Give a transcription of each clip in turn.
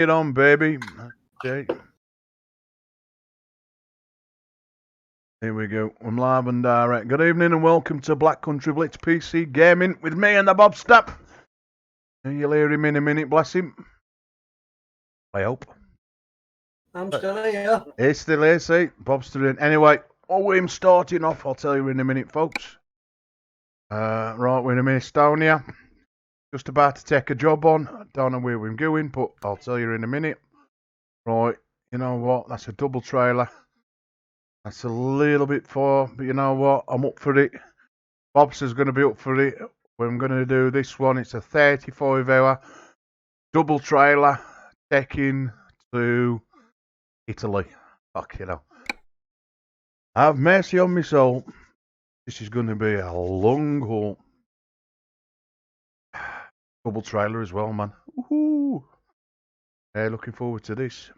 Get on, baby. Okay. Here we go. I'm live and direct. Good evening and welcome to Black Country Blitz PC Gaming with me and the Bob Stap. You'll hear him in a minute, bless him. I hope. I'm still here. He's still here, see? Bob's still in. Anyway, we're him starting off. I'll tell you in a minute, folks. Right, we're in Estonia. Just about to take a job on. I don't know where we're going, but I'll tell you in a minute. Right, you know what? That's a double trailer. That's a little bit far, but you know what? I'm up for it. Bob's is going to be up for it. I'm going to do this one. It's a 35-hour double trailer taking to Italy. Fuck, you know. Have mercy on my soul. This is going to be a long haul. Double trailer as well, man. Woohoo! Hey, looking forward to this.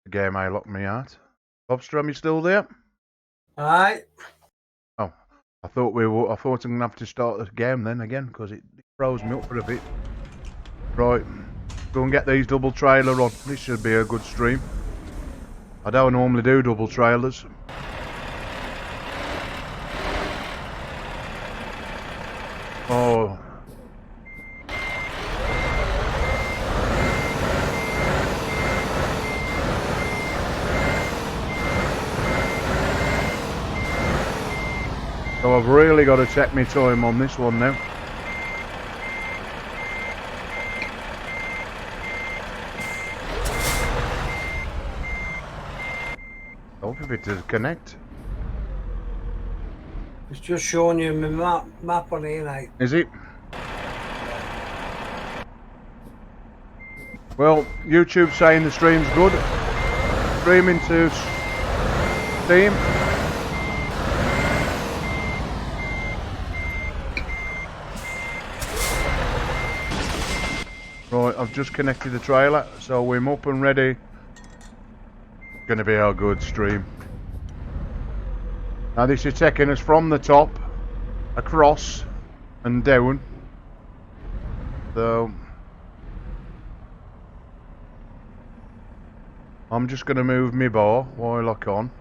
The game I locked me out. Bobstrom, you still there? Alright. Oh, I thought I'm gonna have to start the game then again because it froze me up for a bit. Right, go and get these double trailer on. This should be a good stream. I don't normally do double trailers. Oh. So I've really got to check my time on this one now. Hope if it does connect. It's just showing you my map on here, mate. Is it? Well, YouTube's saying the stream's good. Streaming to Steam. Right, I've just connected the trailer, so we're up and ready. Gonna be a good stream. Now this is taking us from the top, across, and down. So I'm just gonna move my bar while I lock on.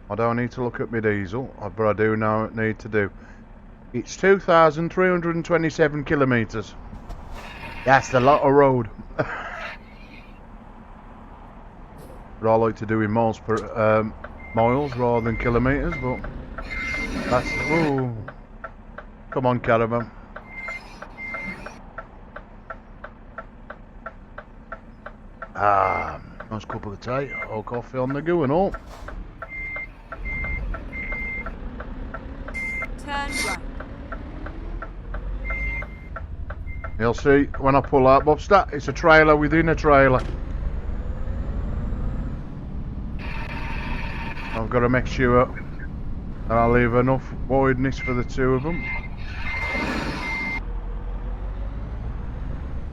I don't need to look at my diesel, but I do now need to do. It's 2,327 kilometres. That's a lot of road. But I like to do in miles per miles rather than kilometres, but that's ooh. Come on, caravan. Nice cup of tea or coffee on the go and all. Turn right. You'll see when I pull out, Bob Stat, it's a trailer within a trailer. I've got to make sure that I leave enough wideness for the two of them.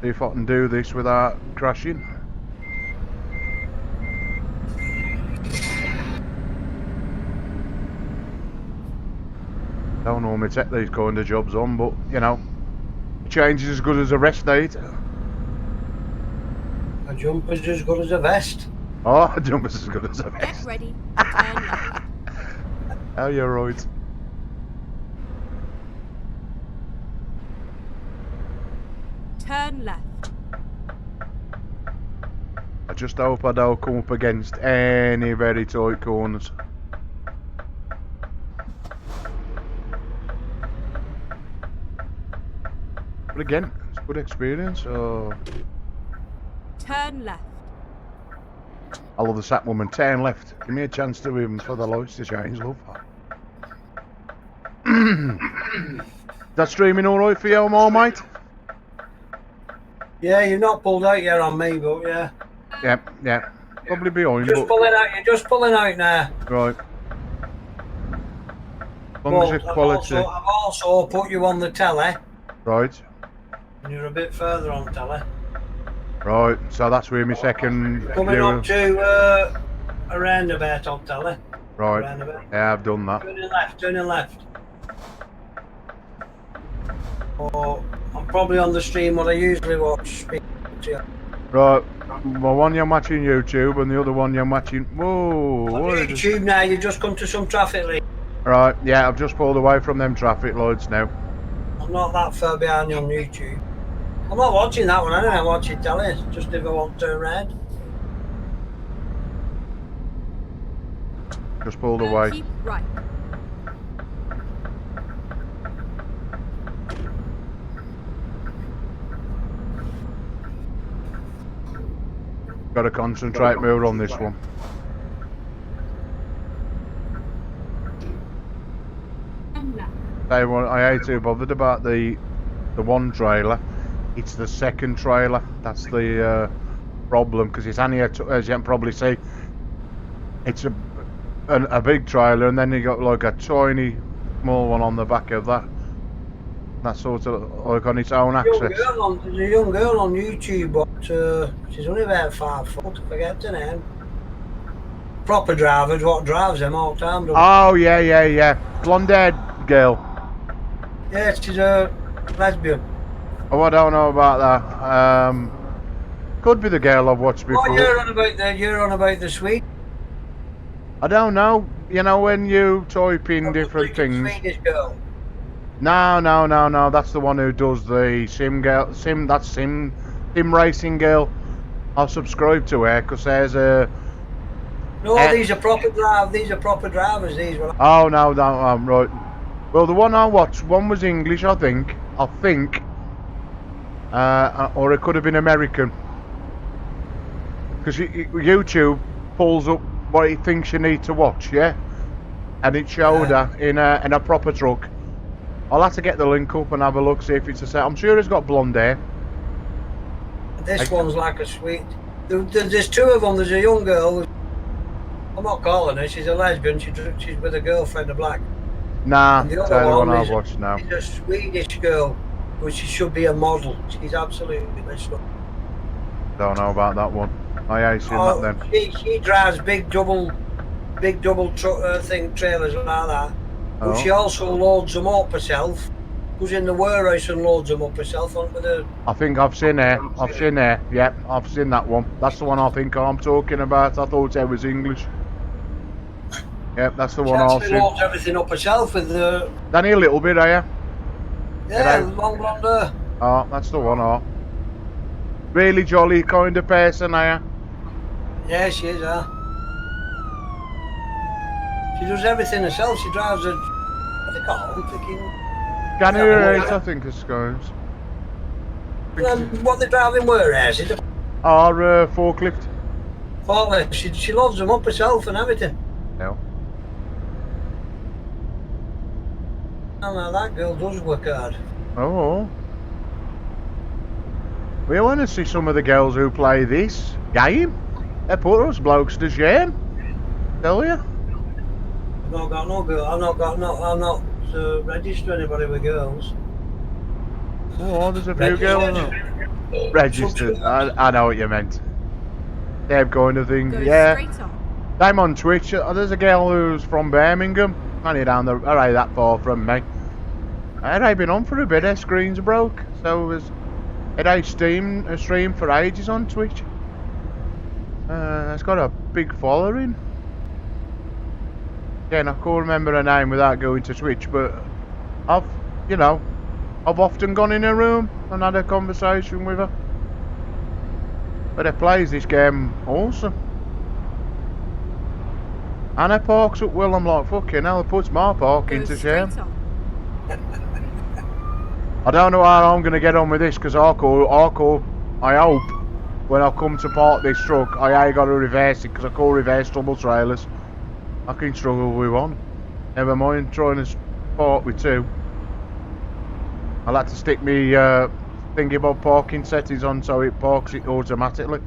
See if I can do this without crashing. Don't normally take these kind of jobs on, but you know, change is as good as a rest date. A jumper's as good as a vest. Oh, a jumper's as good as a vest. Get ready. Turn left. Oh, you're right. Turn left. I just hope I don't come up against any very tight corners. But again, it's a good experience. So Turn left. I love the sat woman. Turn left. Give me a chance to even for the lights to change, love. That streaming alright for you, more mate? Yeah, you're not pulled out yet on me, but yeah. Yeah. Probably behind. Just pulling out. You're just pulling out now. Right. As long as it's quality. I've also put you on the telly. Right. And you're a bit further on telly. Right. So that's where my second. Coming up to a roundabout on telly. Right. Roundabout. Yeah, I've done that. Turning left. Or I'm probably on the stream what I usually watch. Right. Well, one you're watching YouTube and the other one you're watching. Whoa. On What is this? YouTube now, you just come to some traffic light. Right. Yeah, I've just pulled away from them traffic lights now. I'm not that far behind you on YouTube. I'm not watching that one anyway. I'm watching telly. Just if I want to turn red. Just pulled away. Keep right. Got to concentrate more on this one. I ain't too bothered about the one trailer. It's the second trailer that's the problem, because it's only as you can probably see, it's a big trailer, and then you got like a tiny small one on the back of that. That's sort of like on its own axis. There's a young girl on YouTube, but she's only about 5 foot. I forget her name. Proper drivers, what drives them all the time. Oh yeah. Blonde-haired girl. Yeah, she's a lesbian. Oh, I don't know about that. Could be the girl I've watched before. Oh, you're on about the Swede. I don't know. You know when you type in different things. Swedish girl. No. That's the one who does the sim racing girl. I'll subscribe to her because there's a. No, these are proper drivers. These were. Oh no, right. Well, the one I watched, one was English, I think, or it could have been American. Because YouTube pulls up what it thinks you need to watch, yeah, and it showed her in a proper truck. I'll have to get the link up and have a look, see if it's a set. I'm sure it's got blonde hair. This one's like a sweet. There's two of them. There's a young girl. I'm not calling her. She's a lesbian. She's with a girlfriend, a black. Nah, And that's the one I've watched now. She's a Swedish girl, but she should be a model. She's absolutely stuff. Don't know about that one. I ain't seen that then. She drives big double truck trailers like that. But she also loads them up herself. Goes in the warehouse and loads them up herself onto the. I think I've seen her. Yeah, I've seen that one. That's the one I think I'm talking about. I thought it was English. Yep, that's the one I've She seen. loads everything up herself with the. Danny, a little bit, are you? Yeah, long blonde hair. Oh, that's the one, really jolly kind of person, are you? Yeah, she is, She does everything herself. She drives a. What do they call them? TrackIR, I think it's goes. What they drive in warehouse? Is it Or forklift. forklift? She loads them up herself and everything. No. Oh no, that girl does work hard. Oh. We want to see some of the girls who play this game. They put us blokes to shame. Tell you. I've not got no girl. I'm not register anybody with girls. Oh, there's a few girls. Registered. I know what you meant. They're going to think, Go yeah. straight on. I'm on Twitch. There's a girl who's from Birmingham. Only down the, alright, that far from me. I've been on for a bit. Her screen's broke, so it ain't a stream for ages on Twitch. It's got a big following. Again, I can't remember her name without going to Twitch, but I've often gone in her room and had a conversation with her. But her plays this game awesome. And her parks up well. I'm like, fucking hell, it puts my park into shame. I don't know how I'm going to get on with this, because I hope, when I come to park this truck, I ain't got to reverse it, because I call reverse double trailers. I can struggle with one. Never mind trying to park with two. I'll have to stick me thingy about parking settings on so it parks it automatically.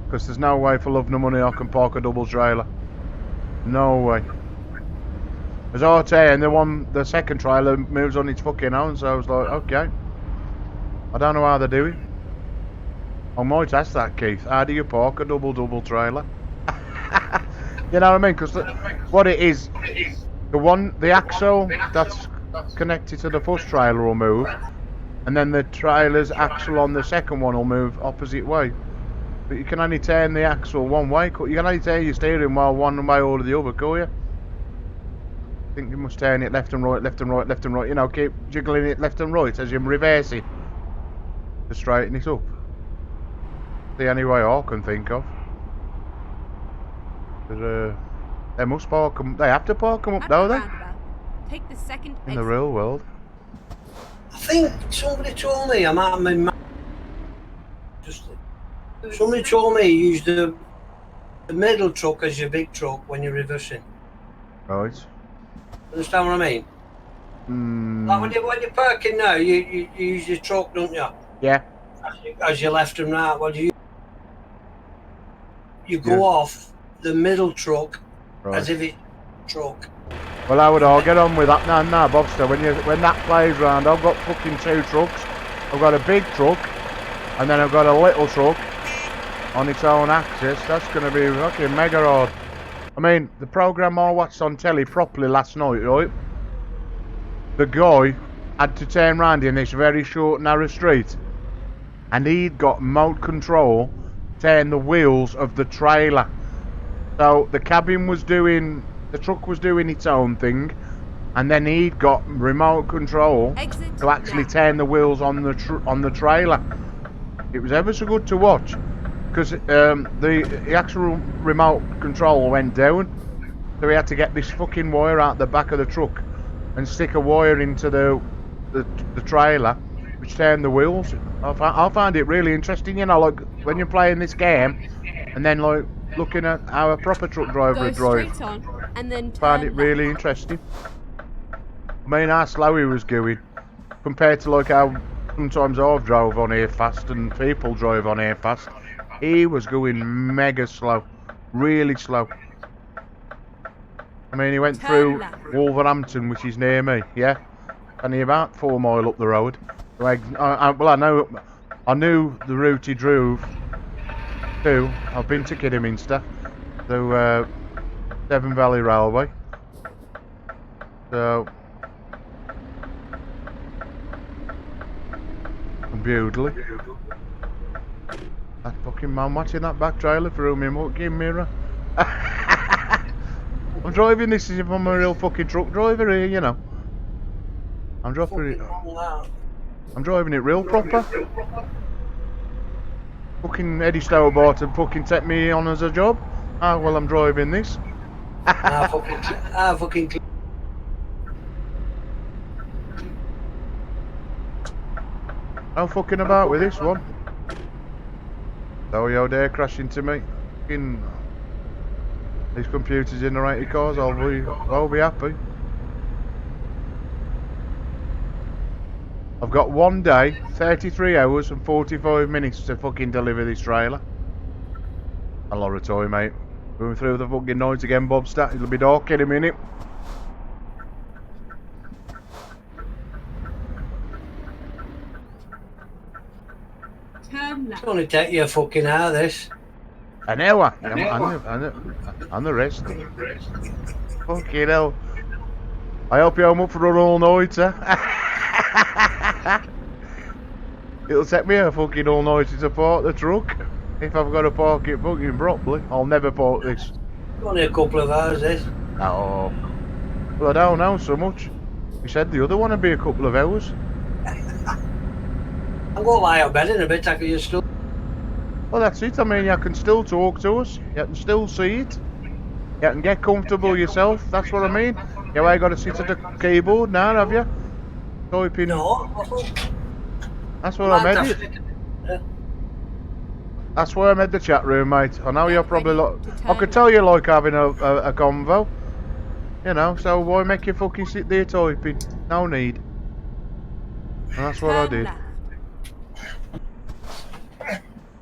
Because there's no way for love nor money I can park a double trailer. No way. As I was saying, the second trailer moves on its fucking own, so I was like, okay. I don't know how they do it. I might ask that, Keith. How do you park a double trailer? You know what I mean? Because what it is, the axle that's connected to the first trailer will move, and then the trailer's axle on the second one will move opposite way. But you can only turn the axle one way. You can only turn your steering wheel one way or the other, can't you? I think you must turn it left and right, left and right, left and right. You know, keep jiggling it left and right as you reverse it to straighten it up. The only way I can think of. But, they must park them. They have to park them up, At don't the they? roundabout, take the second In the exit. real world. I think somebody told me, I might have been somebody told me you use the middle truck as your big truck when you're reversing. Right. Understand what I mean? Like when you're parking now, you use your truck, don't you? Yeah. As your left and right. Well, you go Yes. off the middle truck Right. as if it's truck. Well, how would I get on with that? No, Bobster. When that plays round, I've got fucking two trucks. I've got a big truck, and then I've got a little truck on its own axis. That's going to be fucking mega hard. I mean, the programme I watched on telly properly last night, right? The guy had to turn round in this very short, narrow street, and he'd got remote control, turn the wheels of the trailer. So the cabin was doing, the truck was doing its own thing, and then he'd got remote control Exit to actually now. turn the wheels on the trailer. It was ever so good to watch, because the actual remote control went down, so we had to get this fucking wire out the back of the truck and stick a wire into the trailer, which turned the wheels. I found it really interesting, you know, like when you're playing this game, and then like looking at how a proper truck driver Go would drive. straight on and then turn Found it really left. interesting. I mean, how slow he was going compared to like how sometimes I've drove on here fast and people drive on here fast. He was going mega slow, really slow. I mean, he went Turn through left. Wolverhampton, which is near me, yeah, and he about 4 mile up the road. Like, well, I knew the route he drove to. I've been to Kidderminster, to Devon Valley Railway. So, and Bewdley. That fucking man watching that back trailer through me fucking mirror. I'm driving this as if I'm a real fucking truck driver here, you know. I'm driving it real proper. Fucking Eddie Stowbart and fucking take me on as a job. Ah, well, I'm driving this. fucking No fucking about with this one. Oh, yo, dare crash into me. Fucking these computers generated cars, I'll be happy. I've got 1 day, 33 hours and 45 minutes to fucking deliver this trailer. A lot of time, mate. Going through the fucking noise again, Bobster. It'll be dark in a minute. Turn It's left. gonna take you a fucking hour, this. An hour. And the rest. Fucking hell. I hope you're up for an all-nighter. It'll take me a fucking all-nighter to park the truck. If I've got to park it fucking properly. I'll never park this. Only a couple of hours, this. Oh. Well, I don't know so much. You said the other one would be a couple of hours. I'm gonna lie out bed in a bit, I can just still. Well, that's it. I mean, you can still talk to us. You can still see it. You can get comfortable yourself. That's what I mean. You ain't got to sit at the keyboard now, have you? Typing. No. That's what I made it. That's why I made the chat room, mate. I know you're probably like. I could tell you like having a convo. You know, so why make you fucking sit there typing? No need. And that's what I Turn did. left.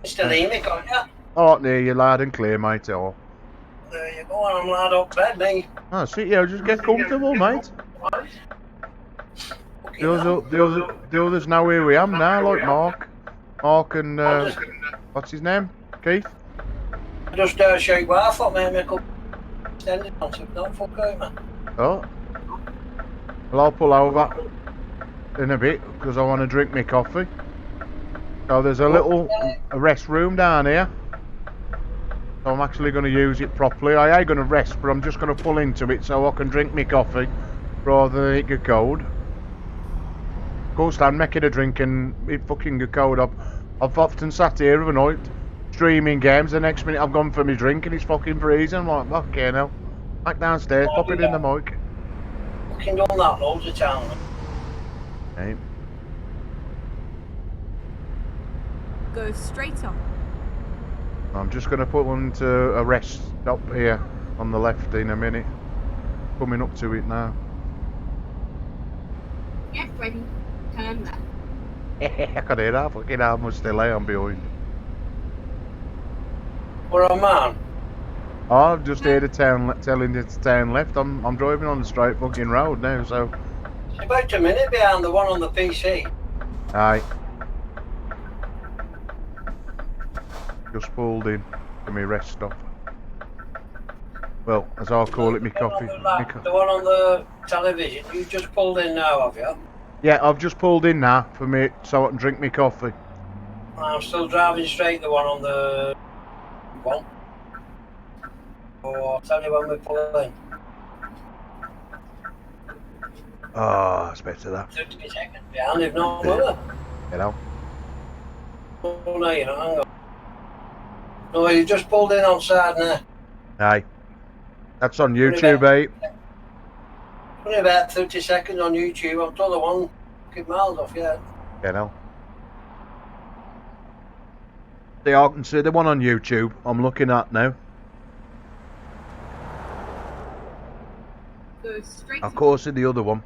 Still hear me, can't you? Oh, there you loud and clear, mate. Oh, There you go, I'm loud up bed, me. oh sit here, just get comfortable, mate. The others know where we am now, like Mark and what's his name? Keith. I just shake off up, mate, make up extended on, so don't fuck out, man. Oh. Well, I'll pull over. in a bit because I want to drink my coffee. So there's a little rest room down here. So I'm actually going to use it properly. I ain't going to rest, but I'm just going to pull into it so I can drink my coffee rather than it get cold. Of course, I'm making a drink and it fucking get cold. I've often sat here overnight streaming games. The next minute I've gone for my drink and it's fucking freezing. I'm like, okay, now back downstairs, pop it in the mic. Fucking done that loads of times. Okay. Go straight on. I'm just going to put one to a rest stop here on the left in a minute. Coming up to it now. Get ready. Turn left. I can hear that fucking how much delay I'm behind. What a man. I've just heard the town telling it's town left. I'm driving on the straight fucking road now, so. It's about a minute behind the one on the PC. Aye. Just pulled in for me rest stop. Well, as I'll call it, me coffee. The one on the television. You just pulled in now, have you? Yeah, I've just pulled in now for me so I can drink me coffee. I'm still driving straight the one on the one. Oh, I'll tell you when we pull in. Oh, it's better that. 30 seconds behind, if not more. You know. Oh, no, you're not. Hang on. No, you just pulled in outside now. Aye. That's on YouTube, eh? Only about 30 seconds on YouTube. I'm told the one fucking miles off, yeah. You know. See, I can see the one on YouTube I'm looking at now. Go straight Of course, see the other one.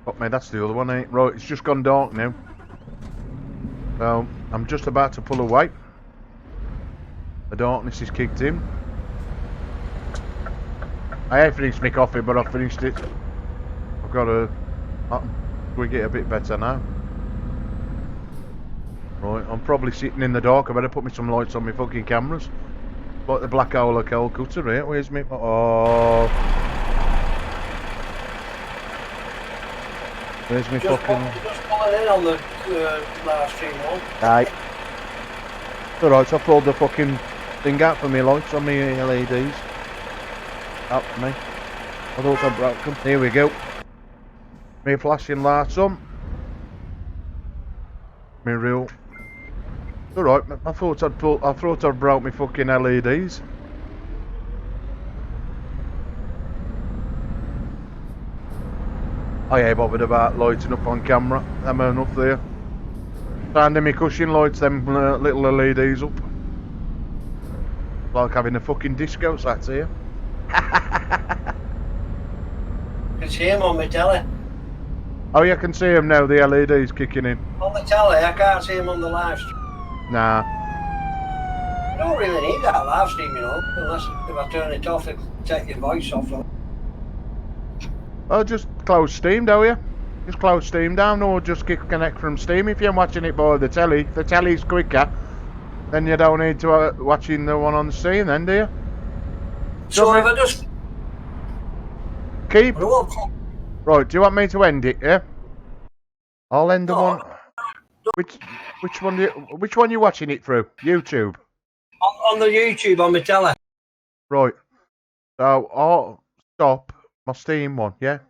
But mate, that's the other one, ain't right? It's just gone dark now. So I'm just about to pull away. The darkness is kicked in. I have finished my coffee, but I've finished it. I've got to. We get a bit better now. Right, I'm probably sitting in the dark. I better put me some lights on my fucking cameras. Like the Black Hole of Calcutta, right? Where's me? Oh. Where's me fucking. Just pulling in on the live stream one. Aye. Alright, so I pulled the fucking thing out for me lights on me LEDs. Up me. I thought I broke them. Here we go. Me flashing lights on. Me real. Alright, I thought I'd broke my fucking LEDs. I ain't bothered about lighting up on camera. Them are enough there. Finding me cushion lights, them little LEDs up. Like having a fucking disco set here. You can see him on my telly. Oh, you can see him now, the LED's kicking in. On the telly, I can't see him on the live stream. Nah. You don't really need that live stream, you know, unless if I turn it off, it'll take your voice off. Oh, just close Steam, don't you? Just close Steam down or just connect from Steam if you're watching it by the telly. If the telly's quicker, then you don't need to watching the one on Steam then, do you? So if I just... Keep... Right, do you want me to end it, yeah? I'll end the one... Which one you watching it through? YouTube? On the YouTube, on my telly. Right. So, I'll stop my Steam one, yeah?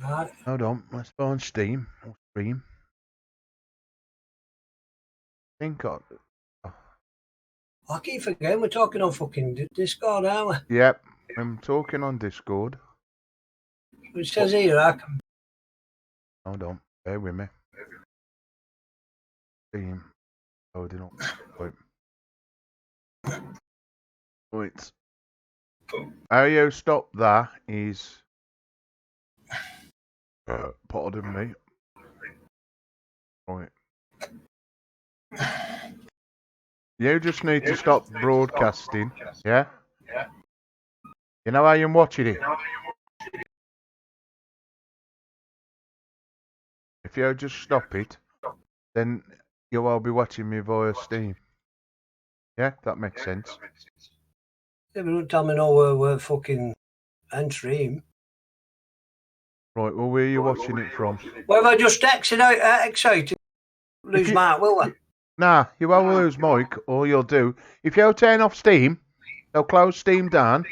Right. Hold on, let's go on Steam or Stream. I keep forgetting we're talking on fucking Discord, aren't we? Yep, I'm talking on Discord. It says here I can... Hold on, bear with me. Steam. Loading up. Right. How you stop that is... pardon me. Right. You just need to stop broadcasting, yeah? You know how you're watching it? If you just stop it, then you will be watching me via Steam. Yeah, that makes sense. Yeah, but don't tell me no we're fucking end stream. Right, well, where are you watching it from? Well, if I just excited, lose Mark, will I? Nah, you won't lose Mike. All you'll do, if you turn off Steam, they'll close Steam down.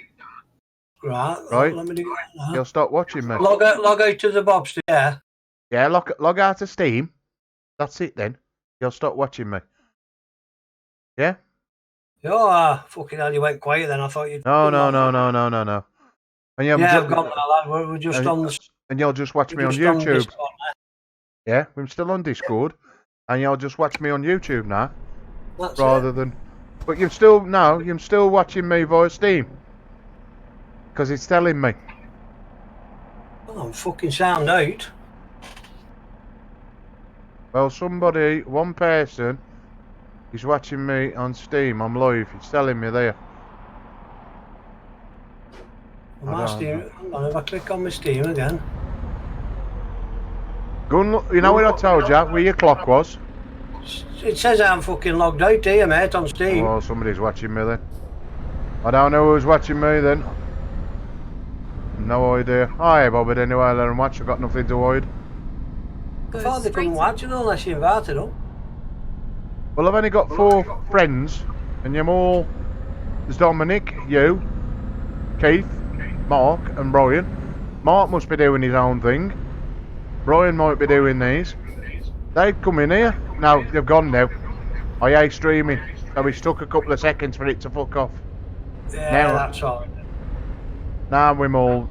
Right. Let me do that now. You'll stop watching me. Log out to the Bobster, yeah. Yeah, log out of Steam. That's it then. You'll stop watching me. Yeah? Oh, fucking hell, you went quiet then. I thought you'd... No. And I've got that, lad. We're just on the... And you'll just watch me on YouTube. Yeah, we're still on Discord. And you'll just watch me on YouTube now. That's rather than... But you're still watching me via Steam. Because it's telling me. Oh, I'm fucking sound out. Well, one person, is watching me on Steam. I'm live. It's telling me there. My Steam... Hang on, if I click on my Steam again. Go and look, you know what I told you? Where your clock was? It says I'm fucking logged out here, mate, on Steam. Oh, somebody's watching me then. I don't know who's watching me then. No idea. Hi, Bobbert, anyway, let them watch. I've got nothing to hide. I thought they couldn't watch it unless you invited them. Well, I've only got 4 friends, and you're all... There's Dominic, you, Keith, Mark, and Brian. Mark must be doing his own thing. Brian might be doing these. They'd come in here. No, they've gone now. I hate streaming, so it's took a couple of seconds for it to fuck off. Yeah, now, that's all. Now we're all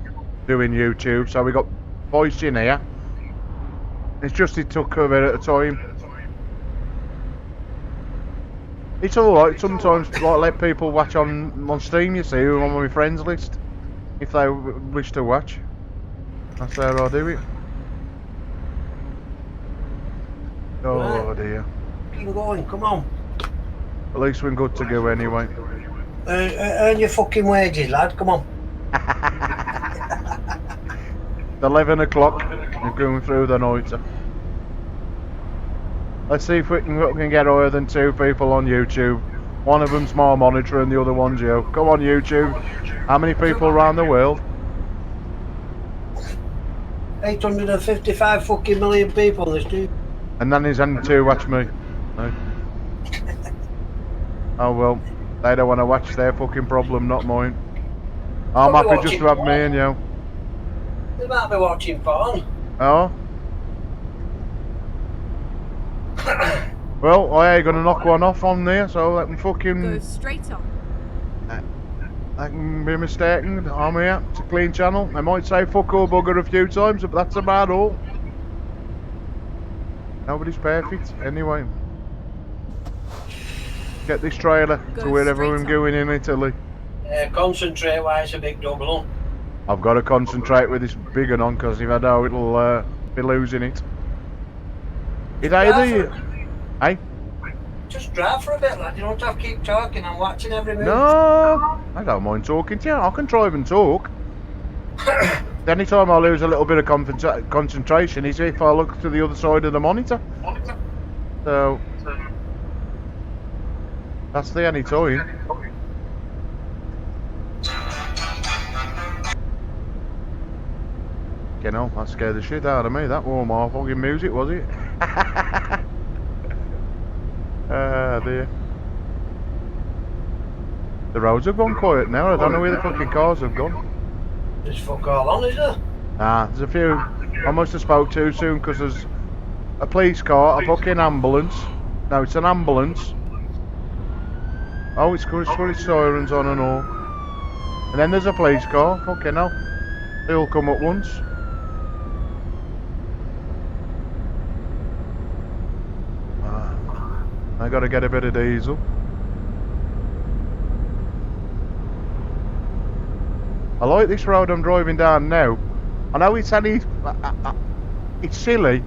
doing YouTube, so we got voice in here. It's just it took a bit at a time. It's alright, sometimes like let people watch on Steam, you see, who are on my friends list. If they wish to watch. That's how I do it. Oh Right. dear. Keep going, come on. At least we're good to go anyway. Earn your fucking wages, lad, come on. 11 o'clock and going through the night. Let's see if we can get higher than 2 people on YouTube. One of them's my monitor and the other one's you. Come on YouTube. How many people around the world? 855 fucking million people, this dude. And then there's only 2 watch me. No. Oh well, they don't want to watch, their fucking problem, not mine. I'm happy just to have me and you. They might be watching porn. Oh? Well, I ain't gonna knock one off on there, so let them fucking... Go straight on. I can be mistaken. I'm here. It's a clean channel. I might say fuck or bugger a few times, but that's about all. Nobody's perfect. Anyway. Get this trailer to wherever I'm going in Italy. Concentrate while it's a big double on. I've got to concentrate with this big one on, because if I don't, it'll be losing it. It's either... Hey? Just drive for a bit, lad. You don't have to keep talking. I'm watching every move. No, I don't mind talking to you. I can drive and talk. The only time I lose a little bit of concentration is if I look to the other side of the monitor. So that's the only time. You know, that scared the shit out of me. That wasn't my fucking music, was it? Ah, dear. The roads have gone quiet now. I don't know where the fucking cars have gone. There's fuck all on, is there? Nah, there's a few. I must have spoke too soon, because there's a police car, a fucking ambulance. No, it's an ambulance. Oh, it's got its sirens on and all. And then there's a police car. Fucking hell. They all come at once. I gotta get a bit of diesel. I like this road I'm driving down now. I know it's only... it's silly,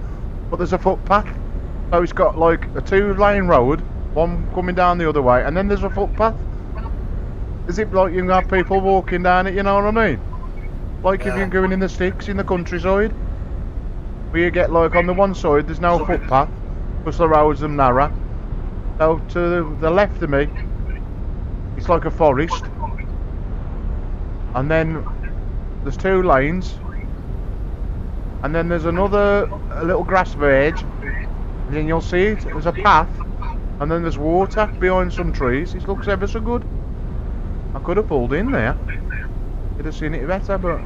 but there's a footpath. So it's got like a 2-lane road, one coming down the other way, and then there's a footpath. Is it like you can have people walking down it, you know what I mean? Like if you're going in the sticks in the countryside. Where you get like on the one side there's no footpath, because the roads are narrow. So to the left of me, it's like a forest. And then there's 2 lanes. and then there's another a little grass verge, and then you'll see it. There's a path, and then there's water behind some trees. It looks ever so good. I could have pulled in there. You'd have seen it better, but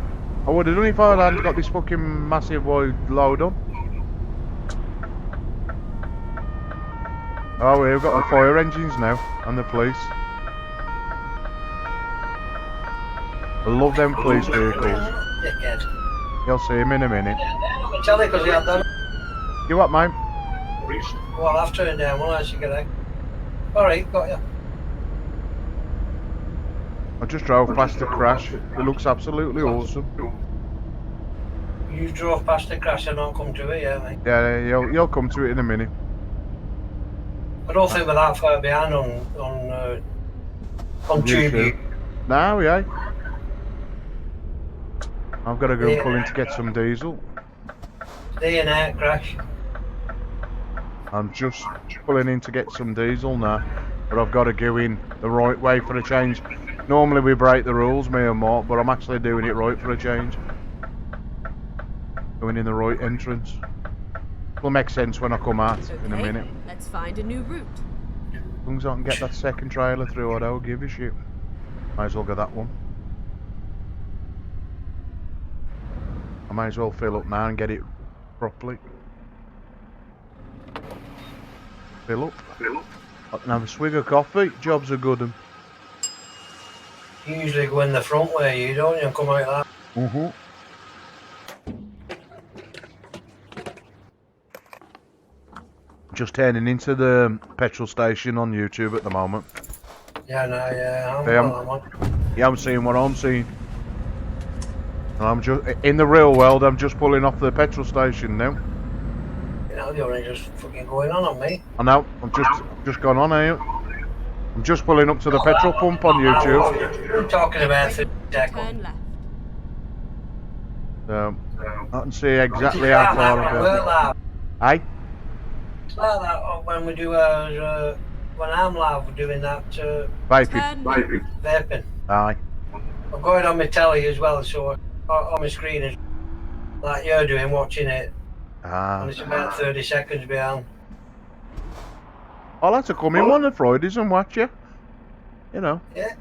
I would have done if I hadn't got this fucking massive wide load on. Oh, we've got the fire engines now, and the police. I love them police vehicles. Dickhead. You'll see him in a minute. I'm tell you because he had that. You what, mate? Well, I've turned down one as you get out. Alright, got you. I just drove past the crash. It looks absolutely awesome. You drove past the crash and not come to it yet, mate. Yeah, you'll come to it in a minute. I don't think we're that far behind on Tubi. No, yeah. I've got to go pull in to get some diesel. Day and night crash. I'm just pulling in to get some diesel now, but I've got to go in the right way for a change. Normally we break the rules, me and Mark, but I'm actually doing it right for a change. Going in the right entrance. Will make sense when I come out in a minute. Let's find a new route. As long as I can get that second trailer through, I don't give a shit. Might as well get that one. I might as well fill up now and get it properly. Fill up. I can have a swig of coffee. Job's a good one. You usually go in the front way, you don't, and come out that. Just turning into the petrol station on YouTube at the moment. Yeah, no, yeah, You haven't seen what I'm seeing. And I'm just in the real world. I'm just pulling off the petrol station now. You know, you're just fucking going on me. I know. I'm just gone on here. I'm just pulling up to the petrol pump on YouTube. We're talking about 30 seconds. Turn left. So I can see exactly how far I've got. Aye. It's like that when we do our, when I'm live, we're doing that vaping. Aye. I'm going on my telly as well, so on my screen is like you're doing, watching it. And it's about 30 seconds behind. I'll have to come in one of Fridays and watch you. You know. Yeah.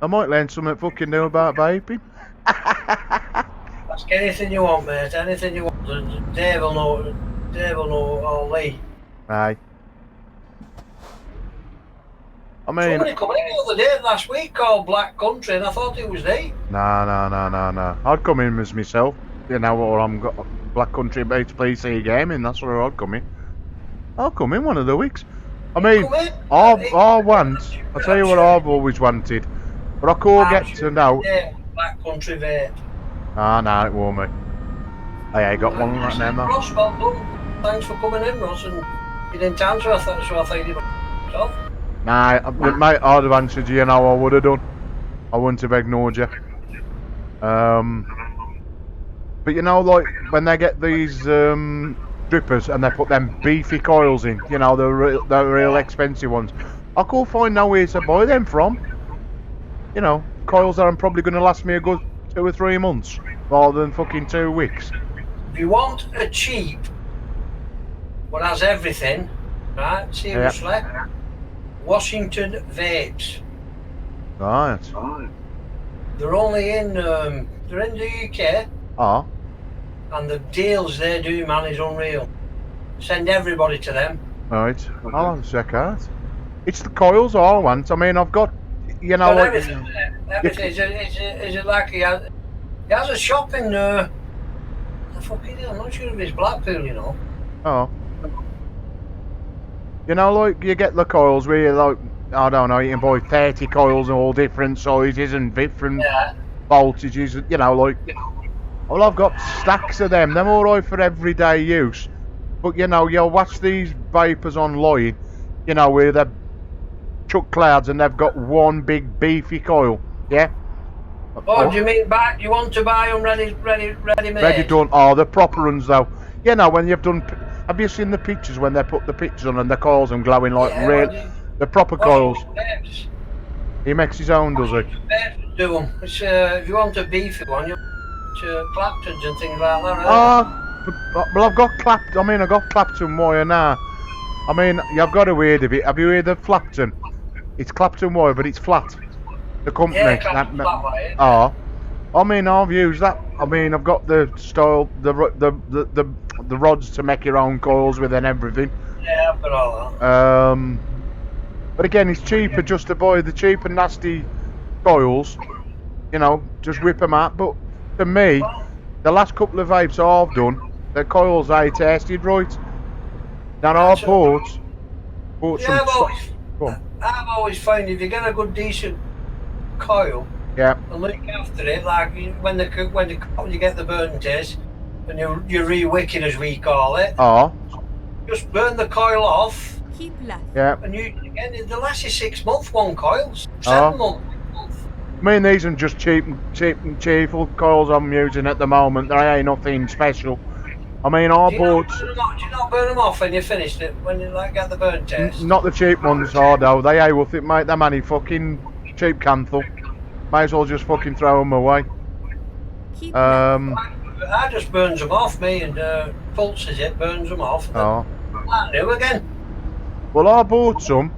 I might learn something fucking new about vaping. Ask anything you want, mate. Anything you want. Dave will know, or Lee. Aye. I mean... Somebody come in the other day last week called Black Country, and I thought it was Lee. No. I'd come in as myself. You know, or I'm got Black Country based PC gaming. That's where I'd come in. I'll come in one of the weeks. I mean, I want. I'll tell you what I've always wanted, but I can't get to know. Yeah, Black Country vape. No, it won't me. I got one right now. Ross, well done. Thanks for coming in, Ross, and you didn't answer. I thought you were yourself. Nah, mate, I'd have answered you. You know, I would have done. I wouldn't have ignored you. But you know, like when they get these drippers and they put them beefy coils in, you know, the real expensive ones, I can't find nowhere to buy them from. You know, coils that are probably going to last me a good 2 or 3 months rather than fucking 2 weeks. If you want a cheap, what has everything, right? Seriously, yeah. Washington Vapes. Right. They're only in, they're in the UK. Ah. And the deals they do, man, is unreal. Send everybody to them. Right. I'll have to check out. It's the coils I want. I mean, I've got, you know, like, everything. Is it like he has a shop in I'm not sure if it's Blackpool, you know. Oh. You know, like you get the coils where you like, I don't know, you can buy 30 coils in all different sizes and different voltages. You know, like. Well, I've got stacks of them. They're alright for everyday use. But, you know, you'll watch these vapors online, you know, where they're chuck clouds and they've got one big beefy coil. Yeah? Oh, do you mean you want to buy them ready made? Ready done. Oh, the proper ones, though. You know, when you've done... Have you seen the pictures when they put the pictures on and the coils and glowing like real... The proper coils. He makes his own, does he? Do them. It's, if you want a beefy one, Claptons and things like that. Right? Oh, Well, I've got Clapton. I mean, I've got Clapton wire now. I mean, you've got to heard of it. Have you heard of Clapton? It's Clapton wire, but it's flat. The company. Yeah, Clapton flat wire. Oh. I mean, I've used that. I mean, I've got the style, the rods to make your own coils with and everything. Yeah, I've got all that. But again, it's cheaper just to buy the cheap and nasty coils. You know, just whip them out. But to me, the last couple of vapes I've done, the coils I tested right. Now I bought Yeah, some. I've always found if you get a good decent coil, Yeah. and look after it, like when you get the burn test, and you're re-wicking as we call it. Oh. Just burn the coil off. Keep left. Yeah. And the last is 6 months, one coil. 7 months. I mean, these are just cheap and cheerful coils I'm using at the moment. They ain't nothing special. I mean, I bought. Do you not burn them off when you finished it? When you get the burn test? Not the cheap ones, no. They ain't worth it, mate. Them any fucking cheap canthal. Might as well just fucking throw them away. Keep left. I just burns them off, me, and pulses it, burns them off. Oh. I do again. Well, I bought some.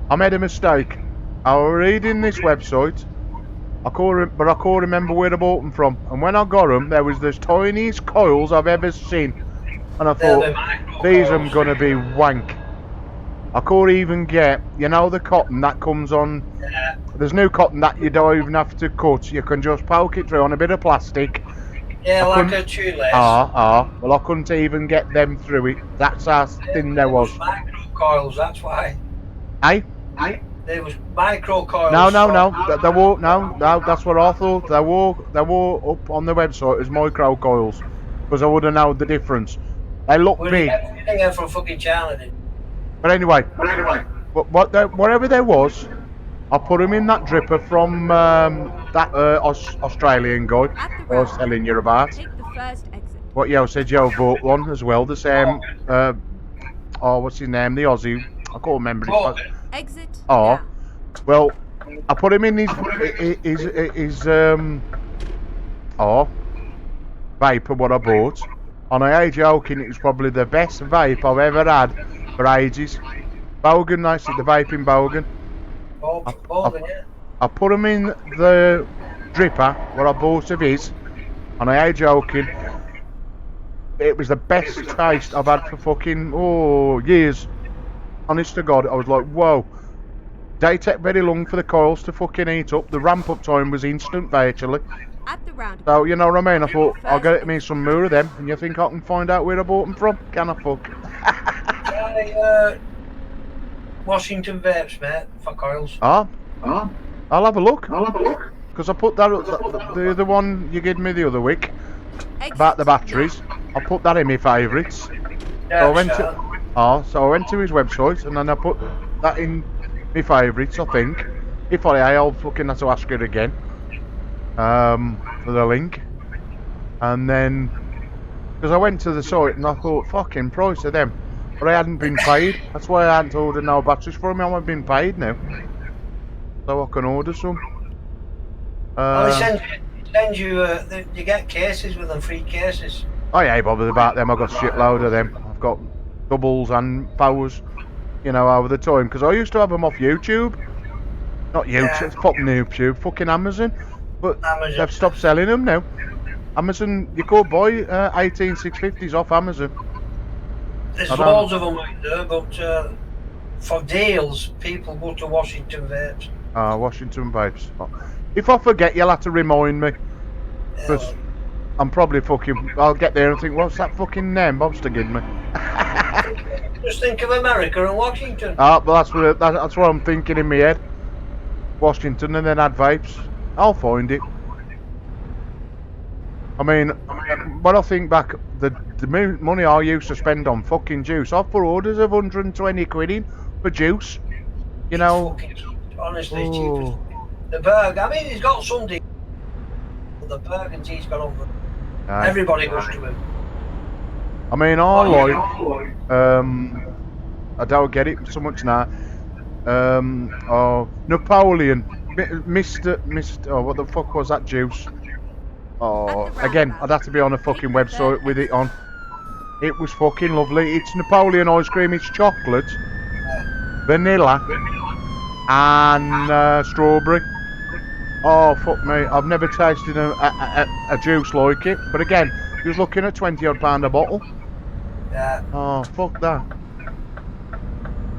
I made a mistake. I was reading this website. I can't remember where I bought them from. And when I got them, there was the tiniest coils I've ever seen. And I thought, these are going to be wank. I couldn't even get, you know, the cotton that comes on. Yeah. There's new cotton that you don't even have to cut. You can just poke it through on a bit of plastic. Yeah, like a shoelace. Well, I couldn't even get them through it. That's how thin there was. Micro coils, that's why. Eh? There was micro coils. No. They were no. That's what I thought. They were up on the website as micro coils, because I would have known the difference. They look big. Everything from fucking China, did. But anyway, whatever there was, I put them in that dripper from that Australian guy I was telling you about. Take the first exit. What Yo said, Yo bought one as well. The same. What's his name? The Aussie. I can't remember. Exit. Oh, now. well, I put him in his vape what I bought, and I ain't joking, it was probably the best vape I've ever had for ages. Bogan, I said the vape in Bogan. I put him in the dripper what I bought of his, and I ain't joking, it was the best taste I've had for fucking years. Honest to God, I was like, whoa. They take very long for the coils to fucking heat up. The ramp up time was instant virtually. At the roundabout. So, you know what I mean? I thought, I'll get me some more of them. And you think I can find out where I bought them from? Can I fuck? Washington vapes, mate, for coils. I'll have a look. Because I put that, the other one you gave me the other week, about the batteries. I put that in my favourites. Yeah, so I went to his website and then I put that in my favourites, I think. If I'll fucking have to ask her again. For the link. And then, because I went to the site and I thought, fucking price of them. But I hadn't been paid. That's why I hadn't ordered no batteries for them. I haven't been paid now. So I can order some. Send you, you get cases with them, free cases. I ain't bothered about them. I've got a shitload of them. I've got doubles and powers, you know, over the time. Because I used to have them off YouTube. Not YouTube, fucking YouTube, fucking Amazon. But they've stopped selling them now. Amazon, you could buy 18650s off Amazon. There's loads of them out there, but for deals, people go to Washington Vapes. Washington Vapes. If I forget, you'll have to remind me. Because I'm probably fucking... I'll get there and think, what's that fucking name Bob's to give me? Just think of America and Washington. But that's what I'm thinking in my head. Washington and then add Vapes. I'll find it. I mean, when I think back, the money I used to spend on fucking juice, I've put orders of 120 quid in for juice. You know. Honestly, cheapest. The burger, I mean, he's got some deal. The burger he's got over. Everybody goes to him. I mean, I don't get it so much now. Napoleon. Mr. What the fuck was that juice? Again, I'd have to be on a fucking website with it on. It was fucking lovely. It's Napoleon ice cream. It's chocolate, vanilla, and strawberry. Oh fuck me! I've never tasted a juice like it. But again, you was looking at £20 odd a bottle. Yeah. Oh fuck that!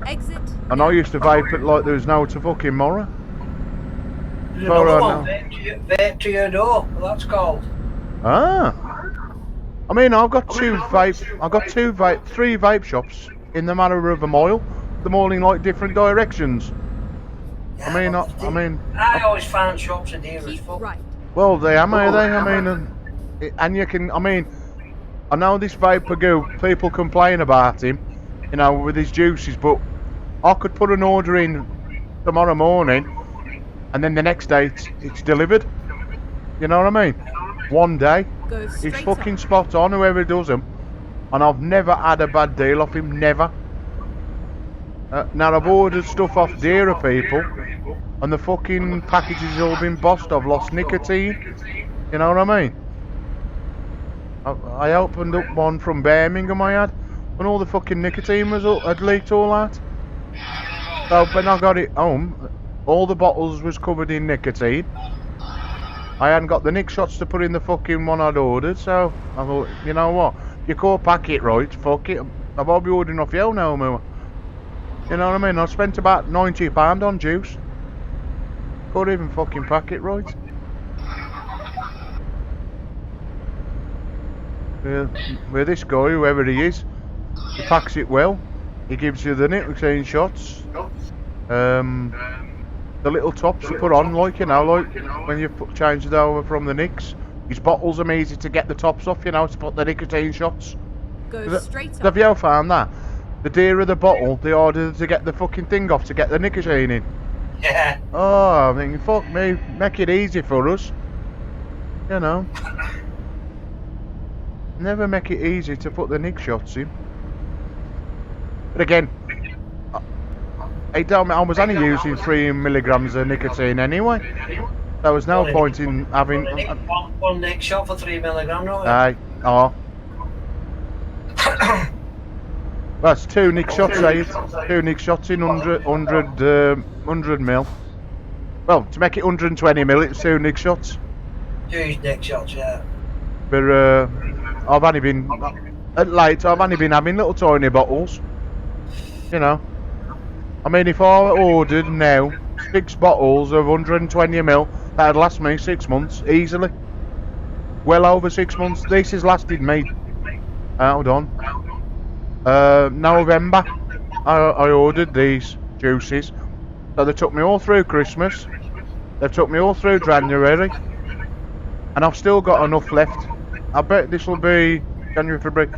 Exit. And I used to vape it like there was no to fucking morrow. There's Far another out one, now. vape to your door, that's called. Ah. I mean, I've got three vape shops in the matter of a mile. Them all in like different directions. Yeah, I mean, I always found shops in here as Keep fuck. right. well, they am, are they? I mean, and you can, I mean, I know this Vapor Goo, people complain about him, you know, with his juices, but I could put an order in tomorrow morning, and then the next day it's delivered. You know what I mean? One day. Go straight It's fucking on. spot on, whoever does them. And I've never had a bad deal off him, never. Now, I've ordered stuff off dearer people, and the fucking packages all been bossed. I've lost nicotine. You know what I mean? I opened up one from Birmingham I had, and all the fucking nicotine had leaked all out. So when I got it home, all the bottles was covered in nicotine. I hadn't got the nick shots to put in the fucking one I'd ordered, so I thought, you know what? You can't pack it right, fuck it. I'll be ordering off you now, more. You know what I mean? I spent about £90 on juice. Can't even fucking pack it right. With this guy, whoever he is, he packs it well. He gives you the nicotine shots. The little tops you put on, like, you know, like when you change it over from the nicks. His bottles are easy to get the tops off, you know, to put the nicotine shots. Go straight on. Have you ever found that? The dearer the bottle, the harder to get the fucking thing off to get the nicotine in. Yeah. Oh, I'm thinking, fuck me, make it easy for us. You know. Never make it easy to put the nick shots in. But again, I was only using 3 milligrams of nicotine anyway. There was no point in having. One nick shot for 3 milligram, don't you? Aye, oh. That's 2 nick shots, eh? 2 nick shots in 100 mil. Well, to make it 120 mil, it's 2 nick shots. 2 nick shots, yeah. But I've only been at late. I've only been having little tiny bottles. You know. I mean, if I ordered now 6 bottles of 120 mil, that'd last me 6 months easily. Well over 6 months. This has lasted me. Hold on. November. I ordered these juices. So they took me all through Christmas. They've took me all through January. And I've still got enough left. I bet this will be January, February,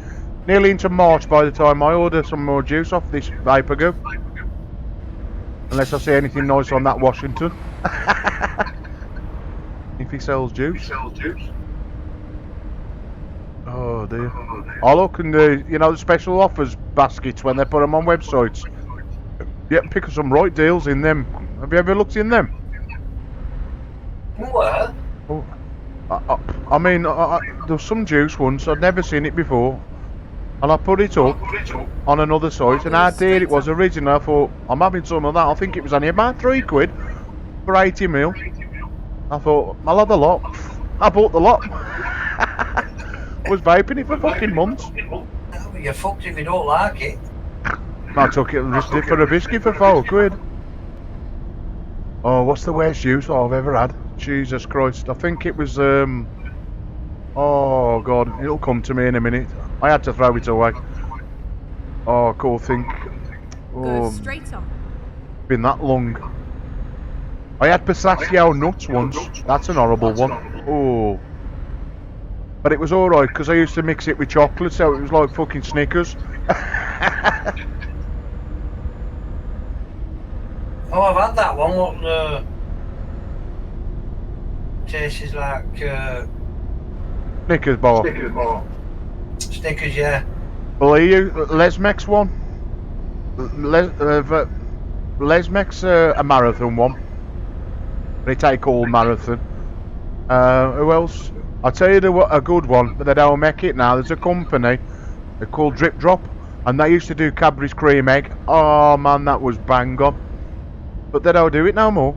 nearly into March by the time I order some more juice off this Vapor Goo. Unless I see anything nice on that Washington. If he sells juice. Oh dear. I look in the, you know, the special offers baskets when they put them on websites. You can pick up some right deals in them. Have you ever looked in them? What? Oh, I mean, there's some juice once, I'd never seen it before. And I put it up on another site, and how dear it was originally. I thought, I'm having some of that. I think it was only about £3 for 80 mil. I thought, I'll have the lot. I bought the lot. Was vaping it for fucking months. Well, you're fucked if you don't like it. I took it just for a biscuit for £4. Oh, what's the worst juice I've ever had? Jesus Christ. I think it was, oh God, it'll come to me in a minute. I had to throw it away. Oh, cool think. Go Oh, straight on. been that long. I had pistachio nuts once. That's an horrible one. Oh. But it was alright because I used to mix it with chocolate, so it was like fucking Snickers. Oh, I've had that one. What tastes like Snickers bar. Snickers, yeah. Well, you Lesmex one. Lesmex a marathon one. They take all marathon. Who else? I'll tell you a good one, but they don't make it now. There's a company They're called Drip Drop, and they used to do Cadbury's cream egg. Oh man, that was bang on. But they don't do it no more.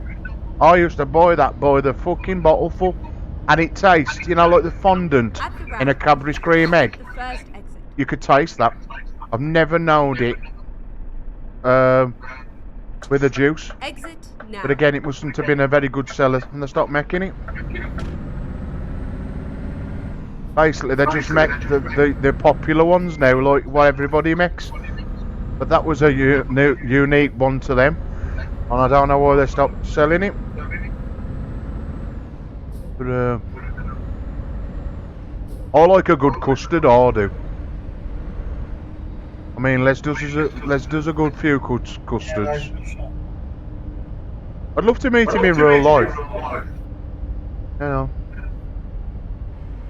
I used to buy that by the fucking bottle full, and it tastes, you know, like the fondant At the ramp, in a Cadbury's cream egg. the first exit. You could taste that. I've never known it with a juice. Exit now. But again, it mustn't have been a very good seller, and they stopped making it. Basically, they just make the popular ones now, like what everybody makes. But that was a unique one to them, and I don't know why they stopped selling it. But I like a good custard, I do. I mean, Les does a good few custards. I'd love to meet him in real life. You know.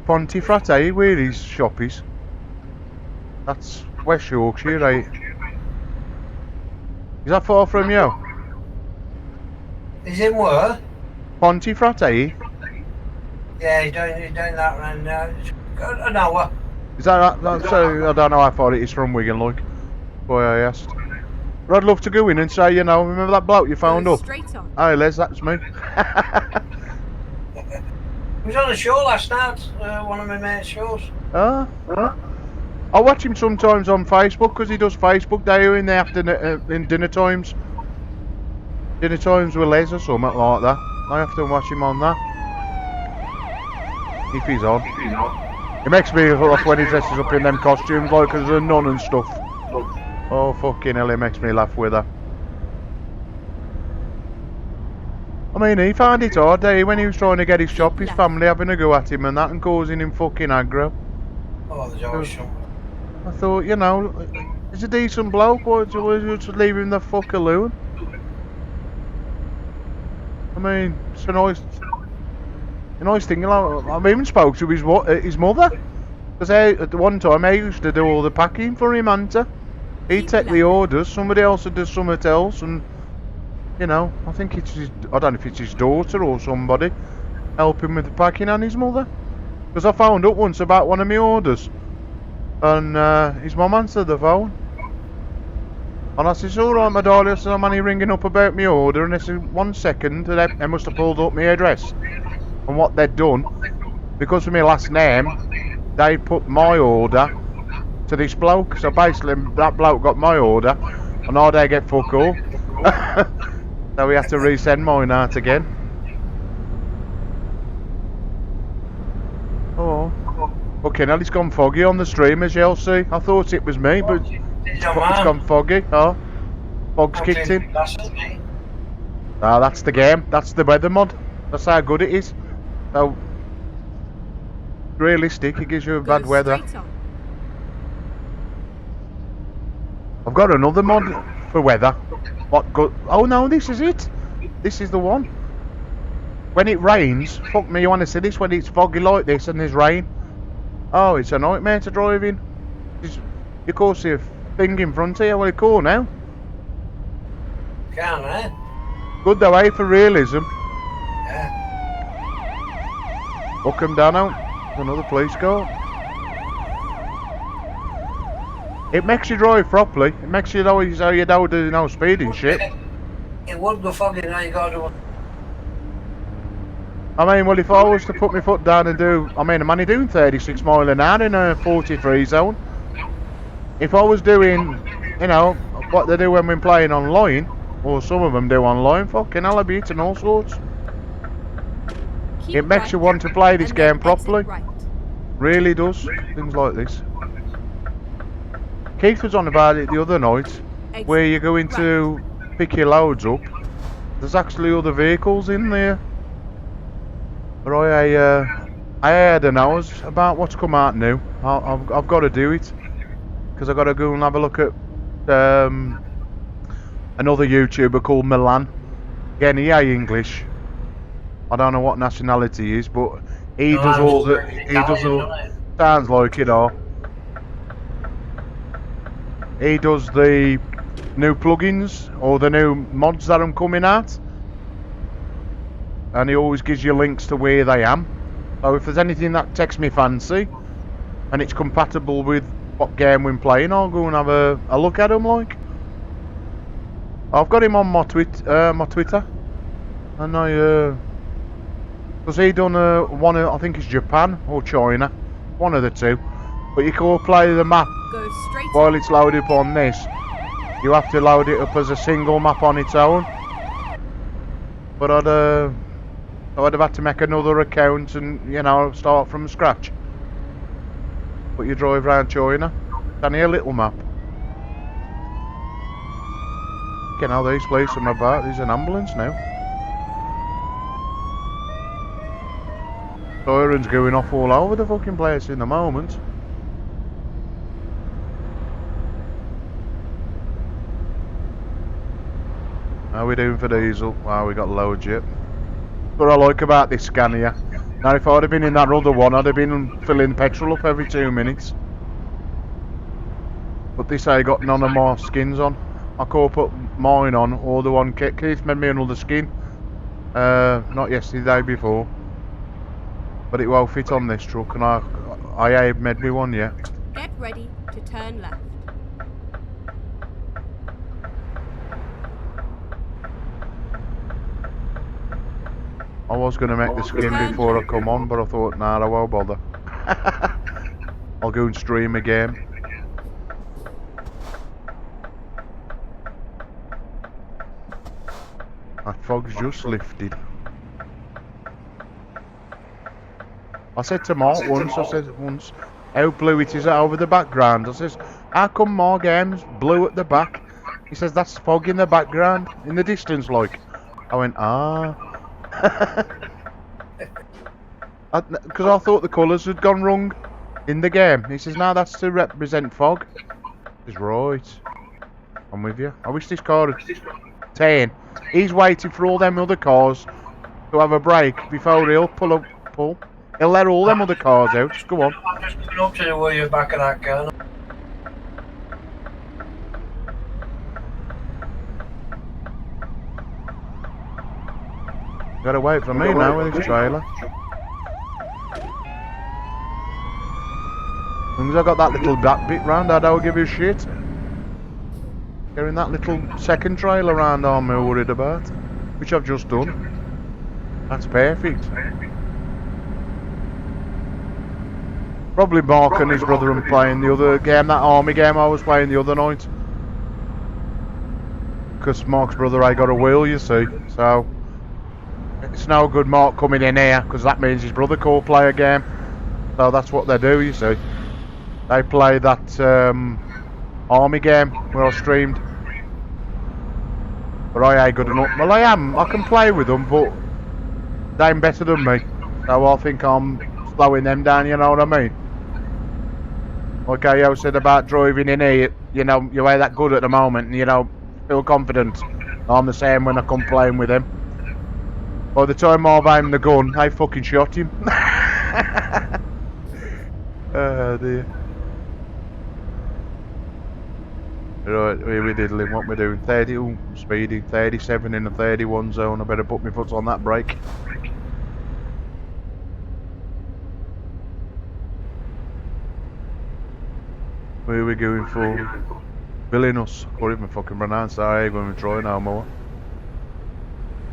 Pontefract, where his shop is. That's West Yorkshire, right? Is that far from you? Is it where? Pontefract, Yeah, he's doing that round now. It's got an hour. Is that so? I don't know how far it is from Wigan, like. Boy, I asked. But I'd love to go in and say, you know, remember that bloke you found Go up? straight on. Hey Les, that's me. He was on a show last night, one of my mates' shows. I watch him sometimes on Facebook because he does Facebook Day in the afternoon, in dinner times. Dinner times with Les or something like that. I have to watch him on that. If he's on. It makes me laugh when he dresses up in them costumes like as a nun and stuff. Oh fucking hell, it makes me laugh with her. I mean, he found it hard, when he was trying to get his shop, his family having a go at him and that and causing him fucking aggro. Oh, there's always some. I thought, you know, he's a decent bloke, why would you just leave him the fuck alone? I mean, it's a nice thing, you know. I've even spoke to his mother. Because at the one time, I used to do all the packing for him, Hunter. He'd take the orders, somebody else would do something else, and, you know, I think it's I don't know if it's his daughter or somebody helping with the packing and his mother. Because I found out once about one of my orders, and his mum answered the phone. And I said, alright my darling, I said, I'm only ringing up about my order, and they said, 1 second, they must have pulled up my address. And what they'd done, because of my last name, they put my order to this bloke. So basically, that bloke got my order, and now they get fuck all. So we have to resend mine out again. Oh. Okay, now it's gone foggy on the stream, as you'll see. I thought it was me, but it's gone foggy. Oh. Fog's kicked in. Ah, that's the game. That's the weather mod. That's how good it is. So, realistic, it gives you a Go bad weather. straight on. I've got another mod for weather. What good? Oh no, this is it. This is the one. When it rains, fuck me, you want to see this when it's foggy like this and there's rain? Oh, it's a nightmare to drive in. You can't see a thing in front of you. Well, it's cool now. Can't, eh? Good though, eh, for realism. Yeah. Hook 'em down out. Another police car. It makes you drive properly. It makes you know how you don't do no speeding shit. It would go foggy now, you gotta do it. I mean, well, if I was to put my foot down and do... I mean, I'm only doing 36 mile an hour in a 43 zone. If I was doing, you know, what they do when we're playing online, or some of them do online, fucking hell, I'd be hitting all sorts. Keep It makes right you want to play this and then game properly. exit right. Really does. Things like this. Keith was on about it the other night, Exit where you're going to pick your loads up. There's actually other vehicles in there. But I heard an hours about what's come out new. I've got to do it because I've got to go and have a look at another YouTuber called Milan. Again, he ain't English. I don't know what nationality he is, but he does all the. He does all. Sounds like it, all. He does the new plugins or the new mods that I'm coming at, and he always gives you links to where they am. So if there's anything that takes me fancy and it's compatible with what game we're playing, I'll go and have a look at him. Like, I've got him on my Twitter, and because he done one. I think it's Japan or China, one of the two. But you can play the map Go straight while it's loaded up on this. You have to load it up as a single map on its own. But I'd have had to make another account and, you know, start from scratch. But you drive around China, it's only a little map. You know, these police are about. There's an ambulance now. Sirens going off all over the fucking place in the moment. How are we doing for diesel? Wow, we got loads yet. What I like about this scan here. Now, if I'd have been in that other one, I'd have been filling petrol up every 2 minutes. But this ain't got none of my skins on. I could put mine on, or the one Keith made me another skin. Not yesterday, the day before. But it won't fit on this truck, and I ain't made me one yet. Get ready to turn left. I was going to make the skin before I come on, but I thought, nah, I won't bother. I'll go and stream a game. That fog's just lifted. I said to Mark once, how blue it is over the background. I says, how come more games blue at the back? He says, that's fog in the background, in the distance like. I went, ah. Because I thought the colours had gone wrong in the game. He says, no, that's to represent fog. He's right. I'm with you. I wish this car had 10. He's waiting for all them other cars to have a break before he'll pull. He'll let all them other cars out. Just go on. I'm just coming up to the way back of that car. Gotta wait for me now with this trailer. As long as I got that little back bit round, I don't give you shit. Getting that little second trailer round I'm worried about, which I've just done. That's perfect. Probably Mark and his brother are playing the other game, that army game I was playing the other night. Because Mark's brother ain't got a wheel, you see, so it's no good Mark coming in here, because that means his brother can't play a game. So that's what they do, you see. They play that army game where I streamed. But I ain't good enough. Well, I am. I can play with them, but they ain't better than me. So I think I'm slowing them down, you know what I mean? Like I said about driving in here, you know, you ain't that good at the moment, and you know, feel confident. I'm the same when I come playing with him. By the time I've aimed the gun, I fucking shot him. Oh dear. Right, here we diddling, what we're doing. 30, ooh, speeding, 37 in the 31 zone. I better put my foot on that brake. Where are we going for? Villinus. I can't even fucking pronounce that. I ain't going to try no more.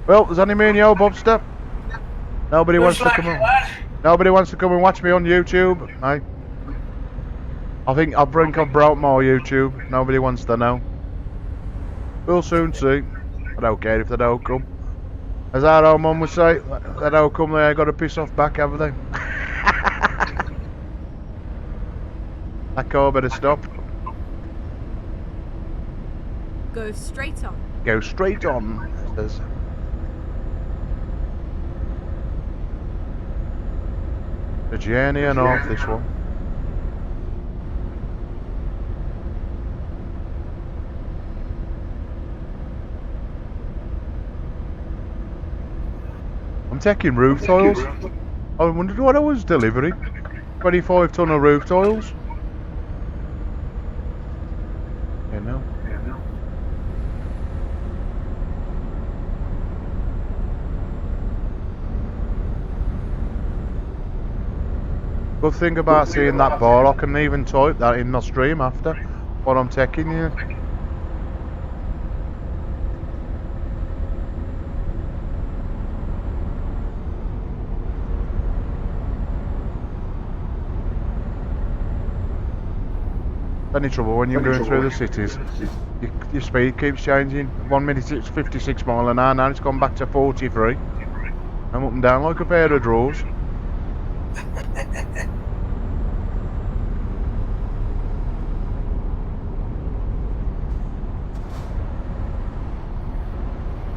Well, there's only me and you, Bobster. Nobody wants to come Nobody wants to come and watch me on YouTube. I think I've broke my YouTube. Nobody wants to know. We'll soon see. I don't care if they don't come. As our old mum would say, they don't come, they ain't got to piss off back, have they? That car better stop. Go straight on. Go straight on, it says. The journey and off this one. I'm taking roof tiles. I wondered what I was delivering. 25 ton of roof tiles. Yeah, no. Good thing about seeing that bar, I can even type that in my stream after what I'm taking you. Any trouble when you're going through the cities. Your speed keeps changing. 1 minute it's 56 mile an hour, now it's gone back to 43. I'm up and down like a pair of drawers.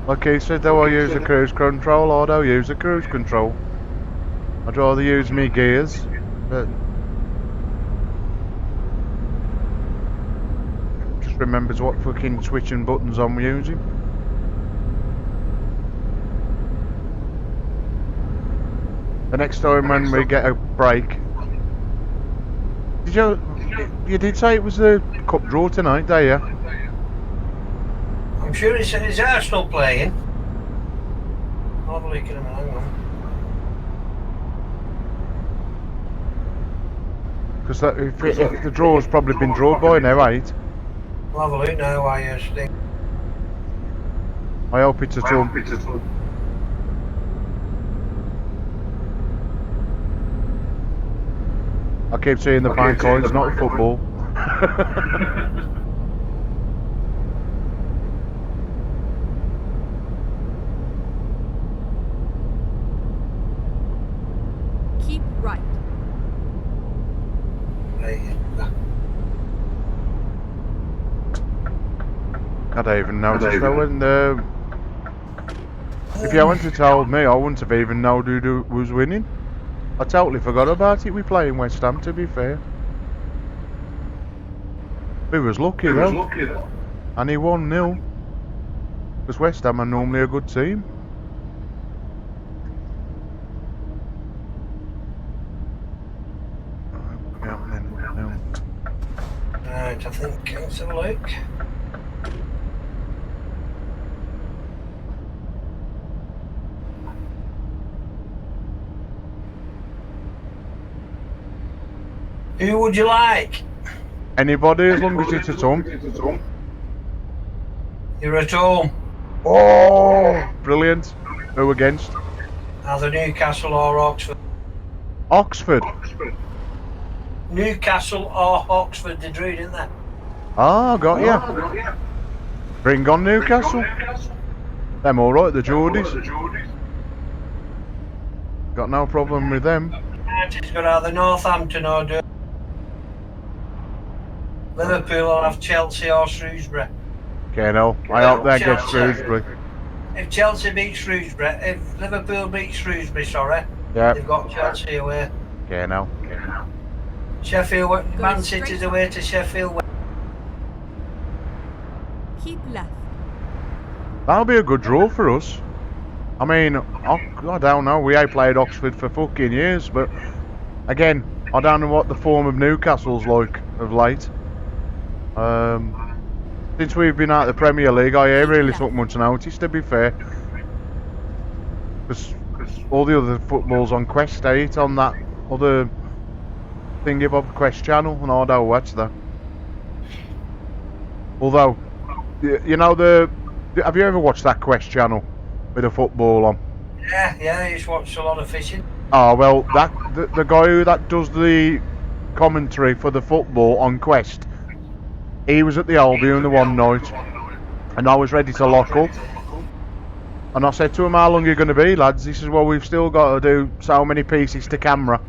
Like he said, though, I use a cruise control. I don't use a cruise control. I'd rather use me gears, but just remembers what fucking switching buttons I'm using. The next time when we get a break, you did say it was a cup draw tonight, do you? I'm sure it's Arsenal playing. I'll have a look at him, hang on. Because if the draw's probably been drawn by now, right? I'll have a look now, I think. I hope it's a ton. I keep seeing the pine coins, not football. Keep right. I don't even notice though when if you hadn't told me, I wouldn't have even known who was winning. I totally forgot about it. We playing West Ham, to be fair. We was lucky though. And he 1-0. Because West Ham are normally a good team. Right, I think let's have a look. Who would you like? Anybody, as long as it's at home. You're at home. Oh, brilliant. Who against? Either Newcastle or Oxford. Oxford. Newcastle or Oxford, they drew, didn't they? Ah, got ya. Bring on Newcastle. Them alright, the Geordies. Got no problem with them. It's got either Northampton or Durham. Liverpool will have Chelsea or Shrewsbury. Okay, no. I hope they get Shrewsbury. If Chelsea beats Shrewsbury, if Liverpool beats Shrewsbury, sorry, yeah, they've got Chelsea away. Okay, no. Sheffield, Man City's away to Sheffield. Keep left. That'll be a good draw for us. I mean, I don't know. We ain't played Oxford for fucking years, but again, I don't know what the form of Newcastle's like of late. Since we've been out of the Premier League, I ain't really took much notice, to be fair. Because all the other football's on Quest 8 on that other thingy bob Quest channel, and I don't watch that. Although, you know have you ever watched that Quest channel with the football on? Yeah, I just watched a lot of fishing. Oh well, the guy that does the commentary for the football on Quest, he was at the Albion the one night, and I was ready to lock up. And I said to him, "How long are you going to be, lads?" He says, "Well, we've still got to do so many pieces to camera."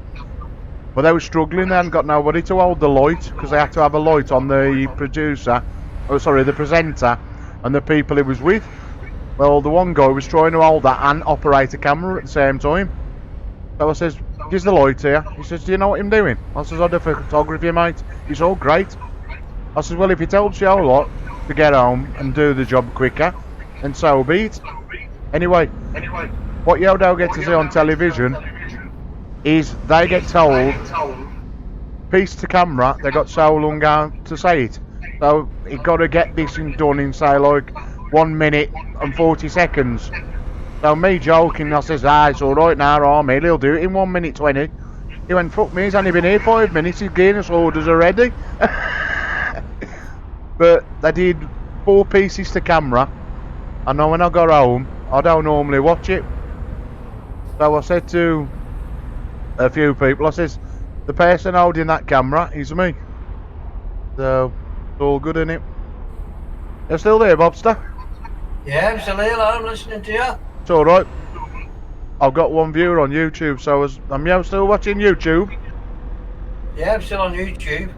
But they were struggling. They hadn't got nobody to hold the light because they had to have a light on the producer. Oh, sorry, the presenter and the people he was with. Well, the one guy was trying to hold that and operate a camera at the same time. So I says, "Here's the light here." He says, "Do you know what I'm doing?" I says, "I do photography, mate." He's all great. I says, "Well, if it helps you a lot to get home and do the job quicker, then so be it." Anyway, what you don't get to see on television is they get told, piece to camera, they got so long to say it. So you got to get this done in, say, like 1 minute and 40 seconds. So me joking, I says, "Ah, it's alright now, Army, he'll do it in 1 minute 20. He went, fuck me, he's only been here 5 minutes, he's getting us orders already. But they did 4 pieces to camera. I know when I got home, I don't normally watch it. So I said to a few people, I says, the person holding that camera is me. So, it's all good, innit? You're still there, Bobster? Yeah, I'm still here, I'm listening to you. It's alright. I've got 1 viewer on YouTube, so am you still watching YouTube? Yeah, I'm still on YouTube.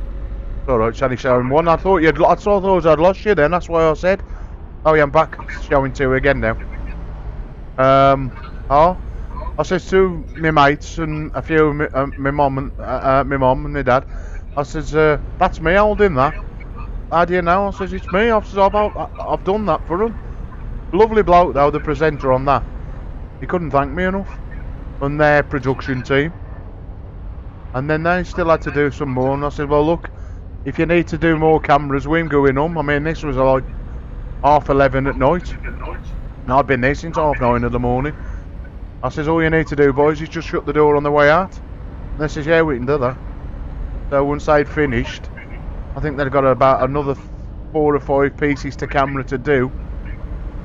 It's alright, it's only showing 1. I thought I'd lost you then, that's why I said. Oh yeah, I'm back. It's showing 2 again now. I says to my mates and a few of my mum and my dad, I says, that's me holding that. How do you know? I says, it's me. I've done that for him. Lovely bloke though, the presenter on that. He couldn't thank me enough. And their production team. And then they still had to do some more, and I said, well look, if you need to do more cameras, we're going home. I mean, this was like 11:30 at night. And I'd been there since 9:30 in the morning. I says, all you need to do, boys, is just shut the door on the way out. And they says, yeah, we can do that. So once they'd finished, I think they'd got about another 4 or 5 pieces to camera to do.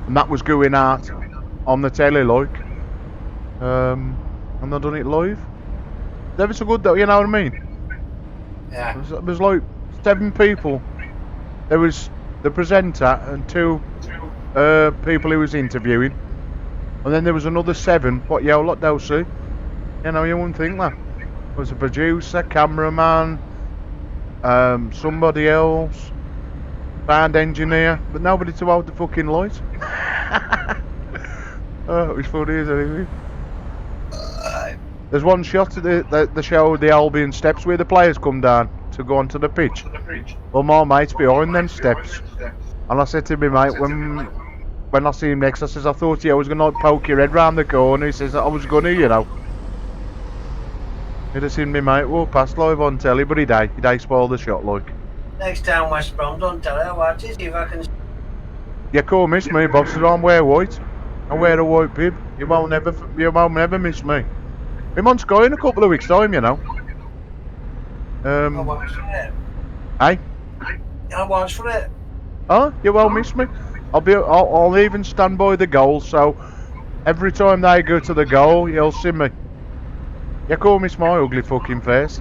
And that was going out on the telly, like. And they done it live. Never so good though, you know what I mean? Yeah. It was like 7 people. There was the presenter and 2 people he was interviewing. And then there was another 7, what lot they'll see. You know, you wouldn't think that. There was a producer, cameraman, somebody else, sound engineer, but nobody to hold the fucking light. Oh, it was funny, isn't it? There's one shot of the show, the Albion steps, where the players come down to go onto the pitch. Well, my mate's behind them steps. And I said to my mate, when I see him next, I says, I thought I was going to poke your head round the corner. He says, I was going to, you know. He'd have seen me mate walk past live on telly, but he spoiled the shot, like. Next time West Brom, don't tell her what it is, if I can... You can't miss me, Bob, so I wear white. I wear a white bib. You won't never miss me. I'm on Sky in a couple of weeks' time, you know. I'll watch for it. Hey? I'll watch for it. Oh, you won't miss me. I'll even stand by the goal, so every time they go to the goal, you'll see me. You can't miss my ugly fucking face.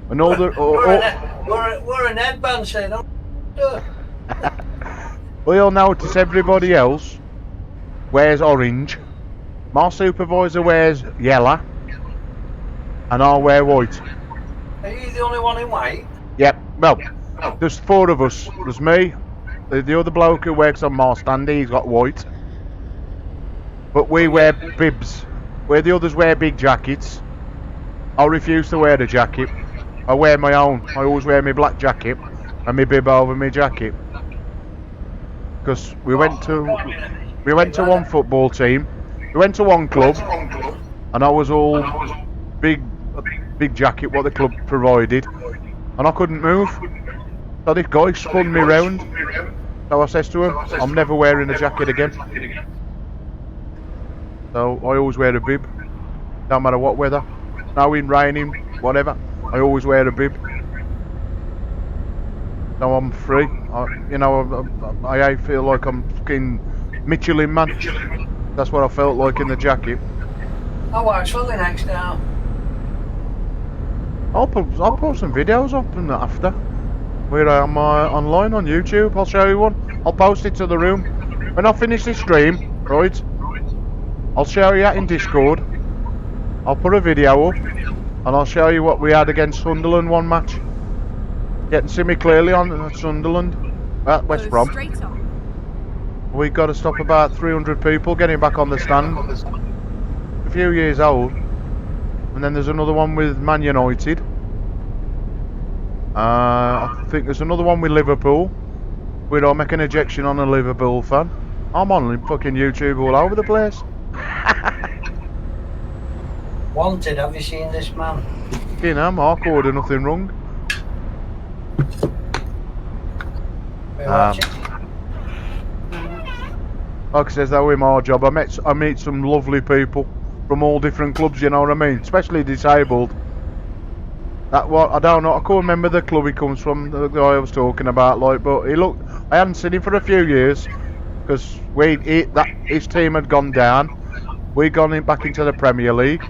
And all the... We're an headband, say, don't do. Well, you'll notice everybody else wears orange. My supervisor wears yellow. And I'll wear white. Are you the only one in white? Yep, well, there's 4 of us. There's me, the other bloke who works on my stand, he's got white. But we wear bibs. Where the others wear big jackets, I refuse to wear a jacket. I wear my own. I always wear my black jacket and my bib over my jacket. Because we went to one football team, we went to one club, and I was all big jacket what the club provided, and I couldn't move. So this guy spun me round. So I says to him, I'm never wearing a jacket again. So I always wear a bib, no matter what weather, snowing, raining, whatever. I always wear a bib. So I'm free. I feel like I'm fucking Michelin man. That's what I felt like in the jacket. I'll watch for the next now. I'll post some videos up and after. Where I am online on YouTube. I'll show you one. I'll post it to the room. When I finish this stream, right, I'll show you in Discord. I'll put a video up and I'll show you what we had against Sunderland one match. You can see me clearly on Sunderland at West Brom. We got to stop about 300 people getting back on the stand. A few years old. And then there's another one with Man United. I think there's another one with Liverpool. Where I'll make an ejection on a Liverpool fan. I'm on fucking YouTube all over the place. Wanted, have you seen this man? You know, Mark ordered nothing wrong. Like I says, that was my job. I meet some lovely people. from all different clubs, you know what I mean? Especially disabled. That what I don't know. I can't remember the club he comes from. The guy I was talking about, like, but he looked. I hadn't seen him for a few years because his team had gone down. We gone back into the Premier League,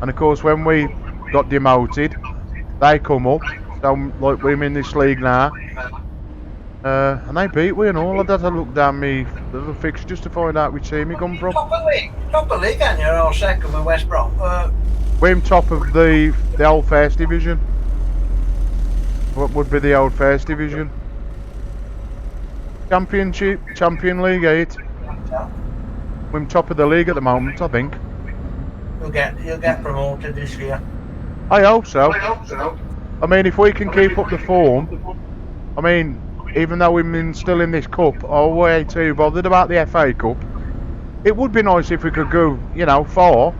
and of course when we got demoted, they come up. So like we're in this league now, and they beat we and all. I'd have to look down me little fixtures to find out which team he come from. Top of league, and you're all second with West Brom. We're in top of the old First Division. What would be the old First Division? Championship, Champion League 8. We're in top of the league at the moment, I think. You'll get promoted this year. I hope so. I mean, if we can keep up the form, I mean, even though we're still in this cup, I way too bothered about the FA Cup. It would be nice if we could go, you know, far,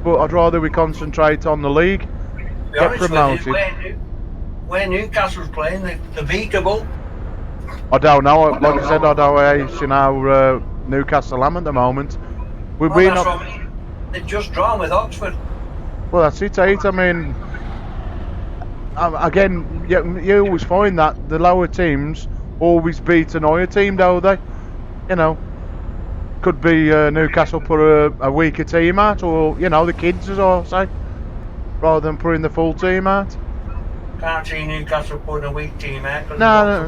but I'd rather we concentrate on the league, get promoted. Where Newcastle's playing, they're beatable. I don't know. Like I said, I don't know, you know, Newcastle am at the moment. They've just drawn with Oxford. Well, that's it, I mean, again, you always find that the lower teams always beat an higher team, don't they? You know, could be Newcastle put a weaker team out, or, you know, the kids, as I say, rather than putting the full team out. Can't see Newcastle putting a weak team out. No,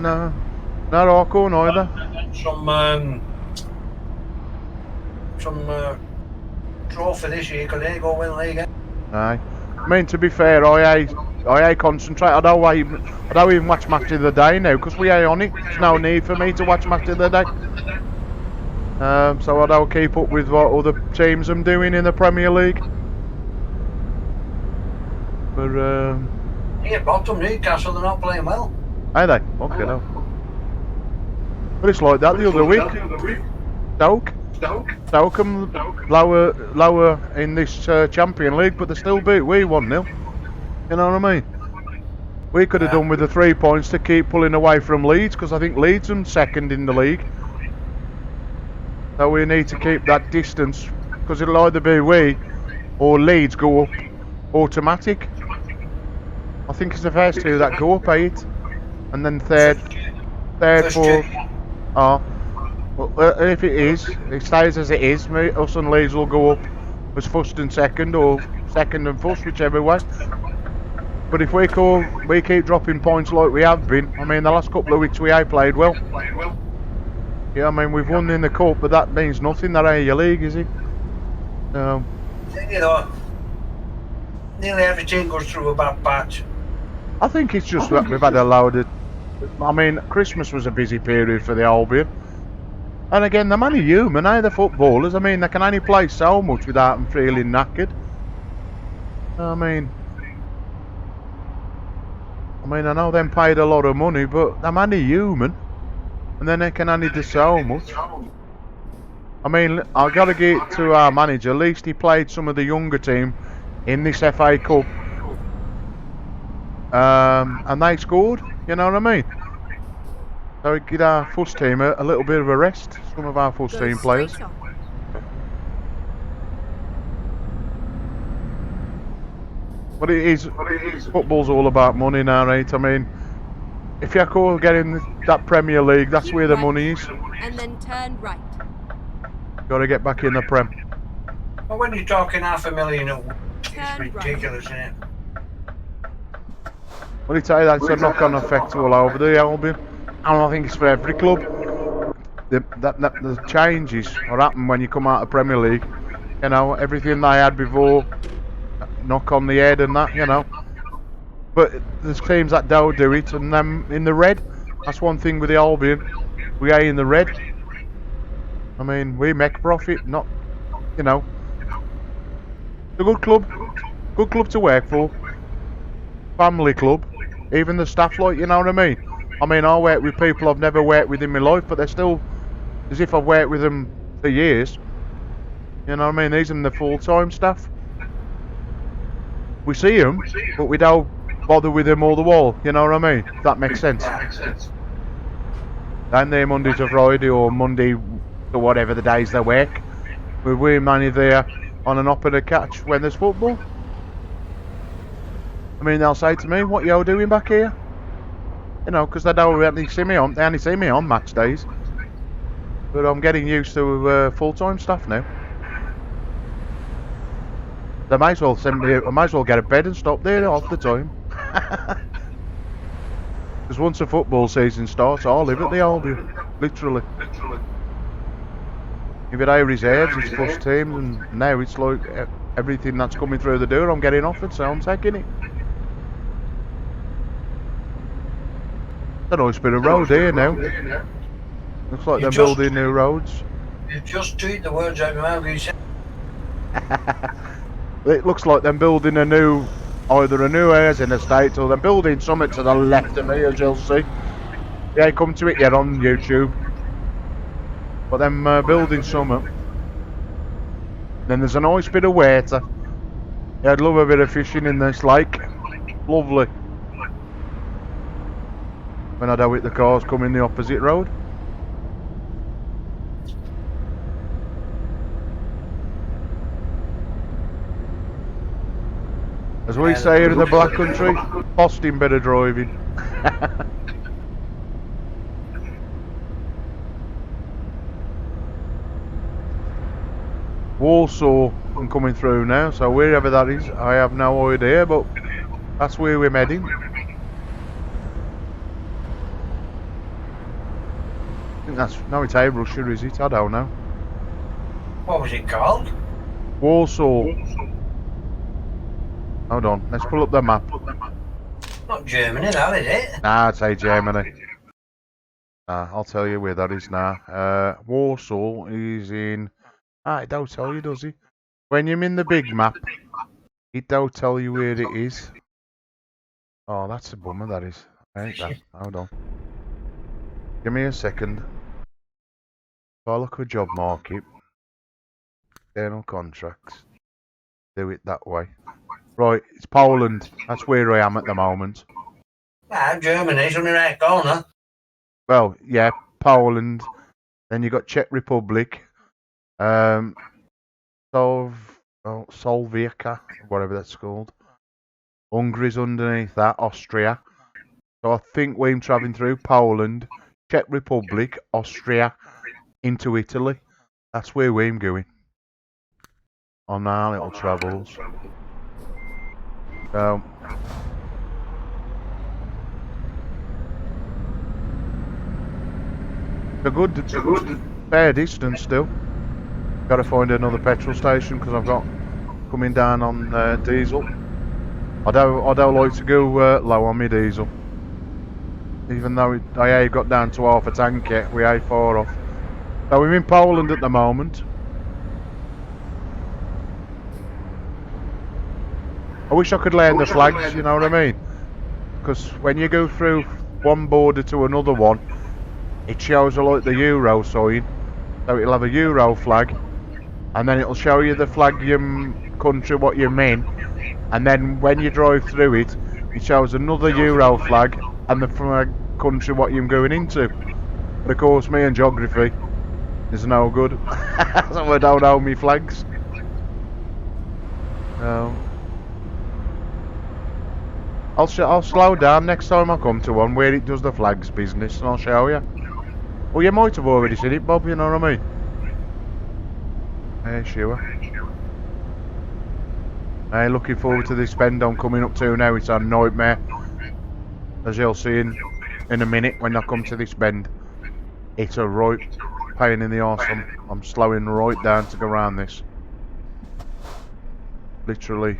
not Hawkhorn either. Some trophy this year, because they go win the league. Aye. I mean, to be fair, I concentrate. I don't even watch Match of the Day now because we are on it. There's no need for me to watch Match of the Day. So I don't keep up with what other teams I'm doing in the Premier League. But yeah, bottom Newcastle, they're not playing well. Are they? Okay, no. But it's like that the other week. Stoke lower in this Champion League, but they still beat we 1-0. You know what I mean? We could have done with the 3 points to keep pulling away from Leeds, because I think Leeds are second in the league. So we need to keep that distance, because it'll either be we or Leeds go up automatic. I think it's the first two that go up 8, and then third, fourth. Well, if it stays as it is, us and Leeds will go up as first and second, or second and first, whichever way. But if we keep dropping points like we have been, I mean, the last couple of weeks we have played well. Yeah, I mean, we've won in the cup, but that means nothing. That ain't your league, is it? You know, nearly every team goes through a bad patch. I think it's just that we've had a load of... I mean, Christmas was a busy period for the Albion. And again, they're only human, the footballers. I mean, they can only play so much without them feeling knackered. I mean, I know them paid a lot of money, but they're only human. And then they can only do so much. I mean, I've got to give it to our manager. At least he played some of the younger team in this FA Cup. And they scored, you know what I mean? So we give our first team a little bit of a rest, some of our first team players. But it is, football's all about money now, right? I mean, if you're cool getting that Premier League, that's where the money is. And then turn right. Got to get back in the Prem. But when you're talking $500,000, it's ridiculous, isn't it? Well, I tell you, that's a knock-on effect all over the Albion. And I think it's for every club. The changes are happening when you come out of Premier League. You know, everything they had before, knock on the head and that, you know. But there's teams that don't do it, and them in the red. That's one thing with the Albion. We are in the red. I mean, we make profit, not, you know. It's a good club to work for. Family club. Even the staff, like, you know what I mean? I mean, I work with people I've never worked with in my life, but they're still as if I've worked with them for years. You know what I mean? These are the full-time staff. We see them, but we don't bother with them all the while. You know what I mean? If that makes sense. And they're Monday to Friday, or Monday to whatever the days they work. We're mainly there on an opera catch when there's football. I mean, they'll say to me, "What you all doing back here?" You know, because they don't really see me on. They only see me on match days. But I'm getting used to full-time stuff now. They might as well send me. I might as well get a bed and stop there half the time. Because once the football season starts, I'll live at the Albion, literally. If it Irish Airs, it's first team, and now it's like everything that's coming through the door, I'm getting offered, so I'm taking it. It's a nice bit of road here now. Looks like they're building new roads. You just tweet the words out of my mouth, you said. It looks like they're building either a new housing estate or they're building something to the left of me, as you'll see. Yeah, come to it yet on YouTube. But them building something. Then there's a nice bit of water. Yeah, I'd love a bit of fishing in this lake. Lovely. When I know it, the cars coming the opposite road. As we say here in the Black Country, posting better driving. Warsaw, I'm coming through now, so wherever that is, I have no idea, but that's where we're heading. I think that's, no, it's Russia, is it? I don't know. What was it called? Warsaw. Hold on, let's pull up the map. Not Germany, now is it? Nah, I'd say Germany. Nah, I'll tell you where that is now. Warsaw is in... Ah, it don't tell you, does it? When you're in the big map, it don't tell you where it is. Oh, that's a bummer, that is. I hate that. Hold on. Give me a second. If I look at job market, external contracts, do it that way. Right, it's Poland. That's where I am at the moment. Ah, Germany's on the right corner. Well, yeah, Poland. Then you got Czech Republic. Slovakia, whatever that's called. Hungary's underneath that. Austria. So I think we're travelling through Poland, Czech Republic, Austria, into Italy. That's where we're going. On our little travels. So, it's a good fair distance still. Got to find another petrol station because I've got coming down on diesel. I don't like to go low on my diesel. Even though I ain't got down to half a tank yet, we ain't far off. So we're in Poland at the moment. I wish I could learn the flags, you know what I mean? Because when you go through one border to another one, it shows like the Euro sign. So it'll have a Euro flag, and then it'll show you the flag country what you're in, and then when you drive through it, it shows another Euro flag and the flag country what you're going into. But of course, me and geography is no good, so I don't know me flags. No. I'll slow down next time I come to one where it does the flags business, and I'll show you. Well, you might have already seen it, Bob, you know what I mean? Yeah, sure. Hey, looking forward to this bend I'm coming up to now. It's a nightmare. As you'll see in a minute when I come to this bend. It's a right pain in the arse. I'm slowing right down to go around this. Literally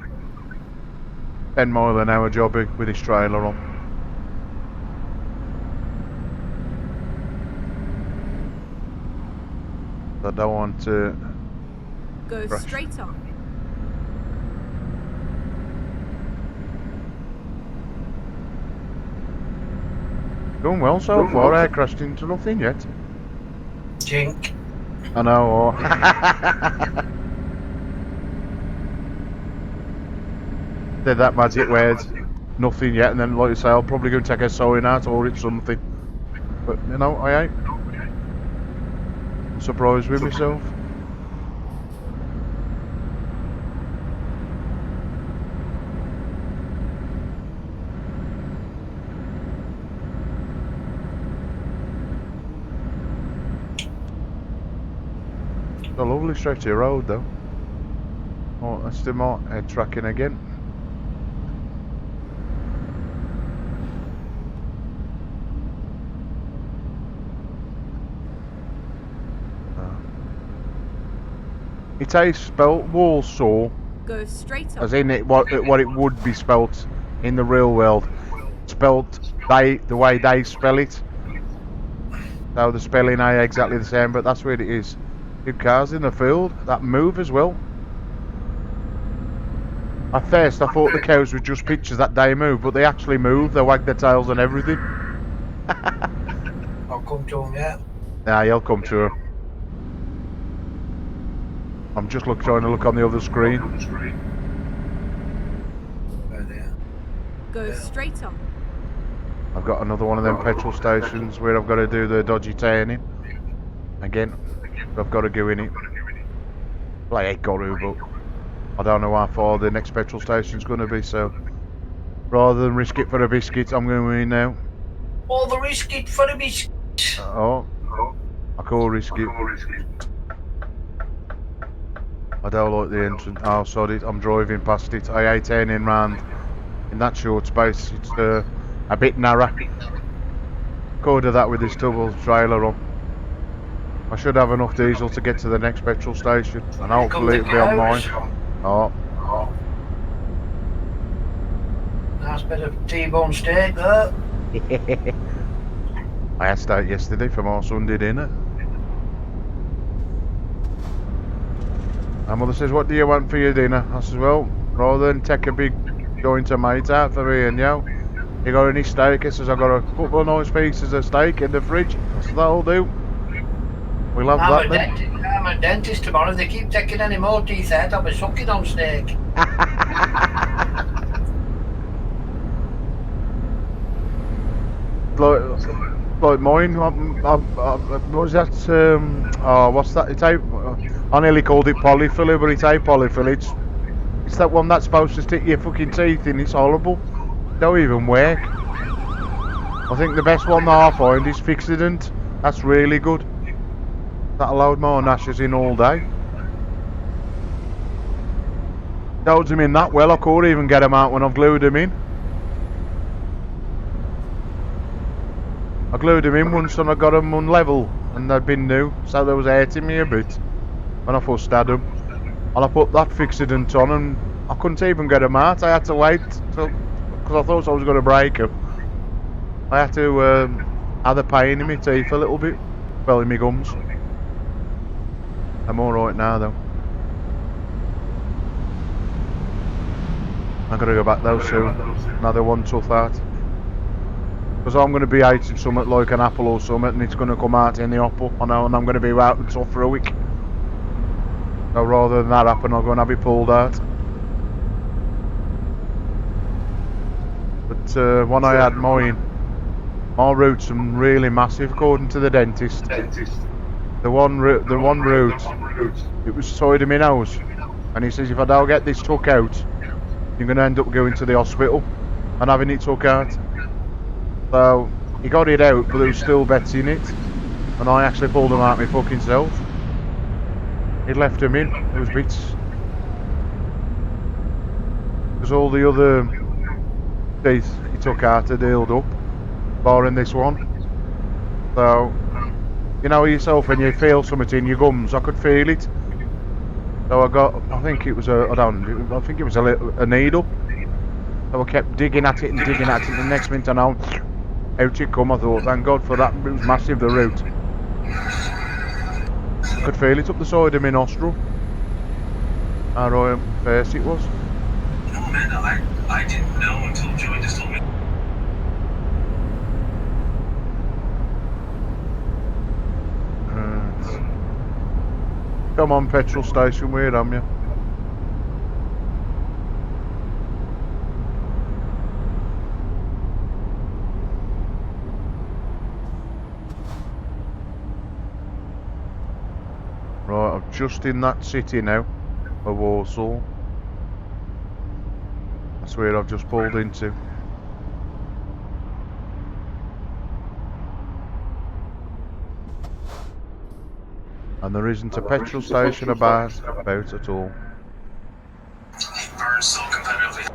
10 mile an hour job with this trailer on. I don't want to Go straight on. Going well so far. I crashed into nothing yet. Jink. I know. Did that magic word, nothing yet, and then like you say, I'll probably go take a sewing out or it's something. But you know, I ain't. I'm surprised with myself. a lovely stretch of road though. Oh, let's do more head tracking again. It is spelt Warsaw, Go straight on. as in it what it would be spelt in the real world. Spelt the way they spell it. So the spelling ain't exactly the same, but that's where it is. Good cars in the field that move as well. At first I thought the cows were just pictures that they move, but they actually move. They wag their tails and everything. I'll come to them, yeah. Nah, you'll come to her. I'm just trying to look on the other screen. There they are. Go straight on. I've got another one of them petrol stations where I've got to do the dodgy turning. Again, I've got to go in it. Well, I ain't got to, but I don't know how far the next petrol station's going to be, so rather than risk it for a biscuit, I'm going in now. All the risk it for a biscuit. Oh, I call risk it. I don't like the entrance. Oh, sorry, I'm driving past it. I hate turning round in that short space. It's a bit narrow. Could do that with this double trailer on. I should have enough diesel to get to the next petrol station, and hopefully it'll be on mine. Oh. Nice bit of T-bone steak there. I asked out yesterday for my Sunday dinner. My mother says, what do you want for your dinner? I says, well, rather than take a big joint of meat out for me and you, you got any steak? He says, I've got a couple of nice pieces of steak in the fridge. I said, that'll do. We'll have that then. I'm a dentist tomorrow. If they keep taking any more teeth out, I'll be sucking on steak. like mine, what was that, what's that, it's out, I nearly called it polyfiller, but it's a polyfiller, it's that one that's supposed to stick your fucking teeth in, it's horrible, don't even work. I think the best one that I find is Fixident, that's really good, that allowed more gnashes in all day. Holds them in that well, I couldn't even get them out when I've glued them in. I glued them in once and I got them unlevel and they'd been new, so they was hurting me a bit when I first had them. And I put that Fixident on and I couldn't even get them out. I had to wait because I thought I was going to break them. I had to have the pain in my teeth a little bit, well in my gums. I'm alright now though. I'm going to go back though soon, another one tough out. Because I'm going to be eating something like an apple or something and it's going to come out in the apple, I know, and I'm going to be out and tough for a week. So rather than that happen, I'm going to have it pulled out. But when I had mine, my roots are really massive according to the dentist. The one root, it was side of my nose. And he says if I don't get this took out, you're going to end up going to the hospital and having it took out. So he got it out, but there was still bits in it, and I actually pulled them out my fucking self. He'd left them in, there was bits. Because all the other teeth he took out are healed up, barring this one. So, you know yourself when you feel something in your gums, I could feel it. So I got, I think it was a needle. So I kept digging at it and digging at it, and the next minute I know, out it come. I thought, thank God for that, it was massive, the root. I could feel it up the side of my nostril. How right first it was. No man, I didn't know until Joey just told me. Come on, petrol station, where am you? Right, I'm just in that city now, of Warsaw. That's where I've just pulled into. And there isn't a petrol station about at all. He burns so competitively.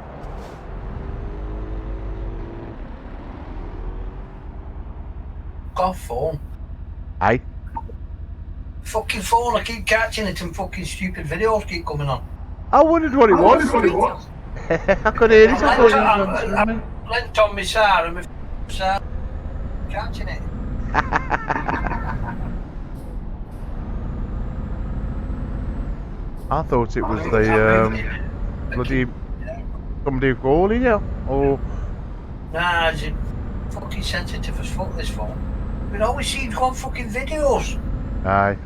Got phone. Hey? Fucking phone, I keep catching it and fucking stupid videos keep coming on. I wondered what it was. I could hear it. I thought you were I'm lent on my Sarah and my Sarah catching it. I thought it was the bloody somebody calling you, or Nah, it's fucking sensitive as fuck, this phone. It always seems to go on fucking videos. aye.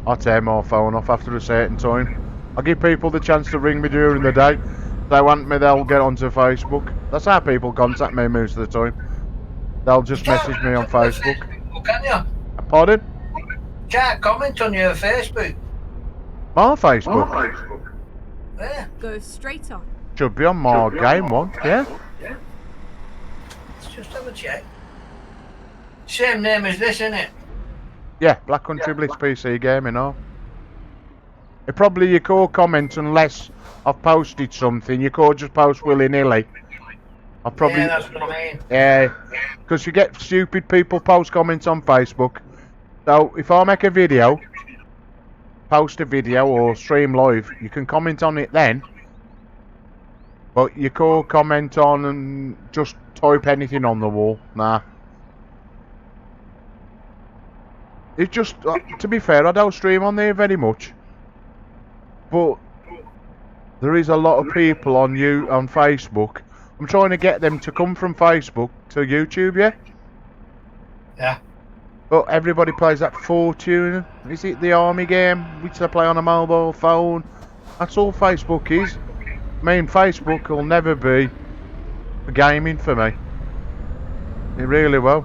I turn my phone off after a certain time. I give people the chance to ring me during the day. If they want me, they'll get onto Facebook. That's how people contact me most of the time. They'll just message me on Facebook. Can you? Pardon? Can't comment on your Facebook. My Facebook? Yeah. Go straight on. Should be on my game one, yeah? Let's just have a check. Same name as this, isn't it? Yeah, Black Country Blitz PC Gaming, oh. It probably you can't comment unless I've posted something. You can't just post willy-nilly. I've probably... Yeah, that's what I mean. Yeah, because you get stupid people post comments on Facebook. So, if I make a video, post a video or stream live, you can comment on it then. But you can't comment on and just type anything on the wall. Nah. It's just, to be fair, I don't stream on there very much. But there is a lot of people on Facebook. I'm trying to get them to come from Facebook to YouTube, yeah? Yeah. But everybody plays that Fortune. Is it the army game, which they play on a mobile phone? That's all Facebook is. I mean, Facebook will never be for gaming for me. It really will.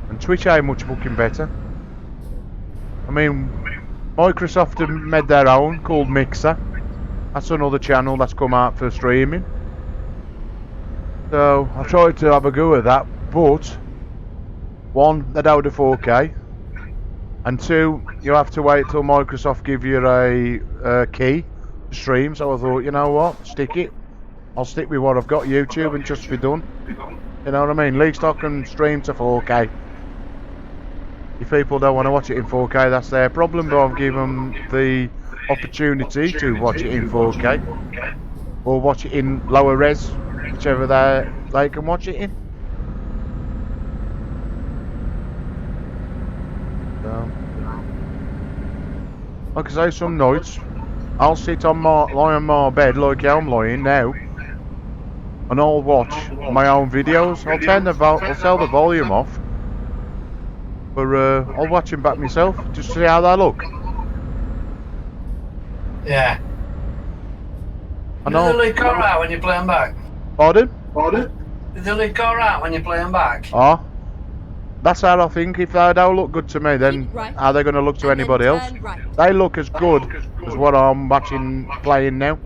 And Twitch ain't much fucking better. I mean, Microsoft have made their own called Mixer. That's another channel that's come out for streaming. So I tried to have a go at that, but one, they don't do 4K, and two, you have to wait till Microsoft give you a key to stream. So I thought, you know what, stick it. I'll stick with what I've got, YouTube, and just be done. You know what I mean? At least I can stream to 4K. If people don't want to watch it in 4K, that's their problem, but I'll give them the opportunity to watch it in 4K. Or watch it in lower res, whichever they can watch it in. So, like I say, some nights, I'll sit on lie on my bed like I'm lying now, and I'll watch my own videos. I'll tell the volume off. But I'll watch them back myself, just to see how they look. Yeah. I Do know. they look alright when you play them back? Pardon? Do they look alright when you play them back? Ah. That's how I think. If they don't look good to me, then Right. how are they going to look to And then anybody else? turn right. They look as good as what I'm playing now.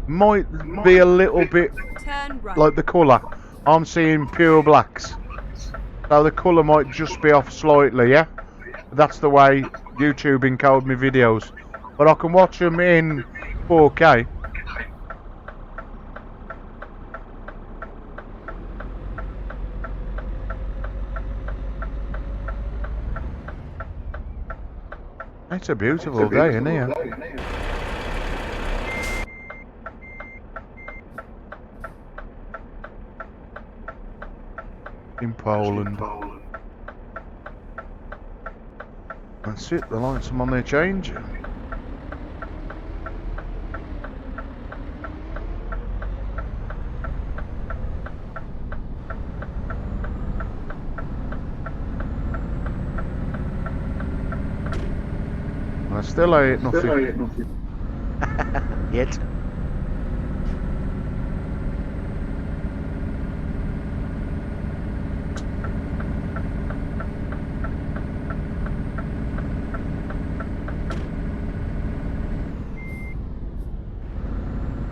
Might be a little bit Turn right. like the colour. I'm seeing pure blacks. So the colour might just be off slightly, yeah? That's the way YouTube encode my videos. But I can watch them in 4K. It's a beautiful day, isn't it? In Poland. That's it, the lights are on their change. I still ain't nothing. Yet.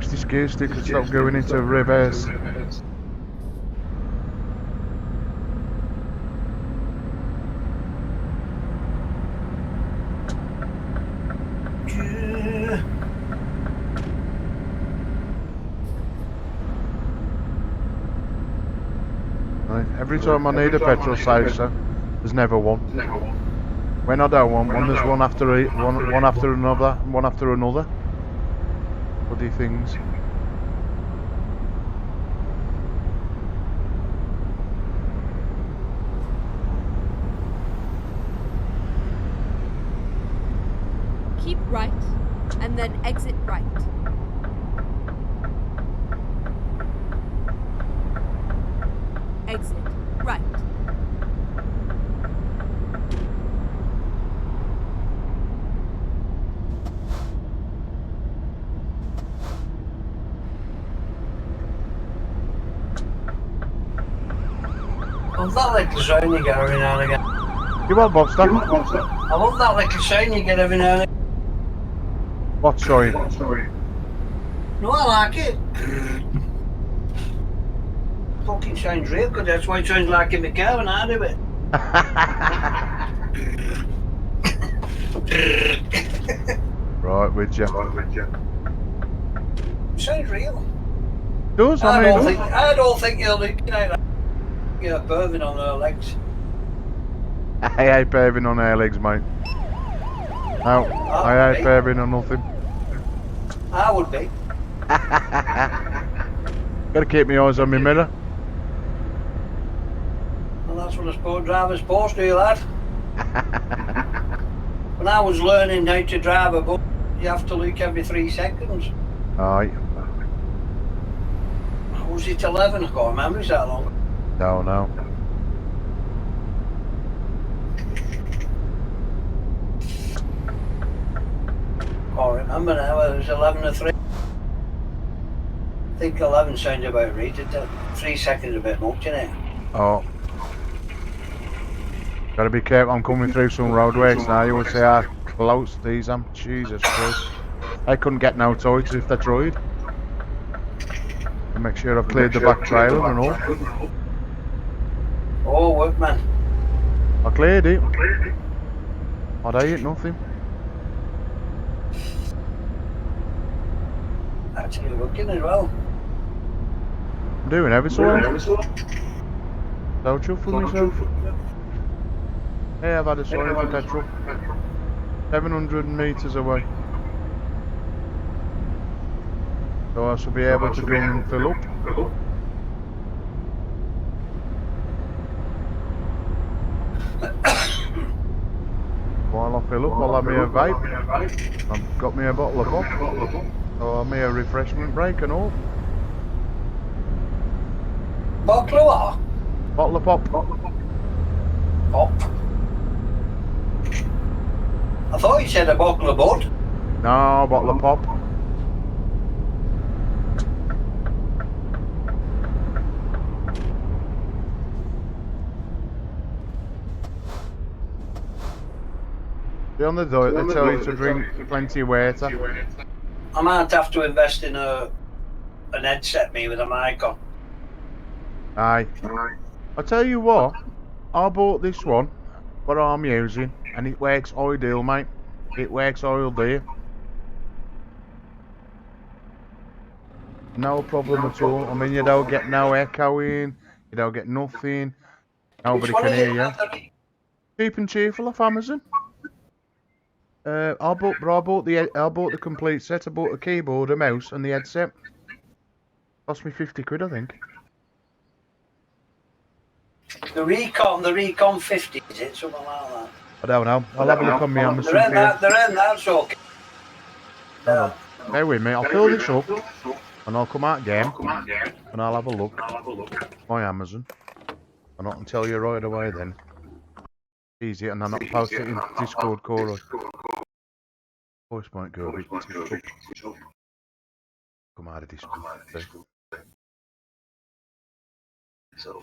This gear stick can stop going into reverse. Every time I need a petrol station, there's never one. When I don't want one, there's one after one after another, and one after another. Bloody things. Keep right, and then exit right. Exit right. I love that little sound you get every now and again. You want Bobster? I love that little sound you get every now and again. What sorry? No, I like it. Fucking sounds real good. That's why it sounds like in my car when I do it. Right with you. Sounds real. Does I I mean? don't think you're looking at that. You're perving on her legs. I ain't paving on air legs, mate. No, I ain't paving on nothing. I would be. Gotta keep my eyes on my mirror. And that's what a sport driver's supposed to do, lad. When I was learning how to drive a boat, you have to look every 3 seconds. Aye. Was it 11? I can't remember. Is that long? No. Can't remember now. It was 11 or 3. I think 11 sounds about right. 3 seconds a bit much, innit? Oh. Gotta be careful, I'm coming through some roadways now. You would say how close these am. Jesus Christ. I couldn't get no toys if they tried. And make sure I've cleared the back trailer and all. Oh, workman. I cleared it. I ain't nothing. Actually working as well. I'm doing ever so well. Don't chuff for myself. Hey, I've had a sign for petrol. 700 metres away. So I should be able to drum and fill up. While I fill up, I'll have me a vape. I've got me a bottle of pop. So I'll have me a refreshment break and all. Bottle of what? Bottle of pop. Pop. I thought you said a bottle of bud. No, bottle of pop. See on the diet, they tell you to drink plenty of water. I might have to invest in an headset me with a mic on. Aye. I'll tell you what, I bought this one, what I'm using, and it works ideal, mate. It works ideal. No problem at all. I mean, you don't get no echoing, you don't get nothing. Nobody can hear you. Cheap and cheerful off Amazon. I bought the complete set. I bought a keyboard, a mouse, and the headset. Cost me 50 quid, I think. The Recon 50, is it? Something like that. I don't know. I'll have a look on my Amazon for you. They're in that, so okay. Hold on. Bear with me. I'll fill this up, and I'll come out game, and I'll have a look. My Amazon, and I can tell you right away then. Easy, and I'm not post it in Discord call. Voice might go a bit too. Come out of Discord.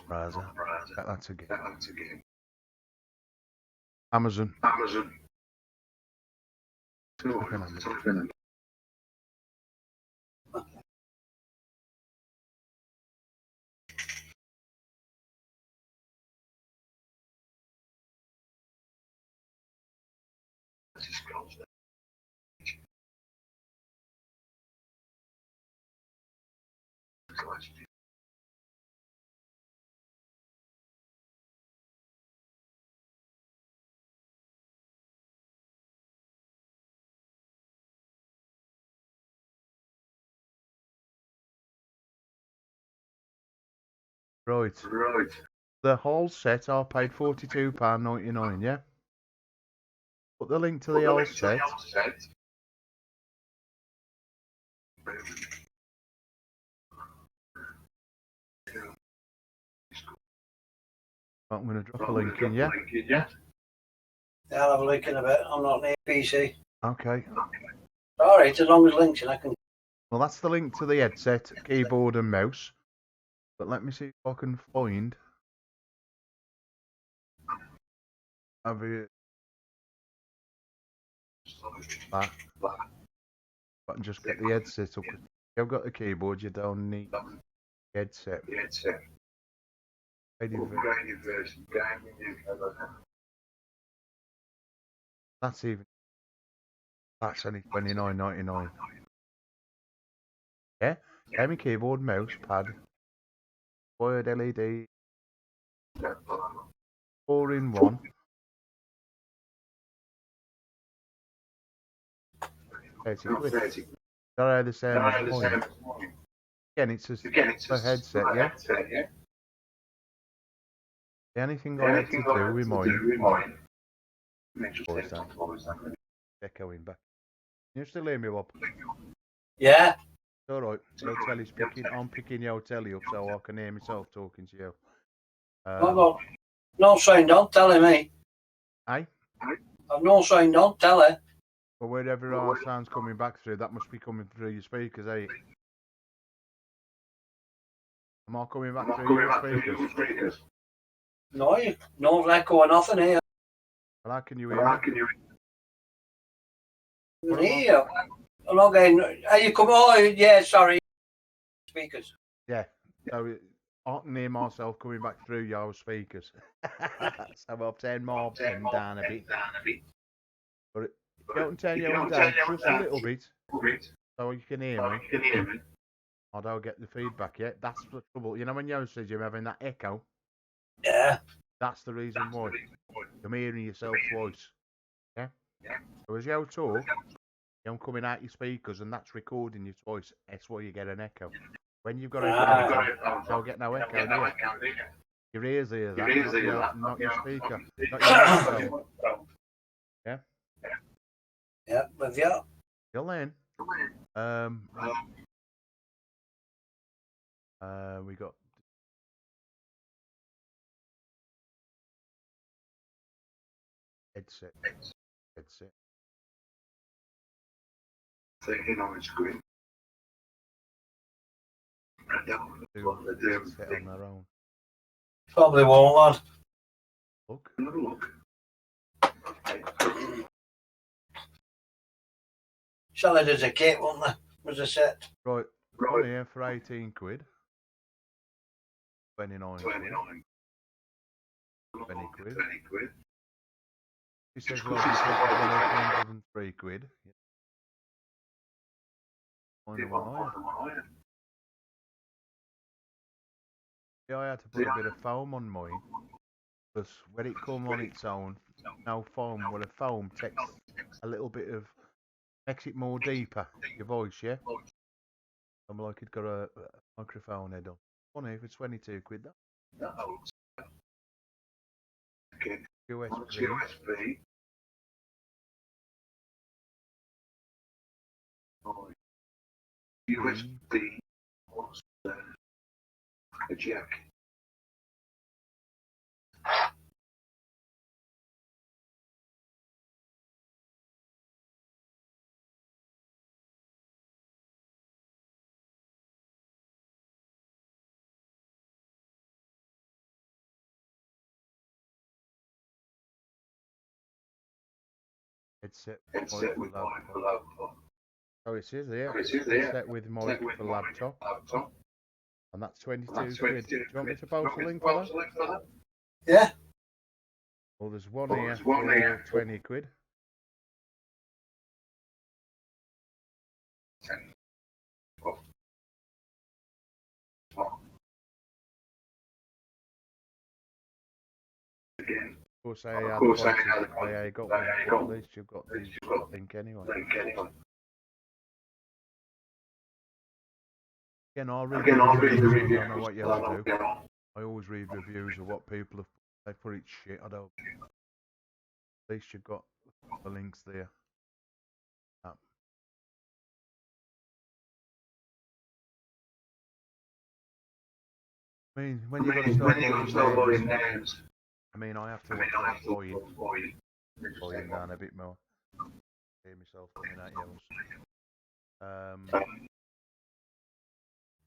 Raza. That's a game. Amazon. Amazon. Right. The whole set I paid £42.99, yeah? Put the link to the whole set. I'm going to drop a link in, yeah? Yeah, I'll have a look in a bit. I'm not near PC. Okay. Alright, as long as links and I can. Well, that's the link to the headset, keyboard and mouse. But let me see if I can find... Have you... Back. I can just get the headset up. If you've got the keyboard, you don't need the headset. That's even... That's only $29.99. Yeah? Gaming keyboard, mouse, pad, wired LED, 4-in-1. £30. They're the same as mine. Again, it's just a headset, yeah? The only thing I had to do with mine... Voice down. Echoing back. Can you still hear me, Bob? Yeah. It's alright. Your telly's picking. I'm picking your telly up so I can hear myself talking to you. No sound on, telling me. Hey? I've no sound on, tell her. But wherever our sound's coming back through, that must be coming through your speakers, eh? Am I coming back through your speakers? No echo or nothing here. Well, how can you hear me? Here. I'm not getting. Are you coming? Oh, yeah, sorry. Speakers. Yeah. So I can hear myself coming back through your speakers. So I'll turn my pen down a bit. But you don't turn your own down just a little bit, so you can hear me. I don't get the feedback yet. That's the trouble. You know when you said you're having that echo? Yeah. That's the reason why. You're hearing yourself twice. Yeah? So as you talk, you're coming out your speakers and that's recording your voice. That's why you get an echo. When you've got a you'll get no echo, do you? Your ears hear that, not your speaker. Not your microphone. Yeah? Yeah, with you. You'll learn. We got... Headset. Taking on the screen. Set on their own. Probably won't, lad. Look. Sell it as a kit, won't they? Was a set. Right. One here for 18 quid. 29 quid. 20 quid. He says, well, it's 103 quid. Yeah, I had to put a bit of foam on mine. Because when it come on its own, no foam. Well, the foam takes a little bit of... Makes it more deeper, your voice, yeah? I'm like it's got a microphone head on. One here for 22 quid, that. Okay. USB. USB. What's a jack? Headset for laptop. Oh, it is there. Headset with mic for laptop. And that's 22 quid. Do you want me to post a link for that? Yeah. Well, there's one here for 20 quid. Of course, I got one. At least you've got the link anyway. Again, I'll read the review. I don't know what you'll do. I always read reviews of what people have. They put it shit. I don't. At least you've got the links there. I mean, when you got to start buying names. I mean, I have to watch volume down a bit more. Hear myself coming at you.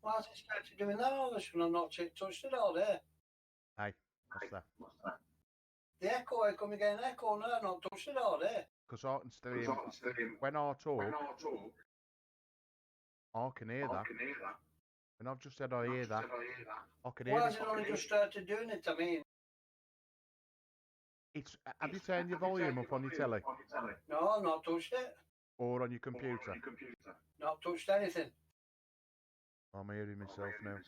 Why is it started doing that all this when I've not touched it all day? Hey, what's that? The echo, I come again, echo, no, I've not touched it all day. Because I can still hear, when I talk, I can hear that. And I've just said I hear that. I can hear Why it. has it only just started doing it, I mean? It's, have you turned your volume up on your telly? No, I've not touched it. Or on your computer? Not touched anything. I'm hearing myself now.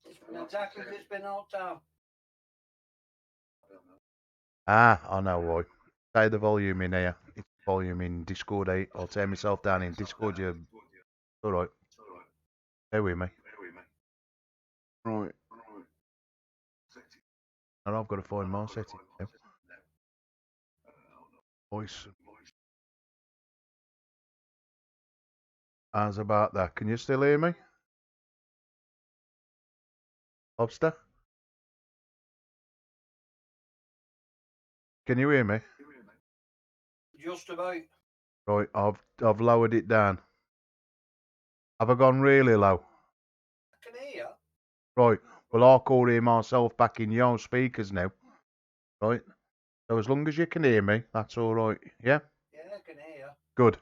It's been exactly as it's been all time. Ah, I know why. Say the volume in here. It's volume in Discord 8. I'll turn myself down in Discord. You're alright. Bear with me. Right. And I've got to find my setting now. Voice. How's about that? Can you still hear me? Lobster? Can you hear me? Just about. Right, I've lowered it down. Have I gone really low? I can hear. Right, well I can hear myself back in your speakers now. Right, so as long as you can hear me, that's alright, yeah? Yeah, I can hear. Good.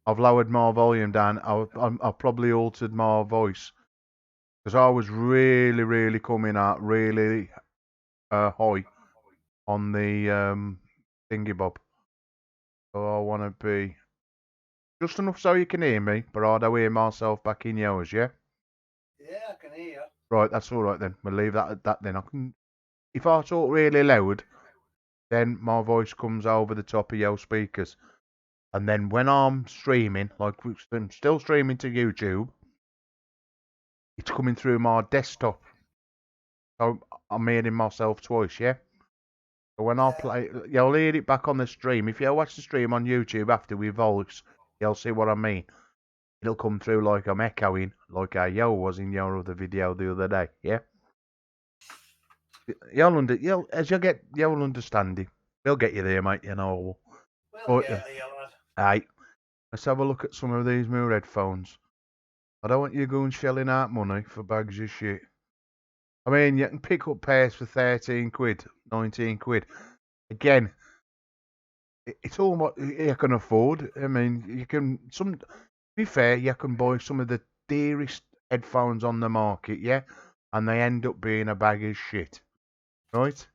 I've lowered my volume down. I've probably altered my voice. Because I was really coming out really high on the thingy bob. So I want to be just enough so you can hear me, but I don't hear myself back in yours, yeah? Yeah, I can hear. Right, that's all right then. We'll leave that at that then. If I talk really loud, then my voice comes over the top of your speakers. And then when I'm streaming, like I'm still streaming to YouTube, it's coming through my desktop. So I'm hearing myself twice, yeah? So when I play, you'll hear it back on the stream. If you watch the stream on YouTube after we voice, you'll see what I mean. It'll come through like I'm echoing, like Yo was in your other video the other day, yeah? You'll understand it. We'll get you there, mate, you know. We'll get there, lad. Aye. Let's have a look at some of these new headphones. I don't want you going shelling out money for bags of shit. I mean, you can pick up pairs for 13 quid, 19 quid. Again, it's all what you can afford. I mean, you can, to be fair, you can buy some of the dearest headphones on the market, yeah? And they end up being a bag of shit. Right?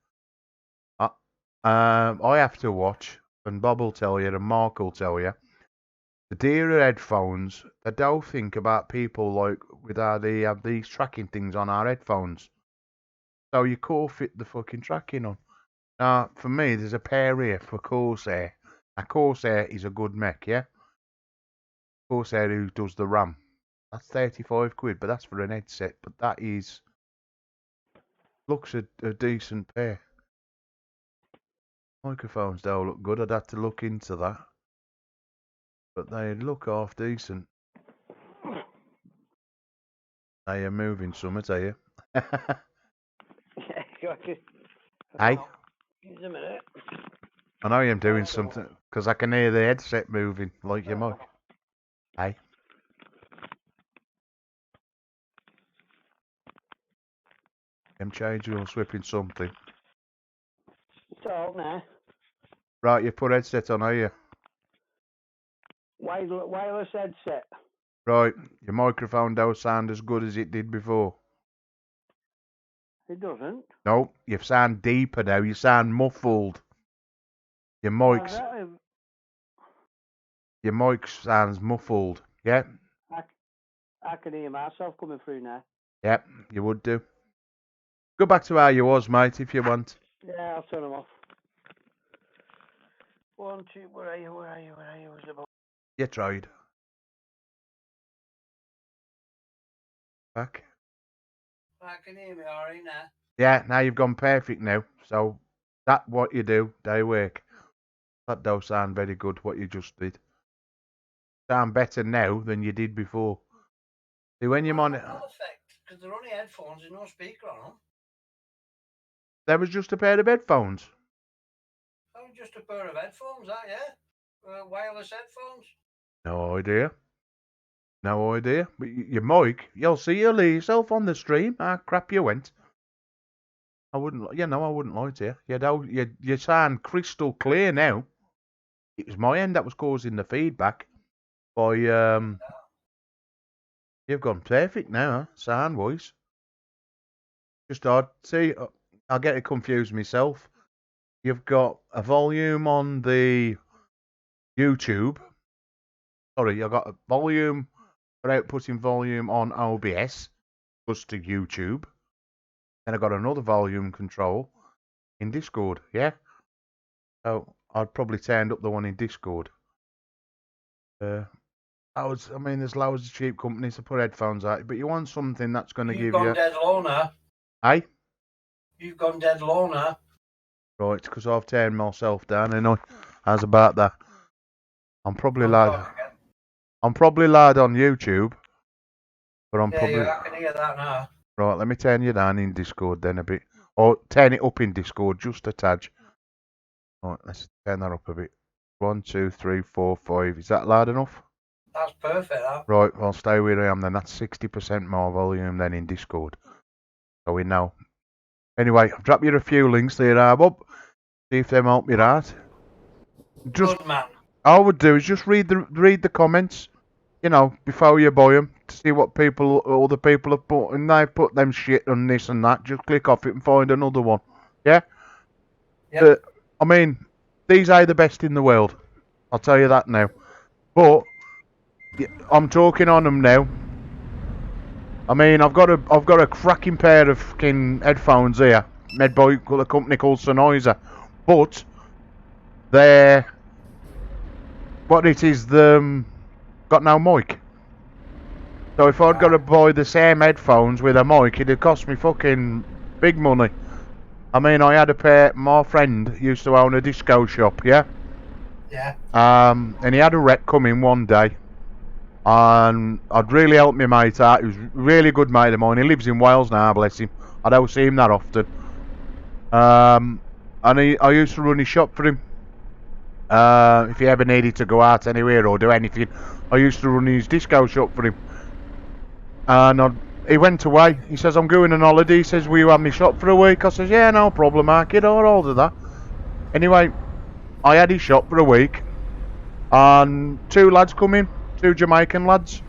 I have to watch, and Bob will tell you, and Mark will tell you, the dearer headphones, they don't think about people like with how they have these tracking things on our headphones. So you can't fit the fucking tracking on. Now, for me, there's a pair here for Corsair. A Corsair is a good mech, yeah? Corsair who does the RAM. That's 35 quid, but that's for an headset. But that is... looks a decent pair. Microphones don't look good. I'd have to look into that. But they look half decent. Are you moving something, are you? Hey? Just a minute. I know you're doing something, because I can hear the headset moving, like your mic. Hey? I'm changing or swapping something. Talk now. Right, you put headset on, are you? Wireless headset. Right, your microphone don't sound as good as it did before. It doesn't. No, you sound deeper now. You sound muffled. Your mic sounds muffled. Yeah? I can hear myself coming through now. Yep, you would do. Go back to how you was, mate, if you want. Yeah, I'll turn them off. 1, 2, where are you? Where's the button? You tried. Back. I can hear me all right now. Yeah, now you've gone perfect now. So that what you do, they work. That does sound very good. What you just did. Sound better now than you did before. See when you're on it. What effect? Because they're only headphones and no speaker on them. There was just a pair of headphones. Oh, just a pair of headphones, that yeah? Wireless headphones. No idea. No idea. But your mic, you'll see you'll hear yourself on the stream. Ah, crap, you went. I wouldn't, I wouldn't lie to you. You sound crystal clear now. It was my end that was causing the feedback. You've gone perfect now, huh? Sound wise. Just odd. See, I get it confused myself. You've got a volume on the YouTube. Sorry, I've got a volume for outputting volume on OBS, plus to YouTube. Then I've got another volume control in Discord, yeah? So I'd probably turned up the one in Discord. There's loads of cheap companies to put headphones out, but you want something that's going to give you... You've gone dead low now. Hey? You've gone dead low now. Right, because I've turned myself down, and how's about that? I'm probably loud. I'm probably loud on YouTube, but I can hear that now. Right, let me turn you down in Discord then a bit. Or turn it up in Discord, just a tad. Right, let's turn that up a bit. 1, 2, 3, 4, 5. Is that loud enough? That's perfect, that. Right, I'll stay where I am then. That's 60% more volume than in Discord. So we know. Anyway, I've dropped you a few links there, Bob. See if they help you out. Good man. All I would do is just read the comments, before you buy them, to see what other people have put, and they put them shit on this and that. Just click off it and find another one. Yeah? Yep. These are the best in the world. I'll tell you that now. But I'm talking on them now. I've got a cracking pair of fucking headphones here, made by a company called Sennheiser, but they're got no mic. So if I'd got to buy the same headphones with a mic, it'd cost me fucking big money. I had a pair. My friend used to own a disco shop, yeah. Yeah. And he had a rep come in one day. And I'd really helped my mate out. He was a really good mate of mine. He lives in Wales now, bless him. I don't see him that often. And I used to run his shop for him. If he ever needed to go out anywhere or do anything, I used to run his disco shop for him. And he went away. He says, I'm going on holiday. He says, will you have me shop for a week? I says, yeah, no problem, kid. I'll do that. Anyway, I had his shop for a week. And 2 lads come in. 2 Jamaican lads,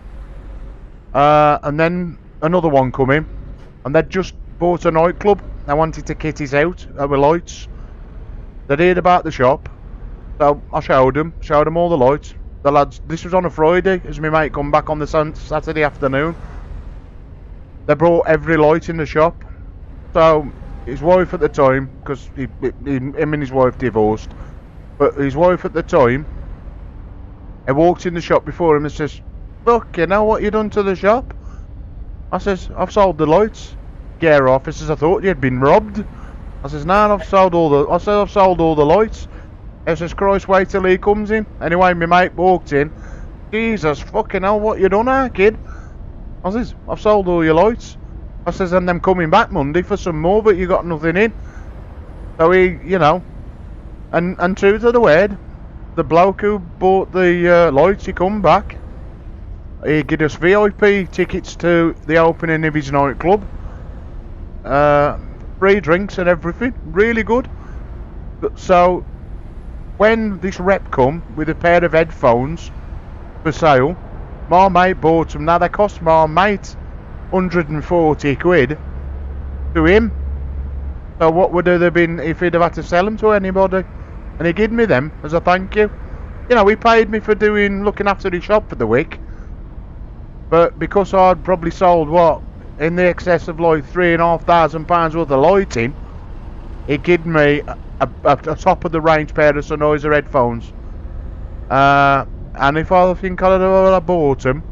and then another one come in, and they'd just bought a nightclub. They wanted to kit his out with lights. They'd heard about the shop, so I showed them all the lights. The lads, this was on a Friday, as my mate come back on the Saturday afternoon. They brought every light in the shop. So his wife at the time, because him and his wife divorced, but his wife at the time, I walked in the shop before him and says, look, you know what you done to the shop? I says, I've sold the lights. Get off. He says, I thought you'd been robbed. I says, nah, I've sold all the lights. He says, Christ, wait till he comes in. Anyway, my mate walked in. Jesus fucking hell, what you done, kid? I says, I've sold all your lights. I says, and them coming back Monday for some more, but you got nothing in. So he, and true to the word, the bloke who bought the lights, he come back. He gave us VIP tickets to the opening of his nightclub. Free drinks and everything. Really good. So, when this rep come with a pair of headphones for sale, my mate bought them. Now they cost my mate 140 quid to him. So what would it have been if he'd have had to sell them to anybody? And he gave me them as a thank you. He paid me for looking after his shop for the week. But because I'd probably sold in the excess of like £3,500 worth of lighting, he gave me a top of the range pair of Sennheiser headphones. And if I think I'd have bought them,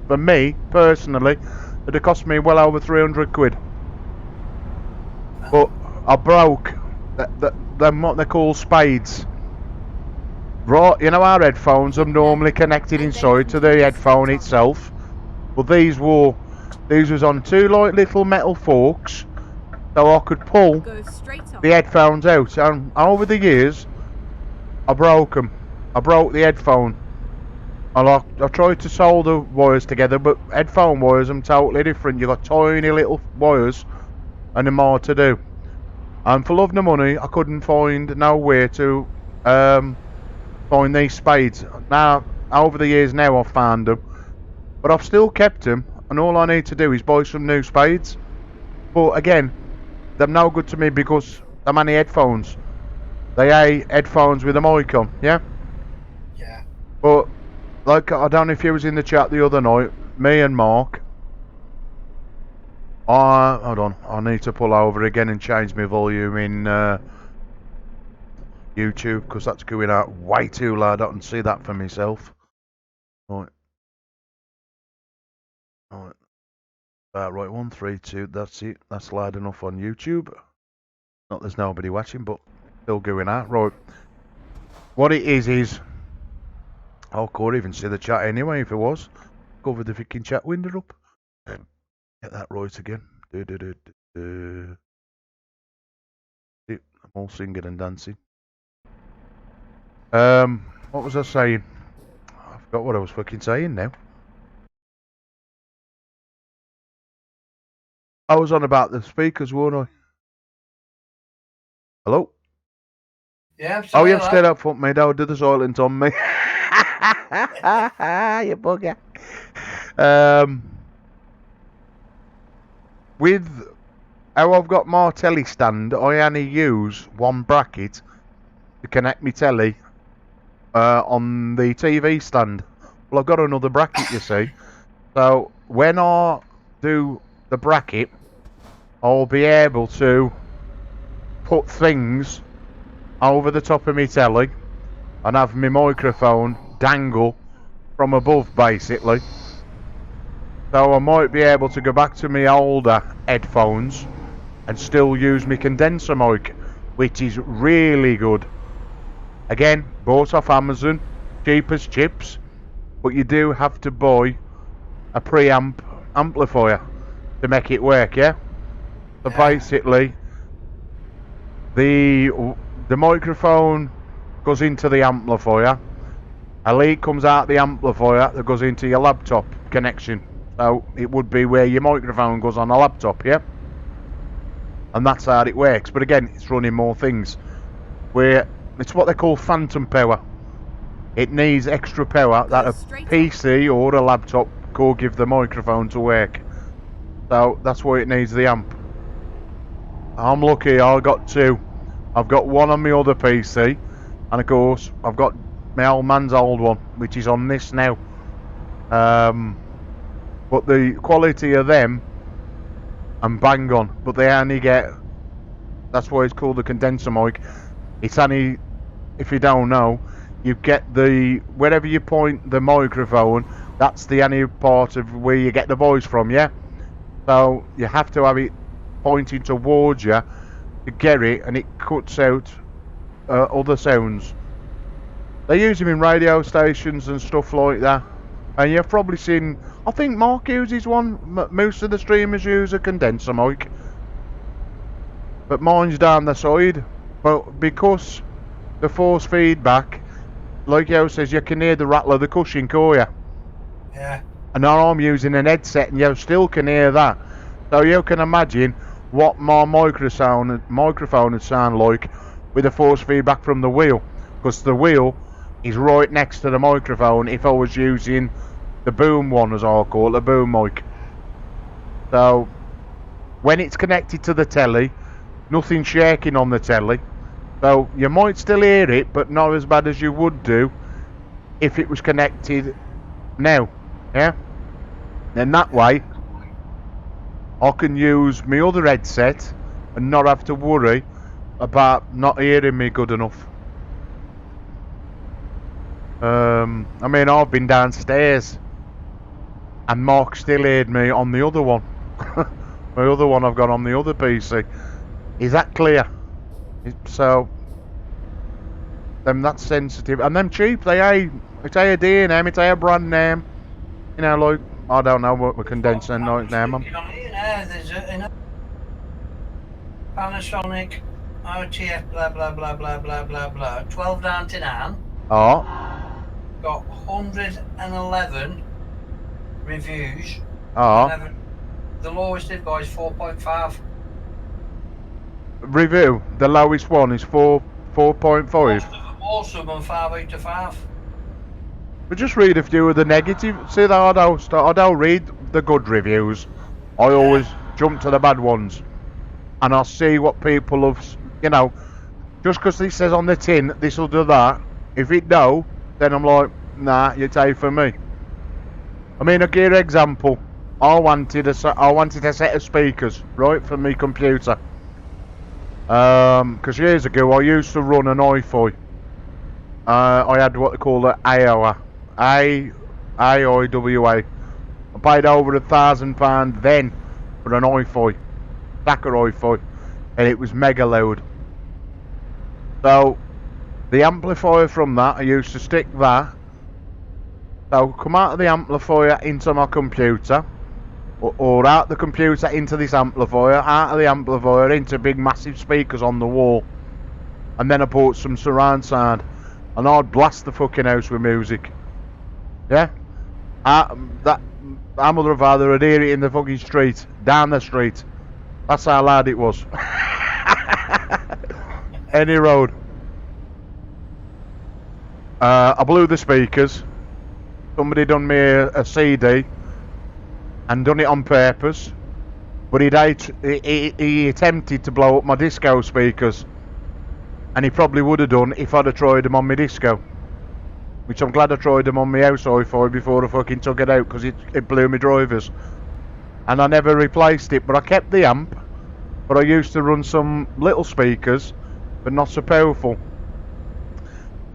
for me personally, it'd have cost me well over 300 quid. But I broke them what they call spades. Right, you know our headphones are normally connected inside to the headphone itself. But these was on two like little metal forks, so I could pull Go straight on. the headphones out. And over the years, I broke them. I broke the headphone. And I tried to solder wires together, but headphone wires are totally different. You got tiny little wires, and they're more to do. And for love nor money, I couldn't find nowhere to find these spades. Now, over the years now, I've found them, but I've still kept them, and all I need to do is buy some new spades. But again, they're no good to me because they're only headphones. They are headphones with a mic on, yeah? Yeah. But, like, I don't know if you was in the chat the other night, me and Mark. Hold on, I need to pull over again and change my volume in YouTube, because that's going out way too loud. I can see that for myself. Right. Right, 1, 3, 2, that's it. That's loud enough on YouTube. Not there's nobody watching, but still going out. Right. What it is I could even see the chat anyway if it was. Cover the freaking chat window up. Get that right again. I'm all singing and dancing. What was I saying? I forgot what I was fucking saying now. I was on about the speakers, weren't I? Hello? Yeah, Oh, you've stayed up for me. Don't do the silent on me. You bugger. With how I've got my telly stand, I only use one bracket to connect my telly on the TV stand. Well, I've got another bracket, you see. So when I do the bracket, I'll be able to put things over the top of my telly and have my microphone dangle from above, basically. So I might be able to go back to my older headphones and still use my condenser mic, which is really good. Again, bought off Amazon, cheap as chips, but you do have to buy a preamp amplifier to make it work, yeah? So basically, the microphone goes into the amplifier, a lead comes out the amplifier that goes into your laptop connection. So it would be where your microphone goes on a laptop, yeah? And that's how it works. But again, it's running more things. Where it's what they call phantom power. It needs extra power that a PC or a laptop could give the microphone to work. So that's why it needs the amp. I'm lucky I got two. I've got one on my other PC, and of course I've got my old man's old one, which is on this now. But the quality of them, I'm bang on. But they only get, that's why it's called a condenser mic. It's only, if you don't know, you get the, wherever you point the microphone, that's the only part of where you get the voice from, yeah? So you have to have it pointing towards you to get it, and it cuts out other sounds. They use them in radio stations and stuff like that. And you've probably seen, I think Mark uses one, most of the streamers use a condenser mic. But mine's down the side. But because the force feedback, like you says, you can hear the rattle of the cushion, can't you? Yeah. And now I'm using an headset and you still can hear that. So you can imagine what my microphone would sound like with the force feedback from the wheel. Because the wheel is right next to the microphone if I was using the boom one, as I call it, the boom mic. So when it's connected to the telly, nothing's shaking on the telly. So you might still hear it, but not as bad as you would do if it was connected now. Yeah? Then that way I can use my other headset and not have to worry about not hearing me good enough. I mean, I've been downstairs and Mark still heard me on the other one. My other one I've got on the other PC. Is that clear? So, them that's sensitive. And them cheap, it's a D&M, it's a brand name. You know, like, I don't know what the condenser noise name on. There's a Panasonic OTF blah blah blah blah blah blah blah. 12.99. Oh. Got 111 reviews. Oh. The lowest it was 4.5. Review, the lowest one is 4.5. Most of them 5 out of 5. But just read a few of the negative. See that I don't read the good reviews. I always jump to the bad ones. And I'll see what people have, you know, just because it says on the tin, this will do that. If it do, then I'm like, nah, you're tight for me. I mean, I'll give you an example. I wanted a set of speakers, right, for my computer. Because years ago I used to run an Wi-Fi. I had what they call the AIWA. I paid over £1,000 then for an Wi-Fi. TrackIR Wi-Fi. And it was mega loud. So, the amplifier from that, I used to stick that. So, come out of the amplifier into my computer. Or out the computer into this amplifier, out of the amplifier into big massive speakers on the wall. And then I bought some surround sound. And I'd blast the fucking house with music. Yeah? Our mother and father would hear it in the fucking street. Down the street. That's how loud it was. Any road. I blew the speakers. Somebody done me a CD. And done it on purpose, but he attempted to blow up my disco speakers, and he probably would have done if I'd have tried them on my disco, which I'm glad I tried them on my house Wi-Fi before I fucking took it out, because it blew my drivers, and I never replaced it. But I kept the amp, but I used to run some little speakers, but not so powerful.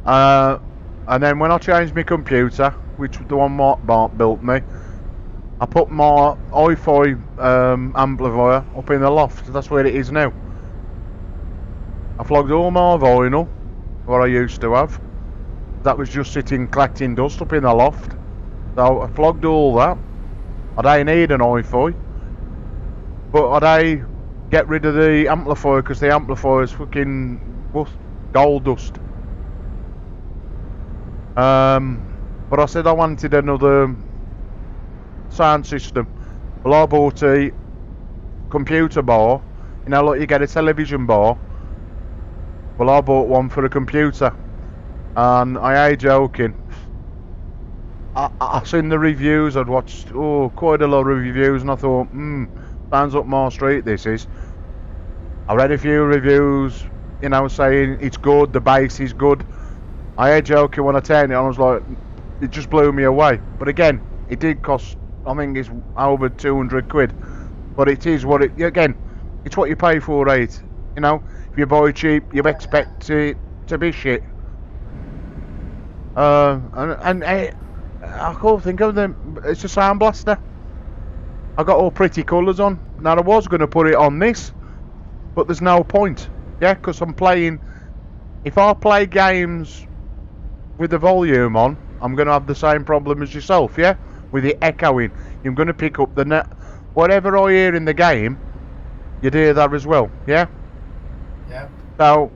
And then when I changed my computer, which was the one Mark built me, I put my Wi-Fi amplifier up in the loft. That's where it is now. I flogged all my vinyl, what I used to have. That was just sitting collecting dust up in the loft. So I flogged all that. I don't need an Wi-Fi, but I get rid of the amplifier because the amplifier is fucking gold dust. But I said I wanted another sound system. Well, I bought a computer bar. You know, like you get a television bar. Well, I bought one for a computer, and I ain't joking. I seen the reviews. I'd watched quite a lot of reviews, and I thought, sounds up my street. This is. I read a few reviews, you know, saying it's good, the bass is good. I ain't joking when I turned it on. I was like, it just blew me away. But again, it did cost, I think it's over 200 quid. But it is what it, again, it's what you pay for, right? You know, if you buy cheap, you expect it to be shit. And I can't think of them. It's a sound blaster. I got all pretty colours on. Now I was going to put it on this, but there's no point. Yeah, because I'm playing. If I play games with the volume on, I'm going to have the same problem as yourself. Yeah, with it echoing. You're going to pick up the net. Whatever I hear in the game, you'd hear that as well. Yeah. Yeah. So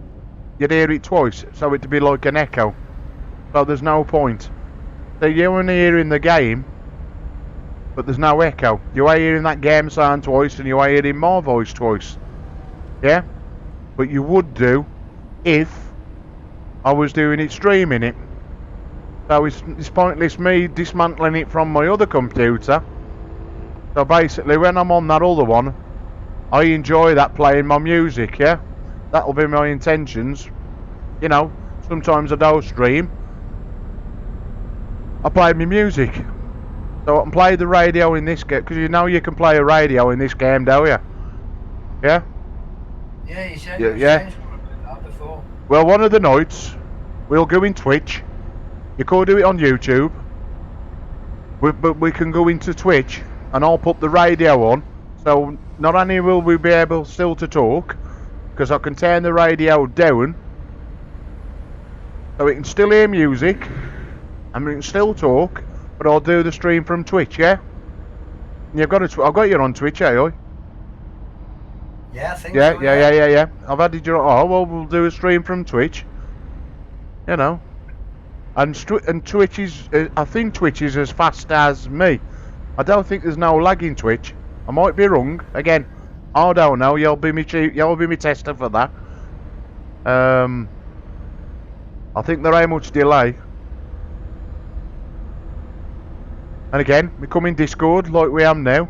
you'd hear it twice, so it'd be like an echo. So there's no point. So you only hear in the game, but there's no echo. You are hearing that game sound twice, and you are hearing my voice twice. Yeah? But you would do if I was doing it, streaming it. So it's pointless me dismantling it from my other computer. So basically, when I'm on that other one, I enjoy that playing my music, yeah? That'll be my intentions. You know, sometimes I don't stream. I play my music. So I can play the radio in this game, because you know you can play a radio in this game, don't you? Yeah? Yeah, you said yeah. That before. Well, one of the nights, we'll go in Twitch. You could do it on YouTube. But we can go into Twitch, and I'll put the radio on. So not only will we be able still to talk, because I can turn the radio down so we can still hear music and we can still talk, but I'll do the stream from Twitch, yeah? You've got I've got you on Twitch, eh? Yeah, I think Yeah, so. yeah. I've added you on. Oh, well, we'll do a stream from Twitch. You know. And Twitch is, I think Twitch is as fast as me. I don't think there's no lag in Twitch. I might be wrong. Again, I don't know. You'll be me tester for that. I think there ain't much delay. And again, we come in Discord like we am now.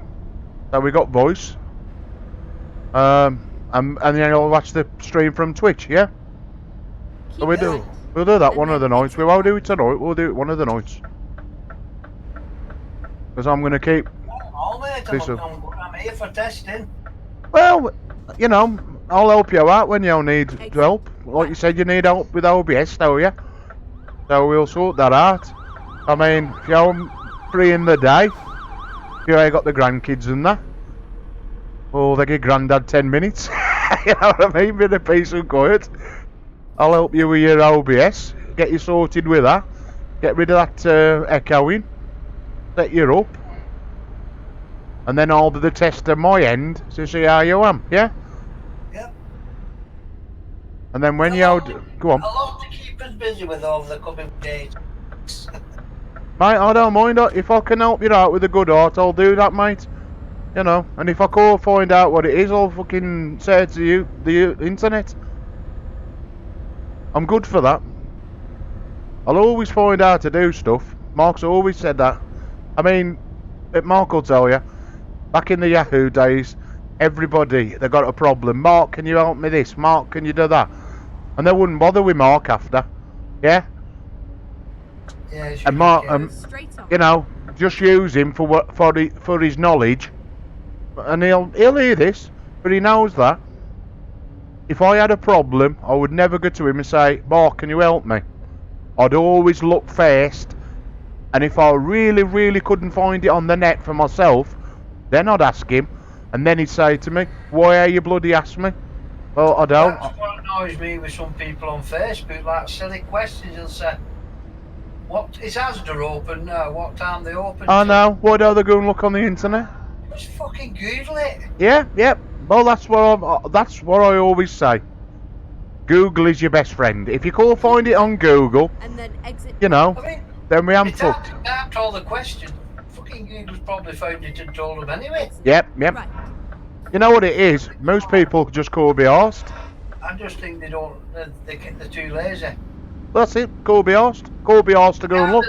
So we got voice. And then I'll watch the stream from Twitch, yeah? So we'll do that one of the nights. We won't do it tonight, we'll do it one of the nights. Because I'm going to keep... I'm here for testing. Well, you know, I'll help you out when you need help. Like you said, you need help with OBS, don't you? So we'll sort that out. I mean, if you're free in the day, if you ain't got the grandkids and that, well, they give Grandad 10 minutes. You know what I mean? Bit of peace and quiet. I'll help you with your OBS. Get you sorted with that. Get rid of that echoing. Set you up. And then I'll do the test at my end to see how you am. Yeah? Yep. And then when go on. A lot to keep us busy with over the coming days. Mate, I don't mind. If I can help you out with a good heart, I'll do that, mate. You know, and if I can't find out what it is, I'll fucking say it to you, the internet. I'm good for that. I'll always find out to do stuff. Mark's always said that. I mean, Mark will tell you, back in the Yahoo days, everybody, they got a problem. Mark, can you help me this? Mark, can you do that? And they wouldn't bother with Mark after. Yeah? Yeah, and Mark, you know, just use him for his knowledge. And he'll hear this, but he knows that if I had a problem, I would never go to him and say, Mark, can you help me? I'd always look first, and if I really couldn't find it on the net for myself, then I'd ask him, and then he'd say to me, why are you bloody ask me? Well, I don't. That's what annoys me with some people on Facebook, like silly questions. They'll say, what is Asda open now? What time they open? I know. Why don't they go and look on the internet? Just fucking Google it. Yeah. Well, that's what I always say. Google is your best friend. If you can't find it on Google, and then exit. You know, I mean, then we am fucked. After all the question, fucking Google's probably found it and told them anyway. Yep. Right. You know what it is? Most people just can't be arsed. I just think they don't. They're too lazy. That's it. Can't be arsed. Can't be arsed to go and look.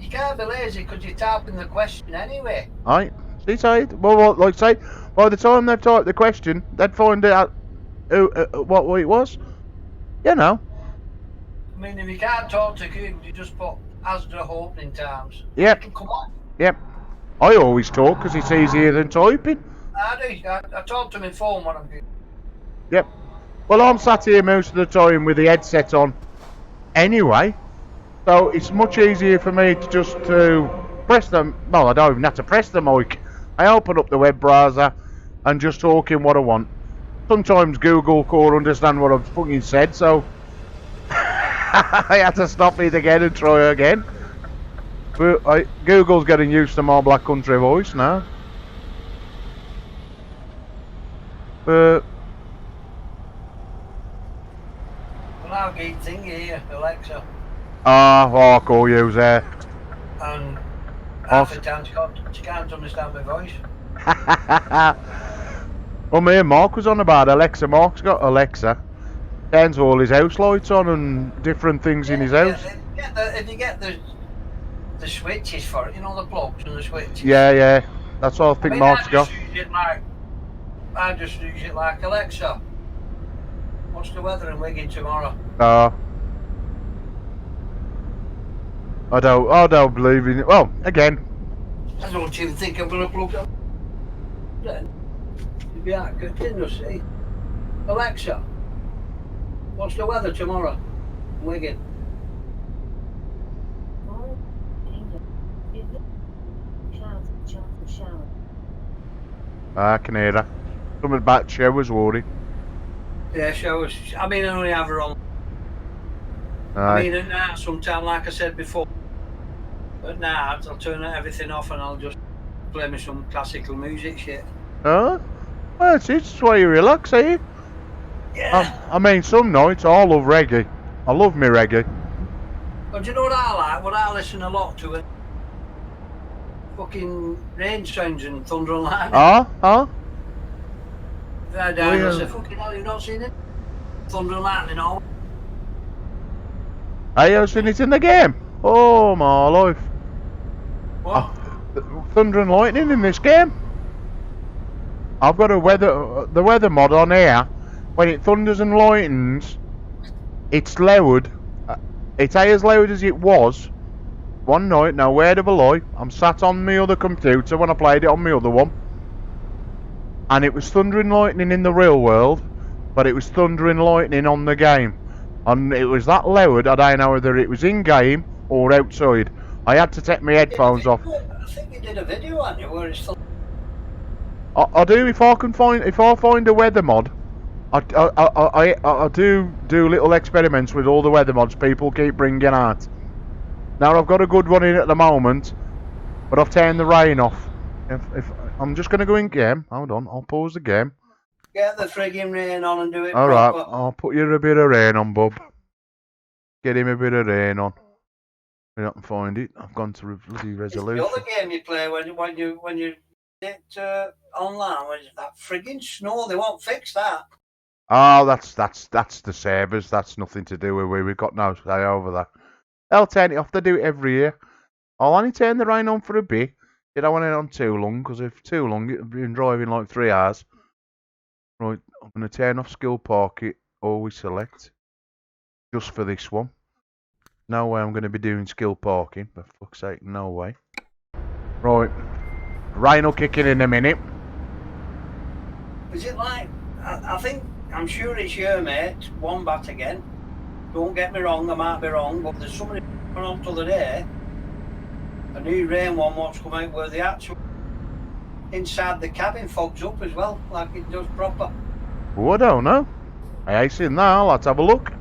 You can't be lazy because you're typing the question anyway. Right. See, say well, like say, by the time they've typed the question, they'd find out what it was. You know. I mean, if you can't talk to Google, you just put Asda opening times. Yep. Come on. Yep. I always talk because it's easier than typing. I do. I talk to my phone when I'm good. Yep. Well, I'm sat here most of the time with the headset on anyway, so it's much easier for me to just press them. Well, I don't even have to press the mic. I open up the web browser and just talk in what I want. Sometimes Google can't understand what I've fucking said, so I had to stop it again and try again. But Google's getting used to my Black Country voice now. But Well, I'll get thingy here, Alexa. I'll call you there. And half the time she can't understand my voice. Well, me and Mark was on about Alexa. Mark's got Alexa. Turns all his house lights on and different things in his house. If you get the switches for it, you know, the plugs and the switches. Yeah. That's all I think Mark's got. I just use it like Alexa. What's the weather in Wigan tomorrow? I don't believe in it. Well, again. I don't even think I'm going to plug up. Then you'd be out continuously. Alexa, what's the weather tomorrow in Wigan? I can hear that. Something about showers, worry. Yeah, showers. I mean, I only have her on. I mean, at night sometimes, like I said before, at night I'll turn everything off and I'll just play me some classical music shit. Oh, well, it's why you relax, eh? Yeah. I mean, some nights I love reggae. I love me reggae. But do you know what I like? What I listen a lot to? Fucking rain sounds and thunder and lightning. Huh? They're down and say, fucking hell, you've not seen it? Thunder and lightning all. Have you seen it in the game? Oh my life. What? Thunder and lightning in this game. I've got the weather mod on here. When it thunders and lightens, it's loud. It's as loud as it was one night. Now, word of a lie, I'm sat on my other computer when I played it on my other one, and it was thunder and lightning in the real world, but it was thunder and lightning on the game, and it was that loud. I don't know whether it was in game or outside. I had to take my headphones off. I think you did a video on you where it's. I do if I find a weather mod. I do little experiments with all the weather mods people keep bringing out. Now I've got a good one in at the moment, but I've turned the rain off. If I'm just going to go in game. Hold on, I'll pause the game. Get the frigging rain on and do it. All right, proper. I'll put you a bit of rain on, bub. Get him a bit of rain on. I don't find it. I've gone to bloody resolution. It's the other game you play when you get online. When it's that frigging snow, they won't fix that. Oh, that's the servers. That's nothing to do with we've got no say over that. They'll turn it off. They do it every year. I'll only turn the rain on for a bit. You don't want it on too long, because if too long, it'll be driving like 3 hours. Right, I'm going to turn off skill park it. Always select. Just for this one. No way I'm going to be doing skill parking. For fuck's sake, no way. Right. Rain will kick in a minute. Is it like, I'm sure it's your mate, Wombat again. Don't get me wrong, I might be wrong, but there's somebody on the other day, a new rain one what's come out where the actual inside the cabin fogs up as well, like it does proper. Oh, I don't know. I ain't seen that. I'll have to have a look.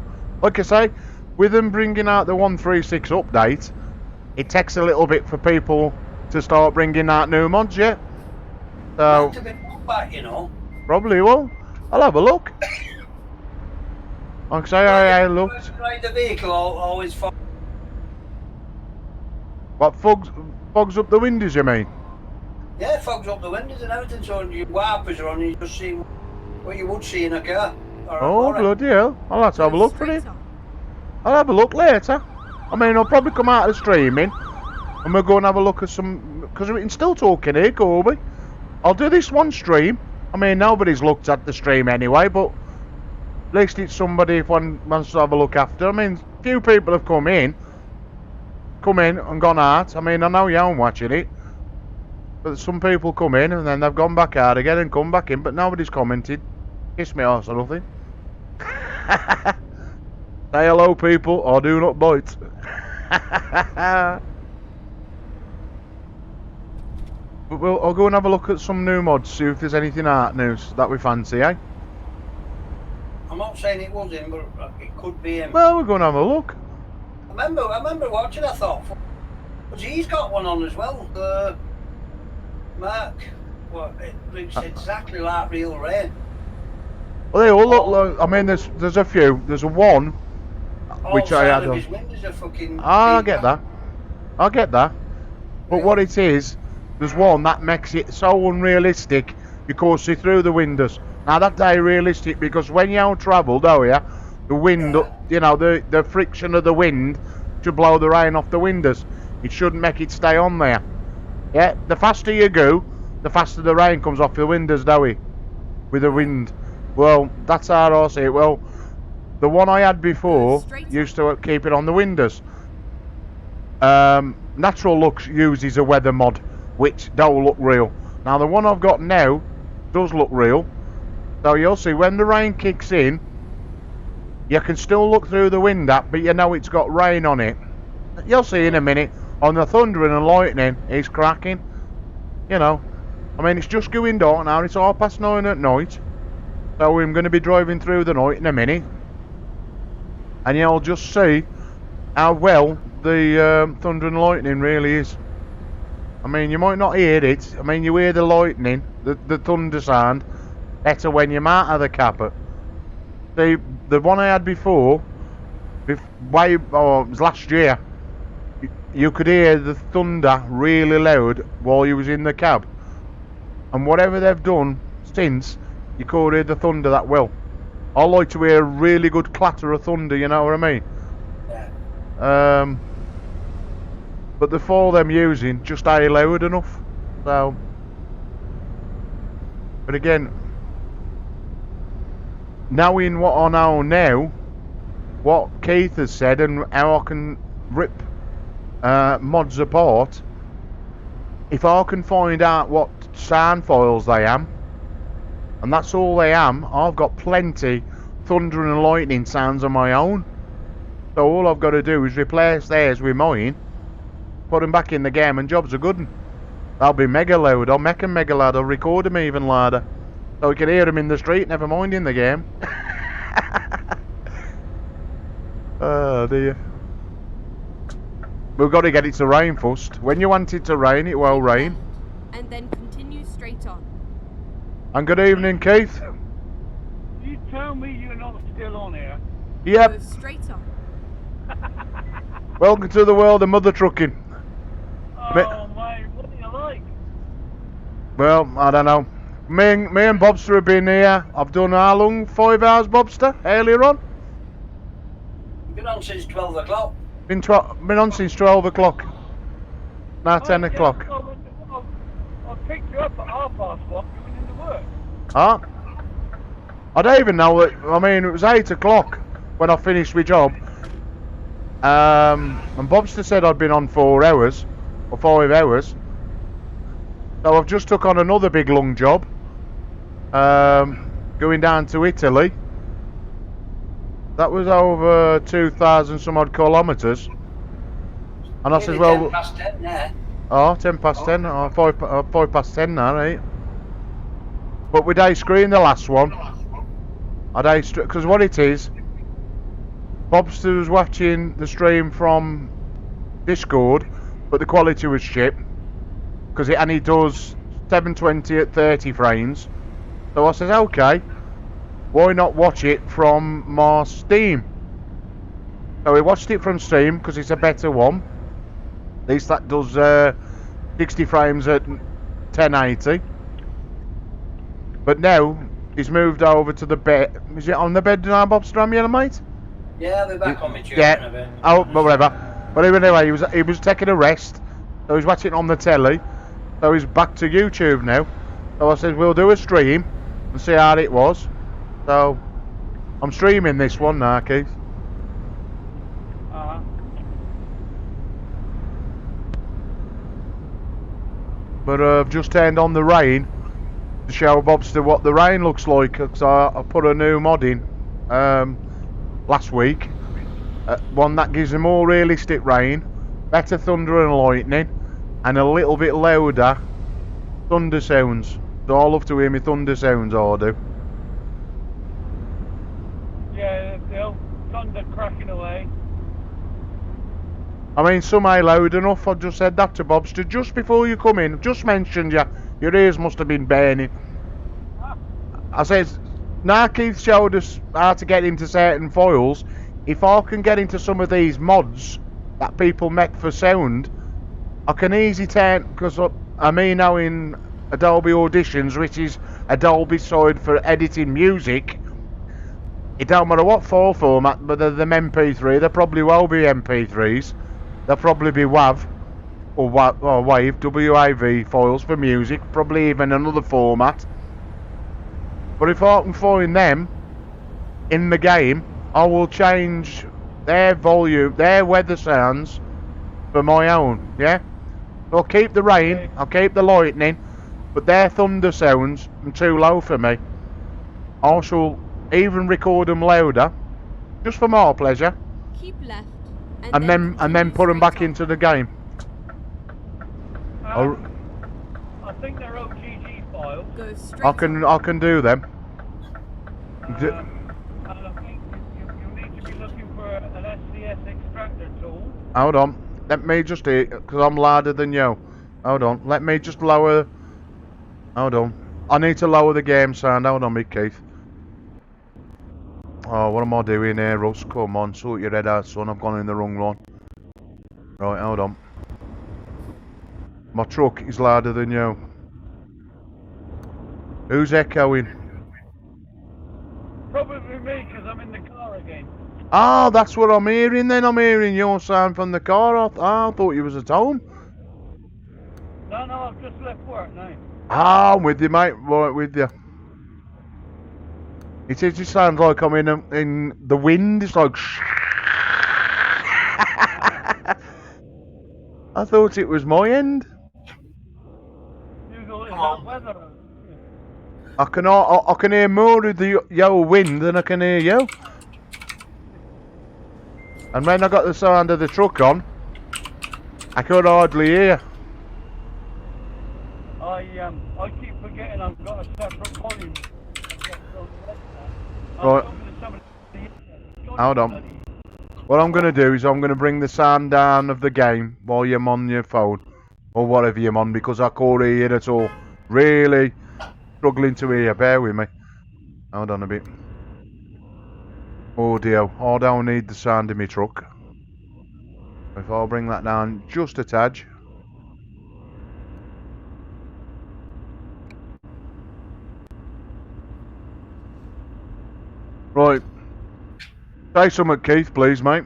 Like I say, with them bringing out the 136 update, it takes a little bit for people to start bringing out new mods yet. So Might have been back, you know. Probably will. I'll have a look. Like I say, I looked. Ride the vehicle always fog. What, fogs up the windows, you mean? Yeah, fogs up the windows and everything, so your wipers are on and you just see what you would see in a car. Or a Oh, lorry. bloody hell. I'll have to have a look for it. I'll have a look later. I mean, I'll probably come out of the streaming and we'll go and have a look at some... Because we can still talk in here, Corby. I'll do this one stream. I mean, nobody's looked at the stream anyway, but at least it's somebody if one wants to have a look after. I mean, few people have come in and gone out. I mean, I know you aren't watching it, but some people come in and then they've gone back out again and come back in, but nobody's commented. Kiss me arse or nothing. Say hello, people, or do not bite. But I'll go and have a look at some new mods, see if there's anything art news that we fancy, eh? I'm not saying it was him, but it could be him. Well, we're going to have a look. I remember watching, I thought, but he's got one on as well, Mark. Well, it looks exactly like real rain. Well, they all look like, I mean, there's a few. There's a one, which I had on. His windows are fucking I get that. I get that. But what it is, there's one that makes it so unrealistic you can't see through the windows. Now that ain't realistic because when you out travel, don't you? The wind, you know, the friction of the wind should blow the rain off the windows. It shouldn't make it stay on there. Yeah, the faster you go, the faster the rain comes off the windows, don't we? With the wind. Well, that's how I see it. Well, the one I had before used to keep it on the windows. Natural Looks uses a weather mod, which don't look real. Now the one I've got now does look real. So you'll see when the rain kicks in, you can still look through the window, but you know it's got rain on it. You'll see in a minute. On the thunder and lightning, it's cracking. You know, I mean, it's just going dark now. It's 9:30 at night. So I'm going to be driving through the night in a minute, and you'll just see how well the thunder and lightning really is. I mean, you might not hear it. I mean, you hear the lightning, the thunder sound, better when you're out of the cab. The one I had before, it was last year, you could hear the thunder really loud while you was in the cab. And whatever they've done since, you can't hear the thunder that well. I like to hear a really good clatter of thunder, you know what I mean? Yeah. But the four them using just ain't loud enough. So, but again, knowing what I know now, what Keith has said, and how I can rip mods apart, if I can find out what sound files they am, and that's all they am, I've got plenty thunder and lightning sounds on my own. So all I've got to do is replace theirs with mine, put them back in the game, and jobs are good. I'll be mega loud. I'll make them mega loud. I'll record them even louder, so we can hear them in the street, never mind in the game. Oh dear. We've got to get it to rain first. When you want it to rain, it will rain. And then continue straight on. And good evening, Keith. You tell me you're not still on here. Yep. Go straight on. Welcome to the world of mother trucking. Oh, mate, what do you like? Well, I don't know. Me and Bobster have been here. I've done how long? 5 hours, Bobster, earlier on? Been on since 12 o'clock. Been on since 12 o'clock. Now 10 yeah, o'clock. I picked you up at 1:30 going into work. Huh? I don't even know that. I mean, it was 8 o'clock when I finished my job. And Bobster said I'd been on 4 hours or 5 hours. So I've just took on another big long job. Going down to Italy. That was over 2,000 some odd kilometres. And I said, well, 10 past 10 there. oh, 10 past 10, or 5 past 10 now, right? But we day screen the last one. Because what it is, Bobster was watching the stream from Discord, but the quality was shit. And he does 720 at 30 frames. So I says, okay, why not watch it from my Steam? So we watched it from Steam because it's a better one. At least that does 60 frames at 1080. But now he's moved over to the bed. Is it on the bed now, Bobster? Yeah, mate. Yeah, I'll be back on my chair in a bit. Yeah. Oh, but whatever. But anyway, he was taking a rest. So he's watching it on the telly. So he's back to YouTube now. So I said we'll do a stream and see how it was. So I'm streaming this one now, Keith. But I've just turned on the rain to show Bobster what the rain looks like, because I put a new mod in last week. One that gives a more realistic rain, better thunder and lightning, and a little bit louder thunder sounds. So I love to hear me thunder sounds, I do. Yeah, the thunder cracking away. I mean, some ain't loud enough. I just said that to Bobster just before you come in. Just mentioned you. Your ears must have been burning. I says, now Keith showed us how to get into certain files. If I can get into some of these mods that people make for sound, I can easily turn, because I mean now in Adobe Auditions, which is Adobe side for editing music, it don't matter what file format, but they're them MP3, they probably will be MP3s. They'll probably be WAV or WAV, WAV files for music, probably even another format. But if I can find them in the game, I will change their volume, their weather sounds for my own, yeah? I'll keep the rain, I'll keep the lightning, but their thunder sounds are too low for me. I shall even record them louder, just for my pleasure. Keep left. And then put them back into the game. I think they're OGG files. Go straight I can do them. D- And I think you need to be looking for an SCS extractor tool. Hold on. Let me just eat, because I'm louder than you. Hold on. Let me just lower. Hold on. I need to lower the game sound. Hold on, me Keith. Oh, what am I doing here, Russ? Come on, sort your head out, son. I've gone in the wrong one. Right, hold on. My truck is louder than you. Who's echoing? Probably me, because I'm in the car again. Oh, that's what I'm hearing then. I'm hearing your sound from the car. I thought you was at home. No, I've just left work now. Ah, I'm with you, mate. Right with you. It just sounds like I'm in the wind. It's like. I thought it was my end. You thought it's Come that on. weather. I can hear more of the your wind than I can hear you. And when I got the sound of the truck on, I could hardly hear. I keep forgetting I've got a separate volume. Right. Hold on. What I'm going to do is I'm going to bring the sound down of the game while you're on your phone. Or whatever you're on, because I can't hear it at all. Really struggling to hear. Bear with me. Hold on a bit. Audio. I don't need the sound of my truck. If I'll bring that down just a tad. Right. Say something, Keith, please, mate.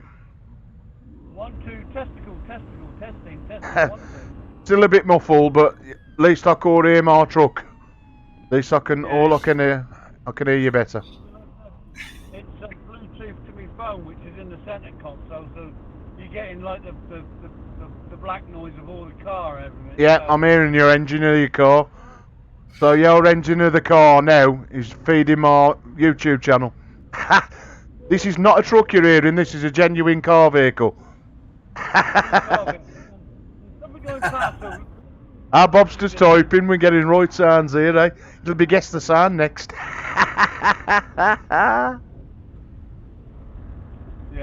1, 2, testicle, testing, 1, 2. Still a bit muffled, but at least I can hear my truck. At least I can, all I Yes. can hear, I can hear you better. It's a Bluetooth to my phone, which is in the center console, so you're getting like the black noise of all the car. Everything. Yeah, I'm hearing your engine of your car. So your engine of the car now is feeding my YouTube channel. This is not a truck you're hearing, this is a genuine car vehicle. Something going past, so Our Bob's just typing, we're getting right sounds here, eh? It'll be guess the sound next. yeah,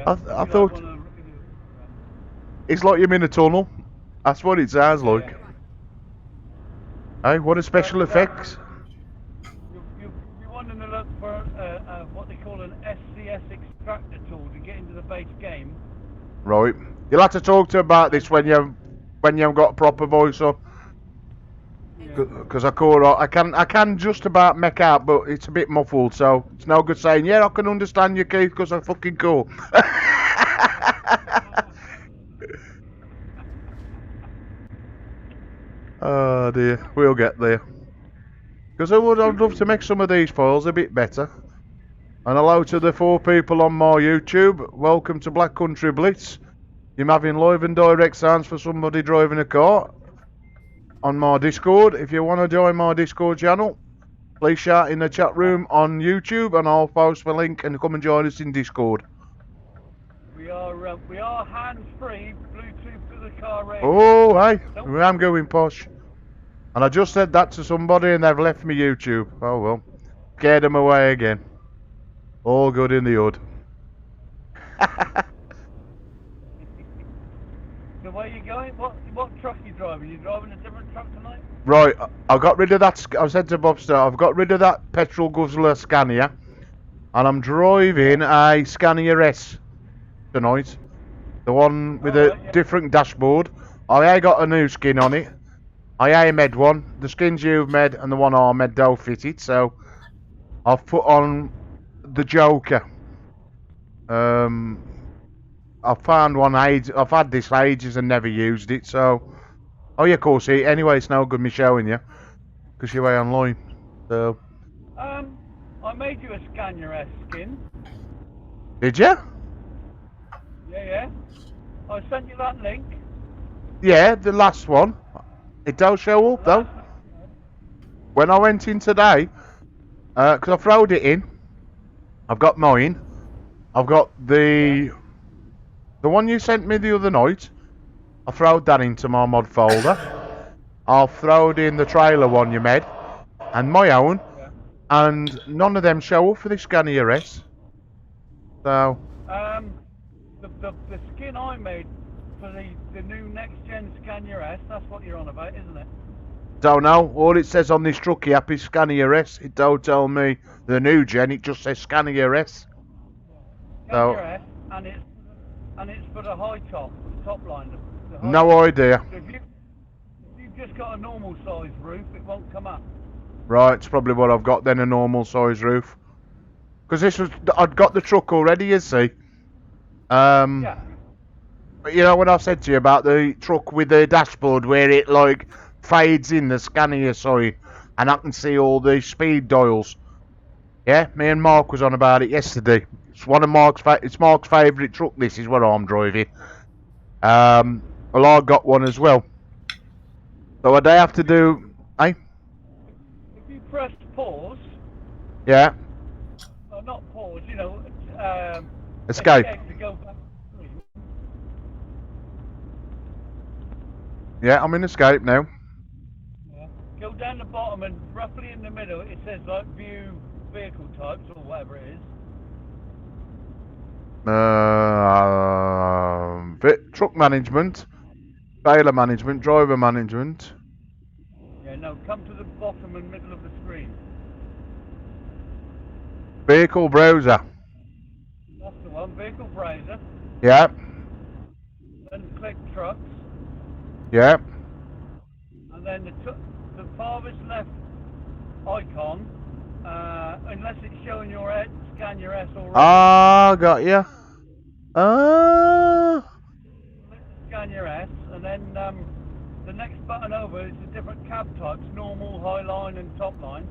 I thought it's like you're in a tunnel. That's what it sounds like. Hey, what are special effects? You wanting to look for what they call an SCS extractor tool to get into the base game. Right. You'll have to talk to about this when you've got a proper voice on. Because I can just about make out, but it's a bit muffled, so it's no good saying, yeah, I can understand you, Keith, because I'm fucking cool. Oh dear, we'll get there. Because I'd love to make some of these files a bit better. And hello to the 4 people on my YouTube. Welcome to Black Country Blitz. I'm having live and direct sounds for somebody driving a car on my Discord. If you want to join my Discord channel, please shout in the chat room on YouTube and I'll post the link and come and join us in Discord. We are hands-free, Bluetooth to the car radio. Oh, hey, I'm going posh. And I just said that to somebody and they've left me YouTube. Oh well, scared them away again. All good in the hood. So where you going? What truck are you driving? You driving a different truck tonight? Right, I got rid of that. I said to Bob Star, I've got rid of that petrol guzzler Scania, and I'm driving a Scania S tonight. The one with a different dashboard. I got a new skin on it. I made one. The skins you've made and the one I made don't fit it, so I've put on the Joker. I found one age. I've had this for ages and never used it, so. Oh yeah, of course. Anyway, it's no good me showing you, because you're way online. So. I made you a Scania S skin. Did you? Yeah. I sent you that link. Yeah, the last one. It don't show up though. When I went in today, because I throwed it in. I've got mine. I've got the one you sent me the other night. I throwed that into my mod folder. I'll throw in the trailer one you made, and my own. and none of them show up for this Scania S. So, The skin I made for the new next gen Scania S, that's what you're on about, isn't it? don't know. All it says on this trucky app is Scania S. It don't tell me the new gen. It just says Scania S. So, Scania S, and it's for the high top line. The high no idea. So if you've just got a normal size roof, it won't come up. Right, it's probably what I've got then, a normal size roof. Because I'd got the truck already, you see. Yeah. But you know when I said to you about the truck with the dashboard where it like fades in the Scania side and I can see all the speed dials. Yeah, me and Mark was on about it yesterday. It's one of Mark's favourite truck. This is what I'm driving. Well, I got one as well. So what I have to do, eh? If you press pause, Yeah, or not pause, escape. to go back to screen. Yeah, I'm in escape now. Yeah. Go down the bottom and roughly in the middle it says like view vehicle types or whatever it is. Truck management, trailer management, driver management. Yeah, no, come to the bottom and middle of the screen. Vehicle browser. That's the one, vehicle browser. Yeah, Then click trucks, yeah. and then the farthest left icon, unless it's showing your scan your S already. Ah, got you. Scan your S, and then the next button over is the different cab types: normal, high line, and top line.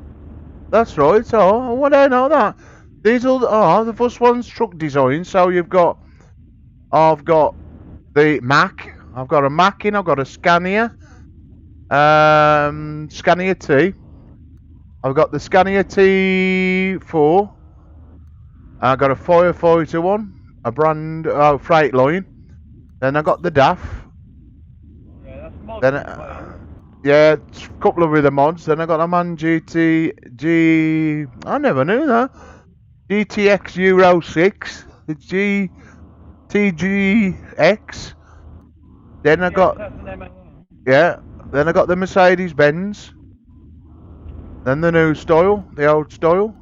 That's right. Oh, what do I know that? These are the first one's truck design. So I've got the Mac. I've got a Mac in. I've got a Scania. Scania T. I've got the Scania T4. I got a firefighter one, a brand Freight-Line. Then I got the DAF. Yeah, that's mod. Then yeah, a couple of other mods. Then I got a Man GT I never knew that. GTX Euro 6, the TGX. Then I got Then I got the Mercedes Benz. Then the new style, the old style.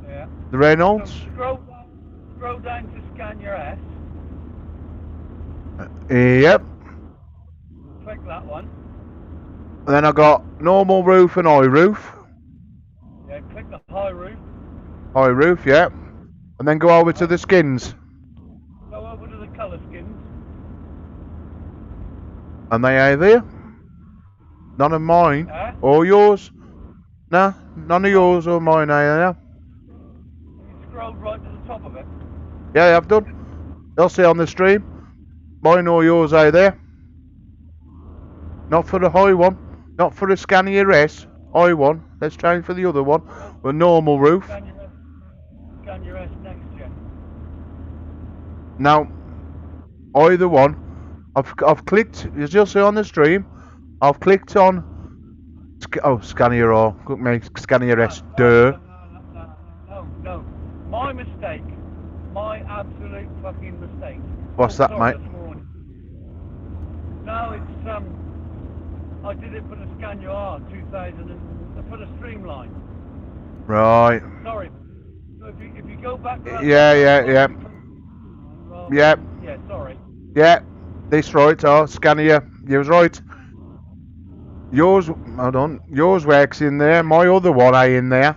Yeah. The Reynolds. So scroll down to scan your S. Yep. Click that one. And then I got normal roof and high roof. Yeah, click the high roof. High roof, yeah. And then go over to the skins. Go over to the colour skins. And they are there. None of mine. Or yours. Nah, none of yours or mine are there. You scrolled right to the top of it. Yeah, I've done. They'll see on the stream. Mine or yours are there. Not for the high one. Not for the Scania S. High one. Let's change for the other one. The normal roof. Scan your S next gen. Now, either one. I've clicked, as you'll see on the stream, I've clicked on Scania R. Look me, Scania S. Duh. No. My mistake. My absolute fucking mistake. What's that, mate? No, it's I did it for the Scania R 2000 and for the Streamline. Right. Sorry. So if you go back to that Yeah. Yeah, sorry. Yeah, this right, Scania. You was right. Yours, hold on. Yours works in there. My other one ain't in there.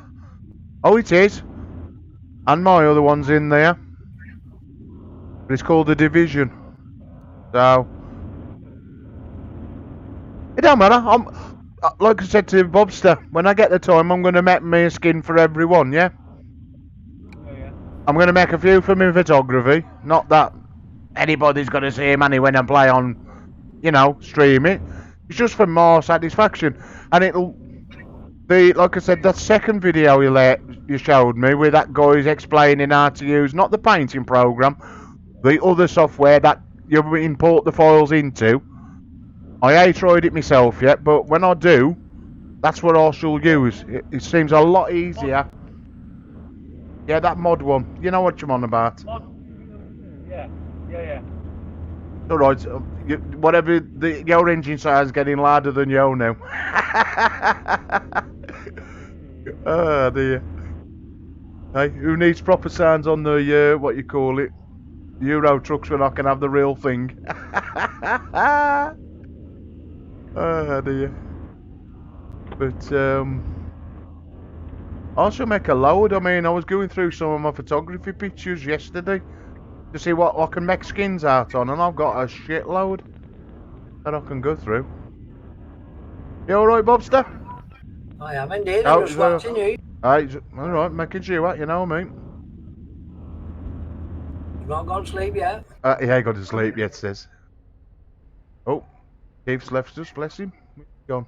Oh, it is. And my other one's in there. But it's called the Division. So it don't matter. I'm like I said to Bobster, when I get the time, I'm going to make me a skin for everyone. Yeah. I'm going to make a few for my photography. Not that anybody's going to see him anyway when I play on, stream it. It's just for more satisfaction. And it'll be, like I said, that second video you showed me where that guy's explaining how to use, not the painting program, the other software that you import the files into. I ain't tried it myself yet, but when I do, That's what I shall use. It seems a lot easier. Yeah, that mod one. You know what you're on about. Yeah, yeah. All right. Whatever your engine size is getting louder than you now. Oh dear. Hey, who needs proper sounds on the what you call it? Euro trucks when I can have the real thing. Oh dear. But I shall make a load. I mean, I was going through some of my photography pictures yesterday to see what I can make skins out on, and I've got a shitload that I can go through. You alright, Bobster? I am indeed. Oh, I'm just watching you. Alright, making sure what, you know what I mean? You've not gone to sleep yet. He ain't got to sleep yet, says. Oh, Keith's left us, bless him. Gone.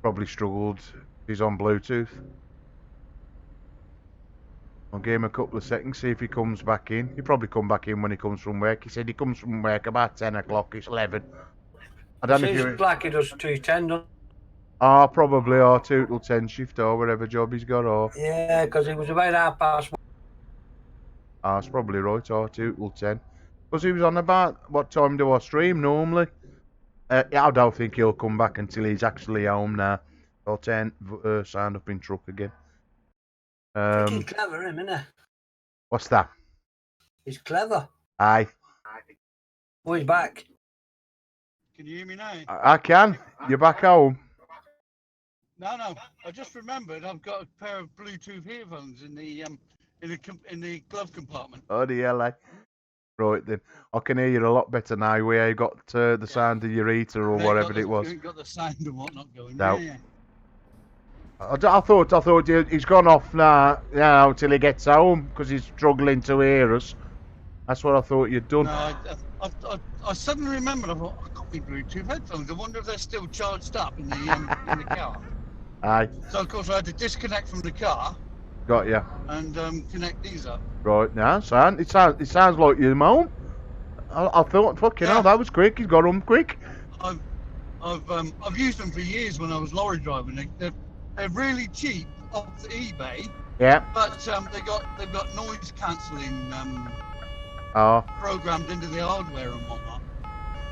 Probably struggled. He's on Bluetooth. I'll give him a couple of seconds, see if he comes back in. He'll probably come back in when he comes from work. He said he comes from work about 10 o'clock. It's 11. I don't know if you... Black, he does 2:10, doesn't Ah, probably, or 2 till 10 shift, or whatever job he's got, or... Yeah, because it was about 1:30. Ah, that's probably right, or 2 till 10. Because he was on about, what time do I stream normally? I don't think he'll come back until he's actually home now. I'll turn sound up in truck again. I think he's clever, isn't he? What's that? He's clever. Aye. Oh, he's back. Can you hear me now? I can. You're back home. No. I just remembered I've got a pair of Bluetooth earphones in the glove compartment. Oh, the LA. Right then. I can hear you a lot better now where you got the sound of your heater or whatever it was. You got the sound and whatnot going. No. Yeah. I thought he's gone off now, till he gets home because he's struggling to hear us. That's what I thought you'd done. No, I suddenly remembered. I thought, I've got my Bluetooth headphones. I wonder if they're still charged up in the car. Aye. So of course I had to disconnect from the car. Got ya. And connect these up. Right now, son. It sounds like you're home. I thought, fucking hell, that was quick. He's got home quick. I've used them for years when I was lorry driving. They're really cheap off eBay. Yeah. But they've got noise cancelling programmed into the hardware and whatnot.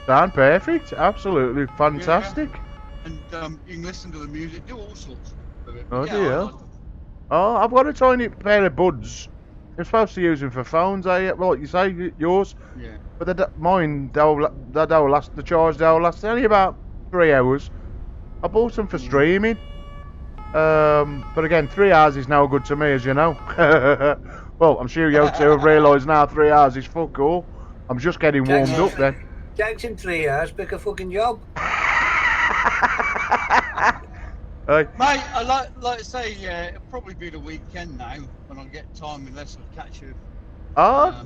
Sound perfect. Absolutely fantastic. Yeah. And you can listen to the music, do all sorts with it. Oh yeah, dear. Oh, I've got a tiny pair of buds. I'm supposed to use them for phones, eh? Well, like you say, yours. Yeah. But the charge they'll last only about 3 hours. I bought them for streaming. But again, 3 hours is no good to me, as you know. Well, I'm sure you two have realised now 3 hours is fuck all. I'm just getting warmed up then. Takes him 3 hours, pick a fucking job. Hey. Mate, I like to say, it'll probably be the weekend now when I get time, unless I catch you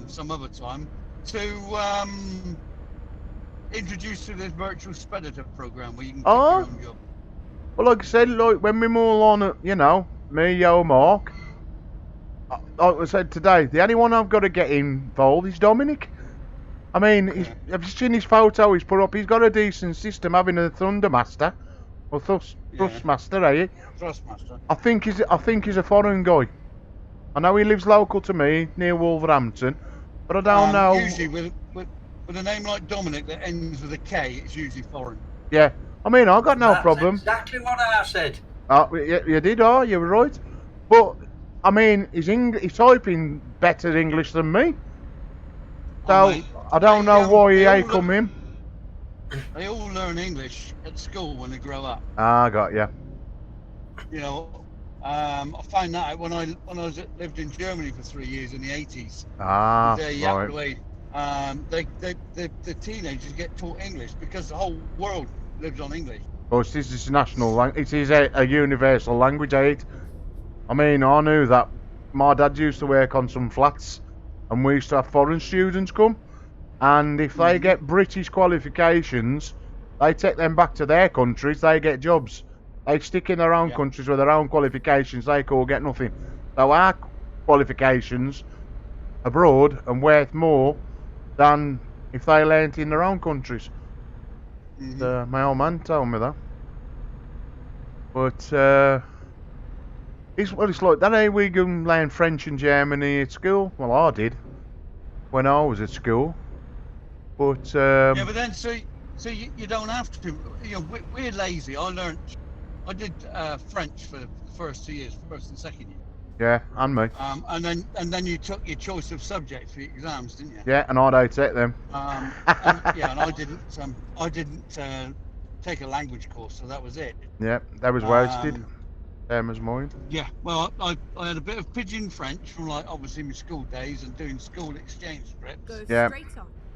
some other time, to introduce you to this virtual speditor program where you can pick your own job. Well, like I said, like when we're more on, me, yo, Mark. Like I said today, the only one I've got to get involved is Dominic. I mean, have you seen his photo he's put up? He's got a decent system, having a Thundermaster. Or Thrustmaster, eh? Thrustmaster. I think he's a foreign guy. I know he lives local to me, near Wolverhampton, but I don't know. Usually with a name like Dominic that ends with a K, it's usually foreign. Yeah, I mean, I got no problem. Exactly what I said. You did, you were right. But I mean, he's typing better English than me. So I don't know why he come in. They all learn English at school when they grow up. I got you. You know, I found that out when I lived in Germany for 3 years in the 80s. Right. The teenagers get taught English because the whole world lives on English. Well, this is national language. It is a universal language, I mean, I knew that. My dad used to work on some flats, and we used to have foreign students come. And if they get British qualifications, they take them back to their countries, they get jobs. They stick in their own countries with their own qualifications, they get nothing. So our qualifications abroad are worth more than if they learnt in their own countries. My old man told me that. But it's like that. Ain't we can learn French and Germany at school? Well, I did when I was at school. But Yeah, but then so you don't have to. You know, we're lazy. I did French for the first 2 years, first and second year. yeah, and me. And then you took your choice of subjects for your exams, didn't you? Yeah, and I'd take them. And I didn't take a language course, so that was it. Yeah, that was wasted. Same as mine. Yeah, well, I had a bit of pidgin French from like obviously my school days and doing school exchange trips. Go Yeah. straight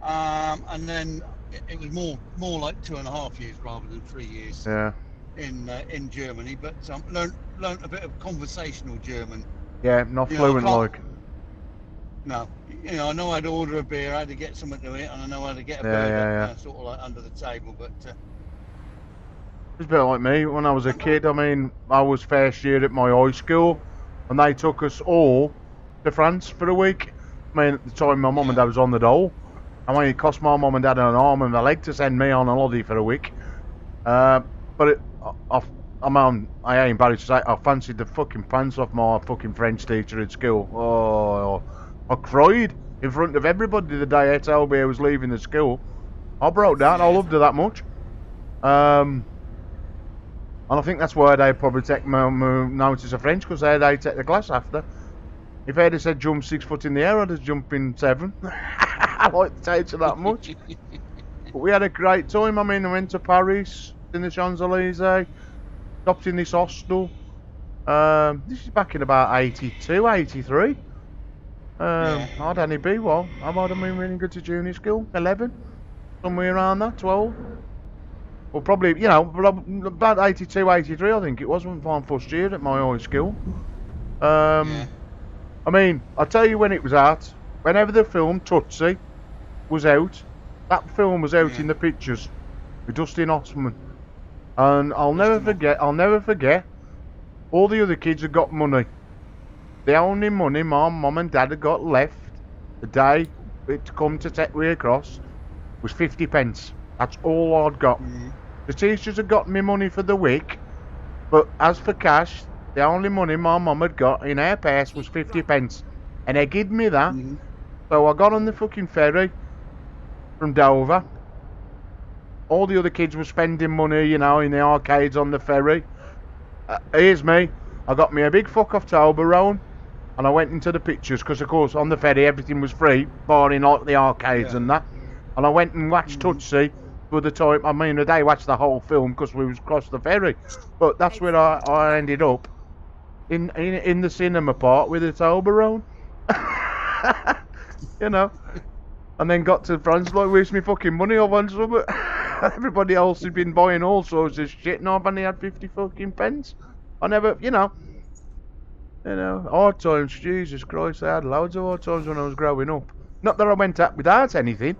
on. And then it was more like 2.5 years rather than 3 years Yeah. in Germany, but learnt a bit of conversational German. Yeah, not You know, fluent I can't- like. No, you know, I know how to order a beer, how to get something to eat, and I know how to get a Yeah, burger, yeah. sort of like under the table. But It's a bit like me when I was a kid. I mean, I was first year at my high school, and they took us all to France for a week. I mean, at the time, my mum and dad was on the dole. I mean, it cost my mum and dad an arm and a leg to send me on a holiday for a week. But I ain't embarrassed to say I fancied the fucking pants off my fucking French teacher at school. Oh, I cried in front of everybody the day I told me I was leaving the school. I broke down. I loved her that much. And I think that's why they probably take notice of French, because they take the class after. If they'd have said jump 6 foot in the air, I'd have jumped in 7. I like the teacher that much. But we had a great time. I mean, I went to Paris, in the Champs-Élysées, stopped in this hostel. This is back in about 82, 83. I'd only be, well, I might have been really good to junior school, 11, somewhere around that, 12. Well, probably, you know, about 82, 83, I think it was, when I first year at my high school. I mean, I'll tell you when it was out. Whenever the film Tootsie was out, that film was out in the pictures with Dustin Hoffman. And I'll never forget, all the other kids had got money. The only money my mum and dad had got left the day it come to take me across was 50 pence. That's all I'd got. The teachers had got me money for the week, but as for cash, the only money my mum had got in her purse was 50 pence. And they give me that. So I got on the fucking ferry from Dover. All the other kids were spending money, you know, in the arcades on the ferry. Here's me. I got me a big fuck off Toblerone, and I went into the pictures, because of course on the ferry everything was free, barring like the arcades and that. And I went and watched Tootsie for the time. I mean, they watched the whole film because we was across the ferry. But that's where I ended up, in the cinema part with the Toblerone. You know. And then got to France, like, where's my fucking money? I want some. Everybody else had been buying all sorts of shit, and I've only had 50 fucking pence. I never, you know, hard times, Jesus Christ, I had loads of hard times when I was growing up. Not that I went out without anything,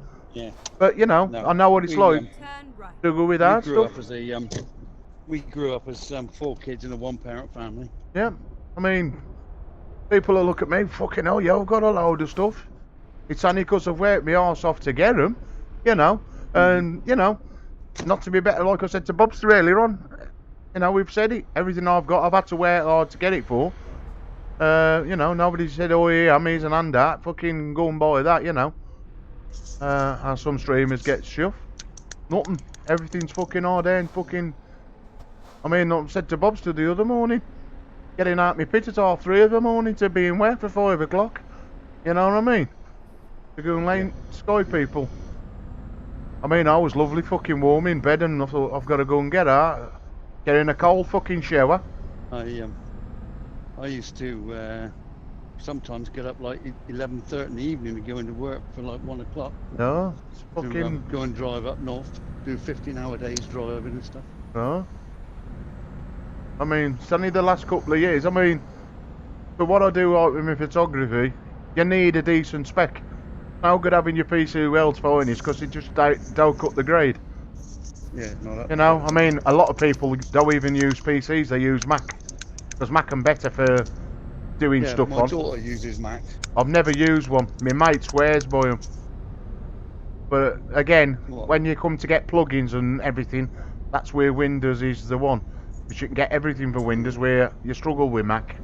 but, you know, I know what it's like Turn right. to go without stuff. We grew up as 4 kids in a 1-parent family. Yeah, I mean, people will look at me, fucking hell, yeah, I've got a load of stuff. It's only because I've worked my arse off to get them, you know, and, you know, not to be better, like I said to Bobster earlier on, you know, we've said it, everything I've got, I've had to work hard to get it for. You know, nobody said, oh yeah, I'm easy and hand that, fucking go and buy that, you know. How some streamers get shuffed. Nothing, everything's fucking hard and fucking, I mean, I said to Bobster the other morning, getting out my pit at 3:30 in the morning to being wet for 5 o'clock, you know what I mean? To go and lay sky people. I mean, I was lovely fucking warm in bed, and I thought, I've got to go and get out, get in a cold fucking shower. I used to sometimes get up like 11:30 in the evening and go into work for like 1 o'clock. No, it's To fucking, go and drive up north, do 15-hour days driving and stuff. no. I mean, it's only the last couple of years. I mean, for what I do out with my photography, you need a decent spec. No good having your PC World's finest, because it just don't cut the grade. Yeah, no, that, You know, I mean, a lot of people don't even use PCs, they use Mac. Because Mac are better for doing stuff my on. daughter uses Mac. I've never used one. My mate swears by them. But again, What? when you come to get plugins and everything, that's where Windows is the one. Because you can get everything for Windows where you struggle with Mac.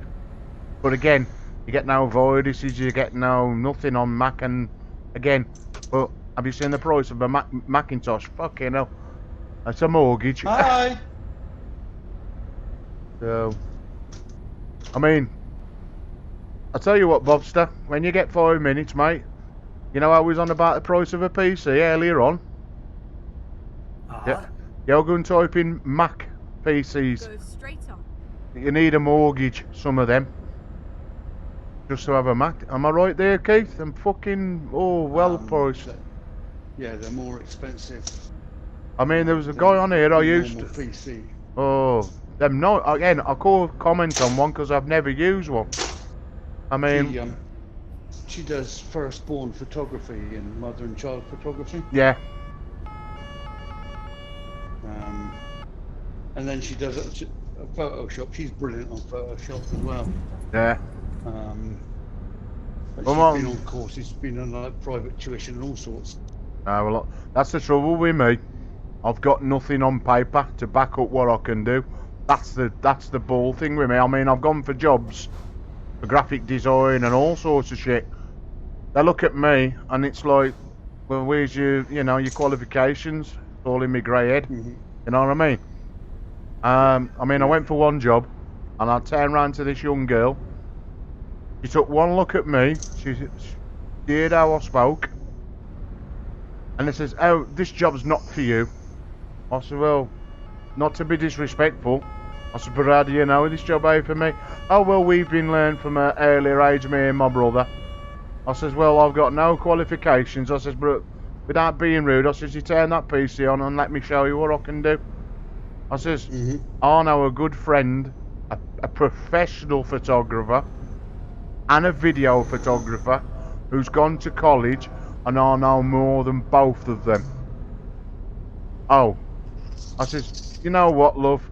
But again, you get no voices, you get nothing on Mac, and again, but have you seen the price of a Macintosh? Fucking hell. That's a mortgage. Hi. So, I mean, I'll tell you what, Bobster, when you get 5 minutes, mate, you know I was on about the price of a PC earlier on? Yeah. You'll go and type in Mac PCs. Go straight on. You need a mortgage, some of them, just to have a Mac. Am I right there, Keith? I'm fucking, well priced. Yeah, they're more expensive. I mean, there was a guy on here I used to... PC. Oh, them no. Again, I can't comment on one because I've never used one. I mean... She does firstborn photography and mother and child photography. Yeah. And then she does Photoshop. She's brilliant on Photoshop as well. Yeah. But she's been on courses, been on like private tuition and all sorts. Well, that's the trouble with me. I've got nothing on paper to back up what I can do. That's the ball thing with me. I mean, I've gone for jobs, for graphic design and all sorts of shit. They look at me and it's like, well, where's your qualifications? It's all in my grey head. Mm-hmm. You know what I mean? I mean, I went for one job and I turned around to this young girl. She took one look at me. She heard how I spoke. And it says, oh, this job's not for you. I said, well, not to be disrespectful. I said, but how do you know this job ain't for me? Oh, well, we've been learned from an earlier age, me and my brother. I says, well, I've got no qualifications. I says, but without being rude, I says, you turn that PC on and let me show you what I can do. I says, I know a good friend, a professional photographer, and a video photographer who's gone to college, and I know more than both of them. Oh, I says, you know what, love?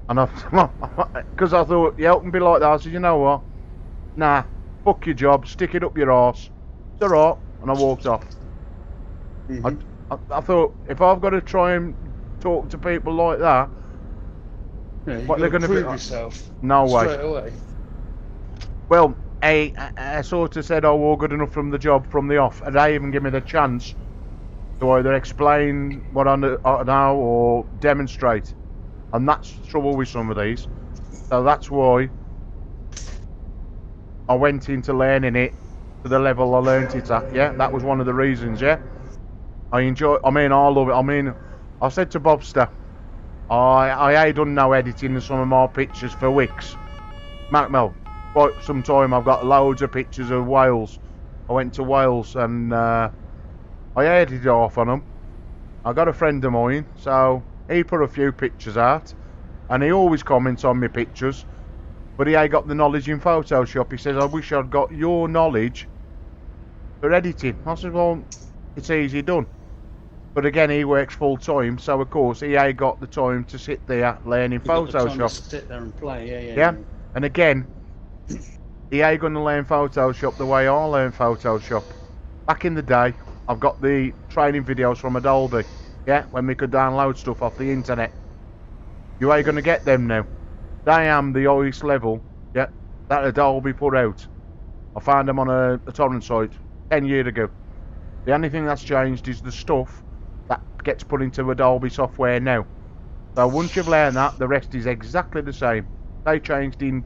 And because I thought, you helping me like that, I said, you know what? Nah, fuck your job, stick it up your arse. It's alright. And I walked off. I thought, if I've got to try and talk to people like that, what they're going to be like? Yourself no way. Straight away. Well, I sort of said, oh, well, good enough from the job, from the off, and they even give me the chance to either explain what I know or demonstrate. And that's the trouble with some of these. So that's why I went into learning it to the level I learnt it at. Yeah, that was one of the reasons. Yeah, I love it. I mean, I said to Bobster, I ain't done no editing of some of my pictures for weeks. Well, quite some time. I've got loads of pictures of Wales. I went to Wales and I edited off on them. I got a friend of mine, so he put a few pictures out, and he always comments on my pictures, but he ain't got the knowledge in Photoshop. He says, I wish I'd got your knowledge for editing. I said, well, it's easy done. But again, he works full time, so of course he ain't got the time to sit there learning Photoshop. Sit there and play, yeah. And again, he ain't going to learn Photoshop the way I learned Photoshop. Back in the day, I've got the training videos from Adobe. Yeah, when we could download stuff off the internet. You ain't gonna get them now. They am the highest level, yeah, that Adobe put out. I found them on a torrent site 10 years ago. The only thing that's changed is the stuff that gets put into Adobe software now. So once you've learned that, the rest is exactly the same. They changed in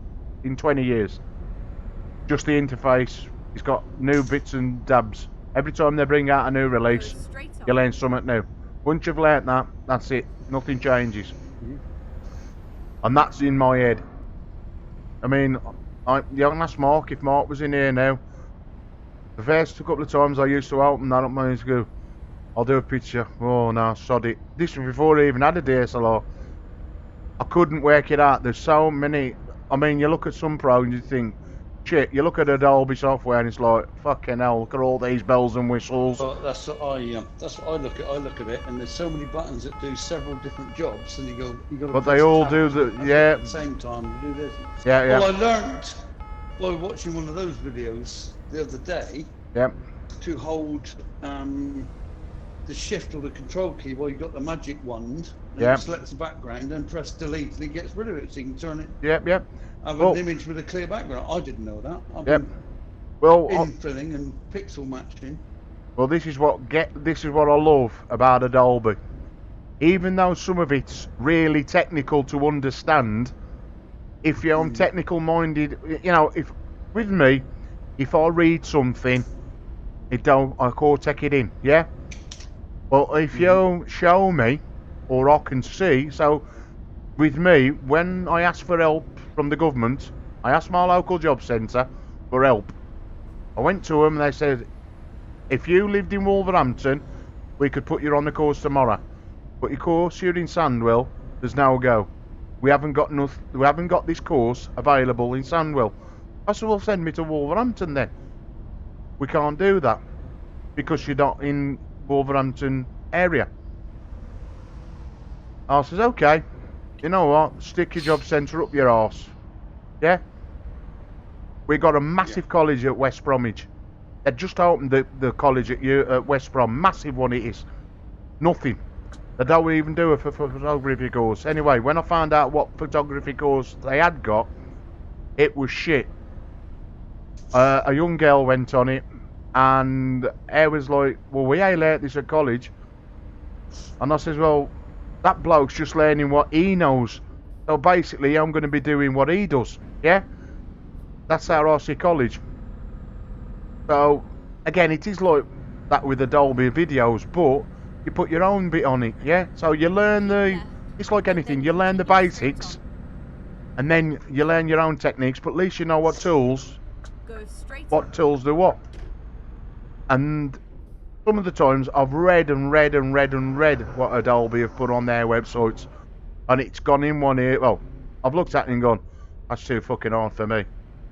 20 years. Just the interface, it's got new bits and dabs. Every time they bring out a new release, you learn something new. Once you've learnt that, that's it. Nothing changes. And that's in my head. I mean, you can ask Mark if Mark was in here now. The first couple of times I used to open that up, I used to go, I'll do a picture. Oh no, sod it. This was before I even had a DSLR. I couldn't work it out. There's so many. I mean, you look at some pros and you think, shit, you look at Adobe software and it's like, fucking hell, look at all these bells and whistles. Well, that's what I look at. I look at it, and there's so many buttons that do several different jobs, and you got to. But they all do at the same time. You do this. Yeah. Well, I learnt by watching one of those videos the other day. Yep. To hold the shift or the control key while you got the magic wand and Yeah. it selects the background, and press delete, and it gets rid of it. So you can turn it, Yep, yep. have Well- an image with a clear background. I didn't know that. I've Yep. been Well, infilling and pixel matching. well, this is what I love about Adobe. Even though some of it's really technical to understand, if you're technical minded, you know, if with me, if I read something, I can't take it in, yeah. Well, if you show me, or I can see, so with me, when I ask for help from the government, I asked my local job centre for help. I went to them and they said, if you lived in Wolverhampton, we could put you on the course tomorrow. But your course, you're in Sandwell, there's no go. We haven't got this course available in Sandwell. I said, well, send me to Wolverhampton then. We can't do that because you're not in Wolverhampton area. I says, okay, you know what, stick your job centre up your arse. Yeah? We got a massive college at West Bromwich. They just opened the college at West Brom. Massive one it is. Nothing. They don't even do a photography course. Anyway, when I found out what photography course they had got, it was shit. A young girl went on it, and I was like, well, we ain't learnt this at college. And I says, well, that bloke's just learning what he knows. So basically, I'm going to be doing what he does. Yeah? That's how I see college. So, again, it is like that with Adobe videos, but you put your own bit on it, yeah? So you learn it's like anything, you learn the basics, and then you learn your own techniques, but at least you know what tools do what. And some of the times I've read what Adobe have put on their websites, and it's gone in one ear. Well, I've looked at it and gone, that's too fucking hard for me,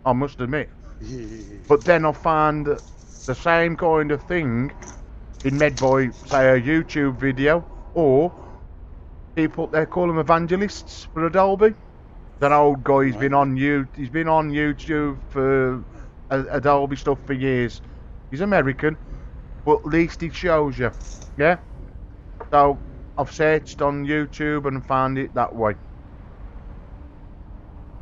I must admit. But then I found the same kind of thing been made by, say, a YouTube video, or people, they call them evangelists for Adobe. That old guy, he's been on YouTube for Adobe stuff for years. He's American, but at least he shows you, yeah? So I've searched on YouTube and found it that way.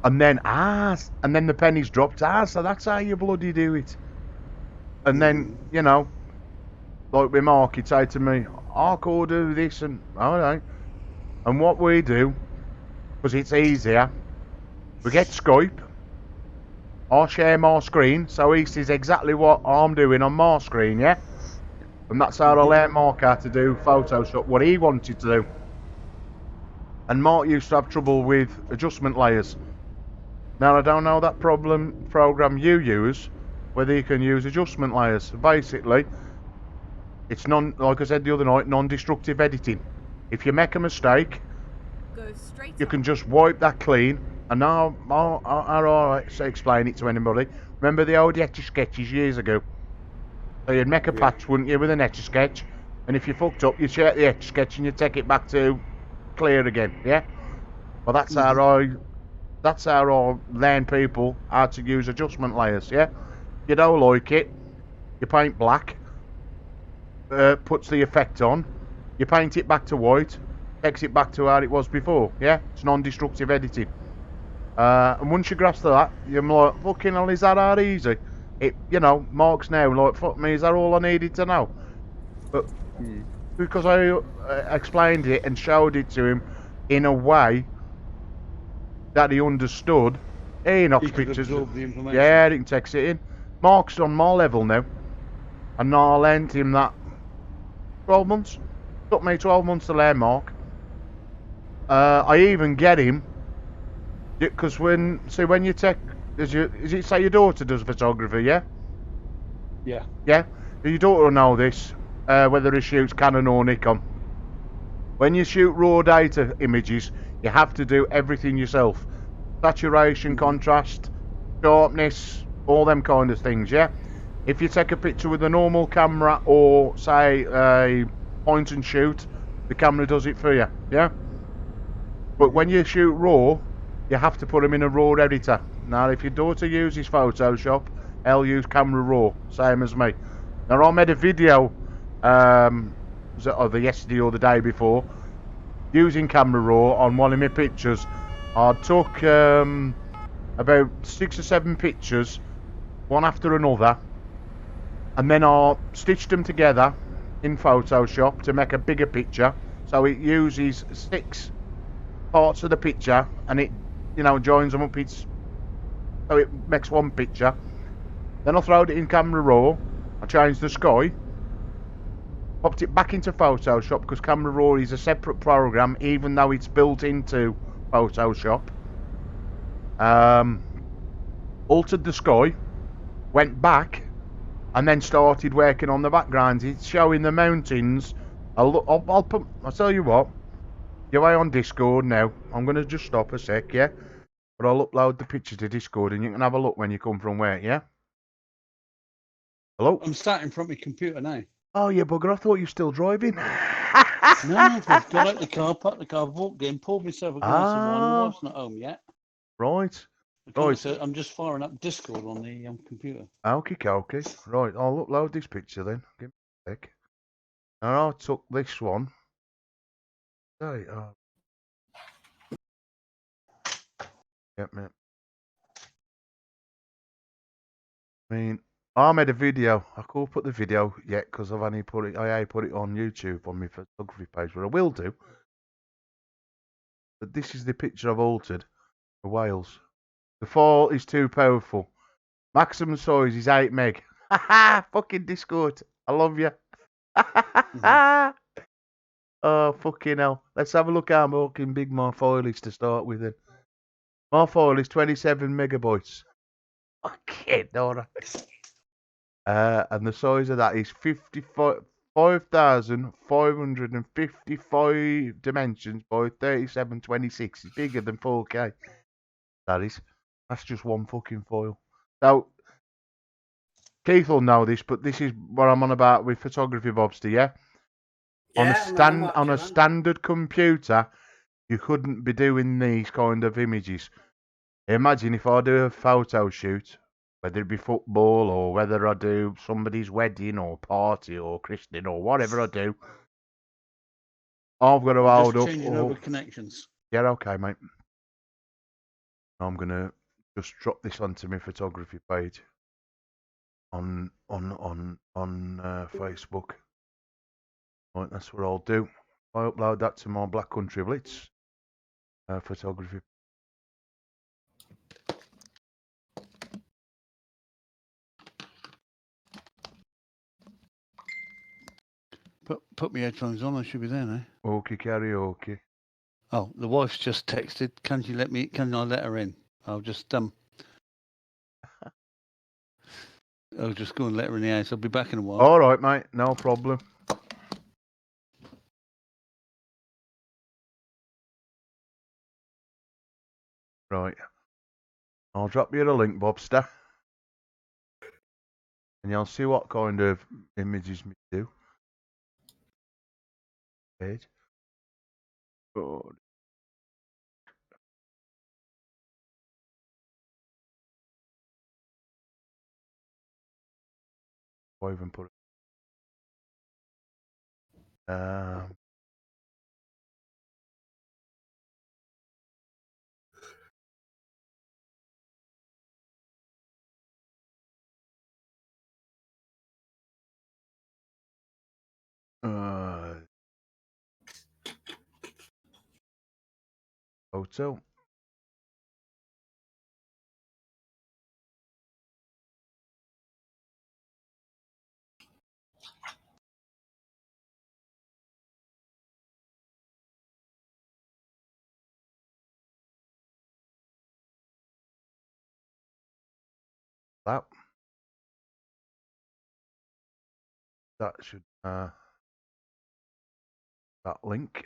And then the pennies dropped. So that's how you bloody do it. And then, you know, like with Mark, he'd say to me, I could do this, and alright. And what we do, because it's easier, we get Skype. I share my screen, so he sees exactly what I'm doing on my screen, yeah? And that's how I learnt Mark how to do Photoshop, what he wanted to do. And Mark used to have trouble with adjustment layers. Now, I don't know that program you use, whether you can use adjustment layers. Basically, it's like I said the other night, non-destructive editing. If you make a mistake, you can just wipe that clean. And now, I'll explain it to anybody. Remember the old Etch-a-Sketches years ago? So you'd make a patch, wouldn't you, with an Etch-a-Sketch? And if you fucked up, you'd check the Etch-a-Sketch and you'd take it back to clear again, yeah? Well, that's how I learn people how to use adjustment layers, yeah? You don't like it, you paint black, puts the effect on, you paint it back to white, takes it back to how it was before, yeah? It's non-destructive editing. And once you grasp that, you're like, fucking hell, is that hard easy? You know, Mark's now like, fuck me, is that all I needed to know? But because I explained it and showed it to him in a way that he understood, he knocks pictures. The information. Yeah, he can text it in. Mark's on my level now, and I lent him that 12 months. Took me 12 months to learn Mark. I even get him, because when you take, is it say your daughter does photography, yeah? Yeah. Yeah? Your daughter will know this, whether he shoots Canon or Nikon. When you shoot raw data images, you have to do everything yourself. Saturation, contrast, sharpness, all them kind of things, yeah? If you take a picture with a normal camera or, say, a point and shoot, the camera does it for you, yeah? But when you shoot raw, you have to put them in a raw editor. Now, if your daughter uses Photoshop, I'll use camera raw, same as me. Now, I made a video, was it either yesterday or the day before, using Camera Raw on one of my pictures. I took about 6 or 7 pictures, one after another, and then I stitched them together in Photoshop to make a bigger picture. So it uses 6 parts of the picture and it, you know, joins them up. So it makes one picture. Then I throwed it in Camera Raw. I changed the sky, popped it back into Photoshop because Camera Raw is a separate program, even though it's built into Photoshop. Altered the sky, went back, and then started working on the backgrounds. It's showing the mountains. I'll tell you what. You're away on Discord now. I'm gonna just stop a sec, yeah. But I'll upload the picture to Discord, and you can have a look when you come from work, yeah. Hello. I'm sat in front of my computer now. Oh, you bugger! I thought you were still driving. No, I've got out the car, parked the car, walked in, poured myself a glass of wine. The wife's not home yet. Right. Right. So I'm just firing up Discord on the computer. Okay. Right, I'll upload this picture then. Give me a sec. And I took this one. Hey, yep, mate. I mean, I made a video. I can't put the video yet because I've only put it. I put it on YouTube on my photography page, but I will do. But this is the picture I've altered for Wales. The file is too powerful. Maximum size is 8 meg. Haha, fucking Discord. I love you. Oh, fucking hell. Let's have a look how fucking big my file is to start with then. My file is 27 megabytes. Fucking Dora. And the size of that is 5,555 dimensions by 3726. It's bigger than 4K. That is. That's just one fucking file. So, Keith will know this, but this is what I'm on about with photography, Bobster, yeah? Yeah, On a standard computer, you couldn't be doing these kind of images. Imagine if I do a photo shoot, whether it be football or whether I do somebody's wedding or party or christening or whatever I do. I've got to hold up. Changing over connections. Yeah, okay, mate. I'm gonna just drop this onto my photography page on Facebook. Right, that's what I'll do. I upload that to my Black Country Blitz photography. Put my headphones on. I should be there now. Okay, karaoke. Oh, the wife's just texted. Can I let her in? I'll just I'll just go and let her in the house. I'll be back in a while. All right, mate. No problem. Right. I'll drop you the link, Bobster. And you'll see what kind of images we do. Page. Good. I even put it. Photo. That should that link.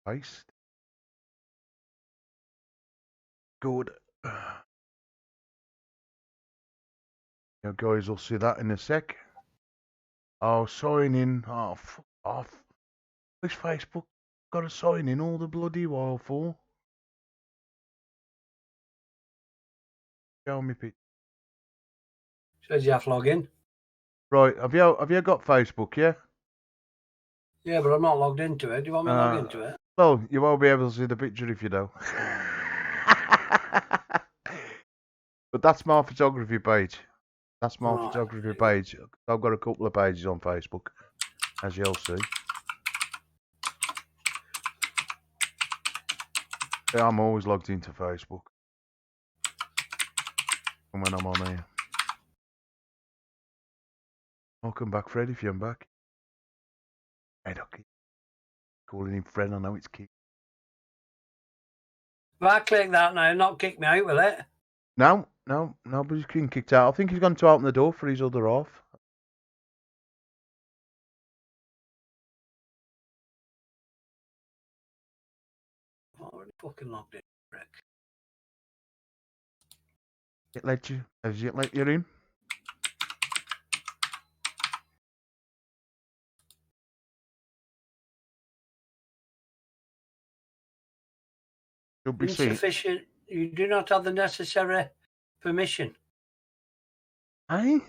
Paste. Good. You guys will see that in a sec. I'll sign in. Oh, fuck off. Which Facebook got to sign in all the bloody while for? Show me picture. Says you have to log in. Right, have you got Facebook, yeah? Yeah, but I'm not logged into it. Do you want me to log into it? Well, you won't be able to see the picture if you do. But that's my photography page. That's my Right. photography page. I've got a couple of pages on Facebook, as you'll see. Yeah, I'm always logged into Facebook. And when I'm on here. Welcome back, Fred, if you're back. Hey, okay. Calling him Fred, I know it's Keith. If I click that now, not kick me out, will it? No, nobody's getting kicked out. I think he's gone to open the door for his other half. Already fucking logged in, Rick. It let you. Has it let you in? Should be seen. Insufficient. You do not have the necessary permission. Hey,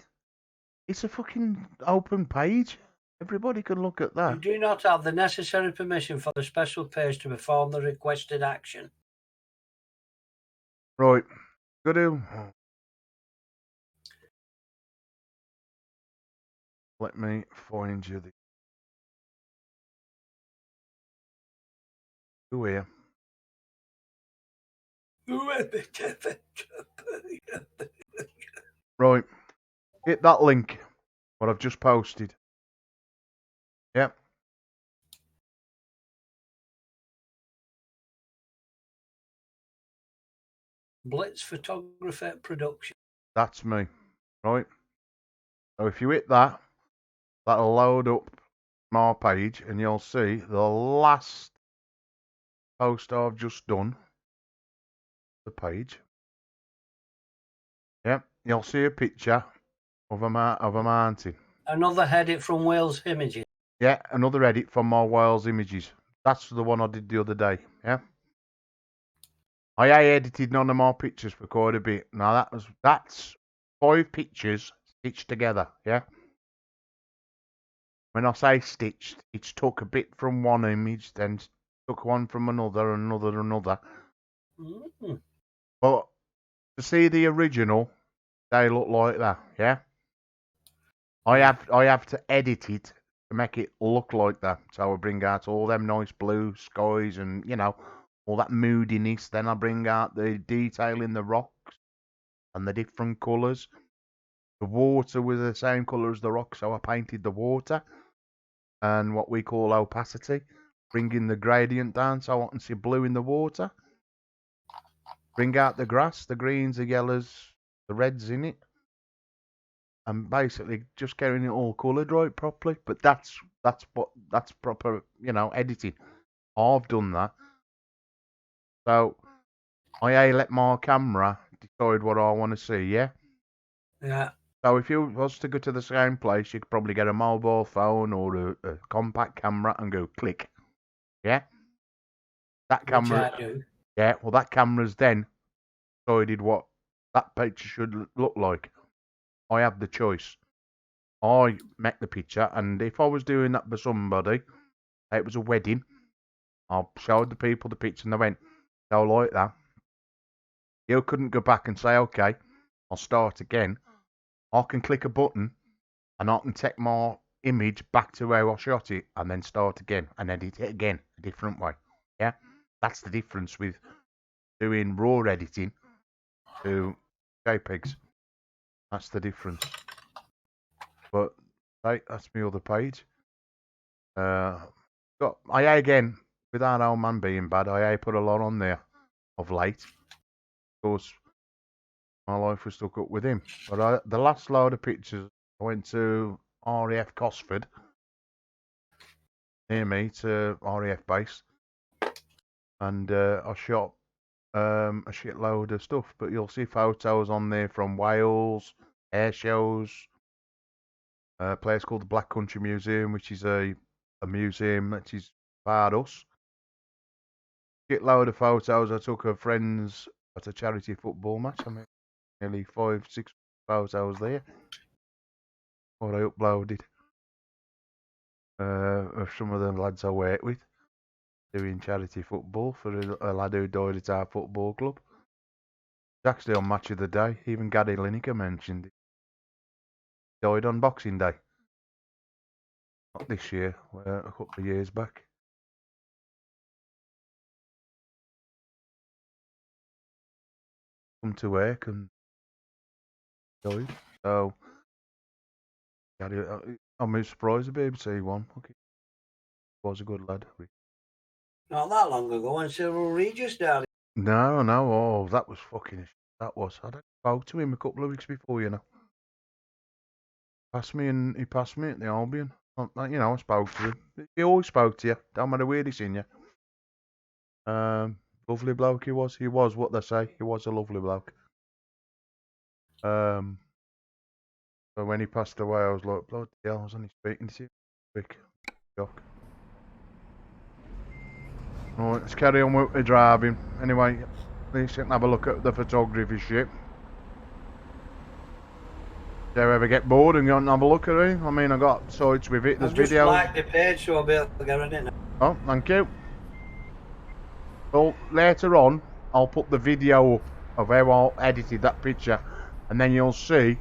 it's a fucking open page. Everybody can look at You that. do not have the necessary permission for the special page to perform the requested action. Right. Go to. Let me find you the. Who here? Right. Hit that link. What I've just posted. Yep. Blitz Photography Production. That's me. Right. So if you hit that, that'll load up my page and you'll see the last post I've just done. The page. Yep. You'll see a picture of a mountain. Another edit from Wales Images. Yeah, another edit from my Wales images. That's the one I did the other day. Yeah. I edited none of my pictures for quite a bit. Now that's 5 pictures stitched together. Yeah. When I say stitched, it's took a bit from one image, then took one from another, another. Mm. But to see the original, they look like that. Yeah. I have to edit it to make it look like that. So I bring out all them nice blue skies and, you know, all that moodiness. Then I bring out the detail in the rocks and the different colours. The water was the same colour as the rock, so I painted the water and what we call opacity, bringing the gradient down so I can see blue in the water. Bring out the grass, the greens, the yellows, the reds in it. And basically just getting it all coloured right properly. But that's proper, you know, editing. I've done that. So I let my camera decide what I want to see, yeah? Yeah. So if you was to go to the same place, you could probably get a mobile phone or a compact camera and go click. Yeah? That camera. Which I do. Yeah, well that camera's then decided what that picture should look like. I have the choice. I make the picture, and if I was doing that for somebody, it was a wedding, I showed the people the picture and they went, they'll like that. You couldn't go back and say, okay, I'll start again. I can click a button and I can take my image back to where I shot it and then start again and edit it again a different way. Yeah, that's the difference with doing raw editing to JPEGs. That's the difference. But that's my other page. Again, without old man being bad, I put a lot on there of late. Of course, my life was stuck up with him. But the last load of pictures, I went to RAF Cosford, near me, to RAF base, and I shot a shitload of stuff. But you'll see photos on there from Wales, air shows, a place called the Black Country Museum, which is a museum that is part us. Shitload of photos I took of friends at a charity football match. I mean, nearly 5-6 photos there. What I uploaded. of some of the lads I work with doing charity football for a lad who died at our football club. It's actually on Match of the Day. Even Gary Lineker mentioned it. Died on Boxing Day. Not this year, a couple of years back. Come to work and died. So, Gary, I'm surprised the BBC won. Okay. Was a good lad. Not that long ago when Cyril Regis died. No, oh, that was fucking. That was. I spoke to him a couple of weeks before, you know. He passed me at the Albion. You know, I spoke to him. He always spoke to you. Don't matter where he's seen you. Lovely bloke he was. He was what they say. He was a lovely bloke. But when he passed away, I was like, bloody hell, I was only speaking to you. Quick shock. Alright, let's carry on with the driving. Anyway, at least you can have a look at the photography shit. Do you ever get bored and you want to have a look at it? I mean, I got sites with it. There's I've just videos. liked the page, so I'll be able to get it in. Oh, thank you. Well, later on, I'll put the video up of how I edited that picture, and then you'll see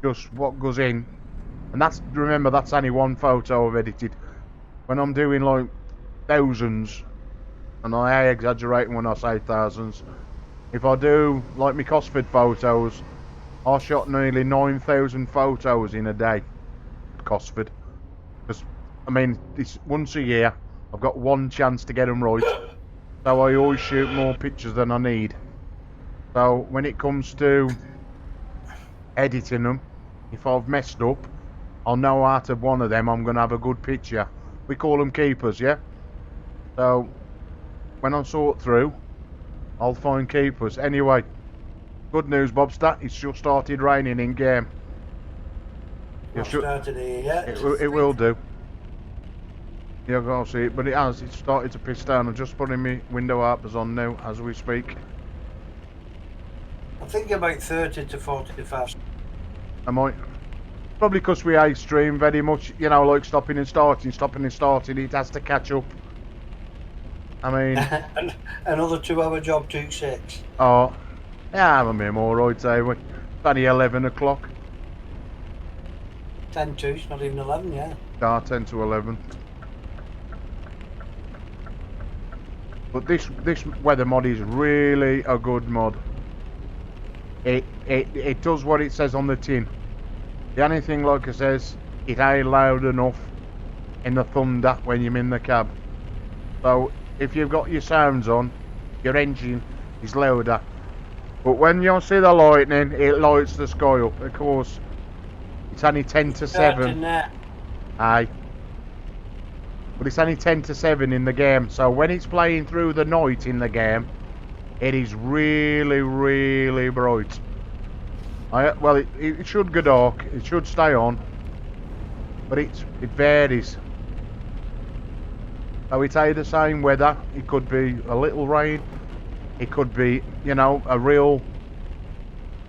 just what goes in. And remember, that's only one photo I've edited. When I'm doing like thousands, and I exaggerate when I say thousands, if I do like my Cosford photos, I shot nearly 9,000 photos in a day at Cosford. Because, I mean, it's once a year, I've got one chance to get them right. So I always shoot more pictures than I need. So when it comes to editing them, if I've messed up, I'll know out of one of them I'm going to have a good picture. We call them keepers, yeah? So when I sort through, I'll find keepers. Anyway, good news, Bobstat, it's just started raining in game. Started here yet? It will do. Yeah, I can't see it, but it has. It's started to piss down. I'm just putting my window wipers on now as we speak. I think about 30 to 45. I might. Probably because we ice stream very much, you know, like stopping and starting, it has to catch up. I mean... Another 2-hour job took 6. Oh, yeah, I'm alright, eh? It's only 11 o'clock. 10 to, it's not even 11, yeah. 10 to 11. But this weather mod is really a good mod. It does what it says on the tin. The only thing, like it says, it ain't loud enough in the thunder when you're in the cab. So if you've got your sounds on, your engine is louder. But when you see the lightning, it lights the sky up. Of course, it's only 10 to 7. Aye. But it's only 10 to 7 in the game, so when it's playing through the night in the game, it is really, really bright. Well, it should go dark, it should stay on, but it varies. So it's either the same weather, it could be a little rain, it could be, you know, a real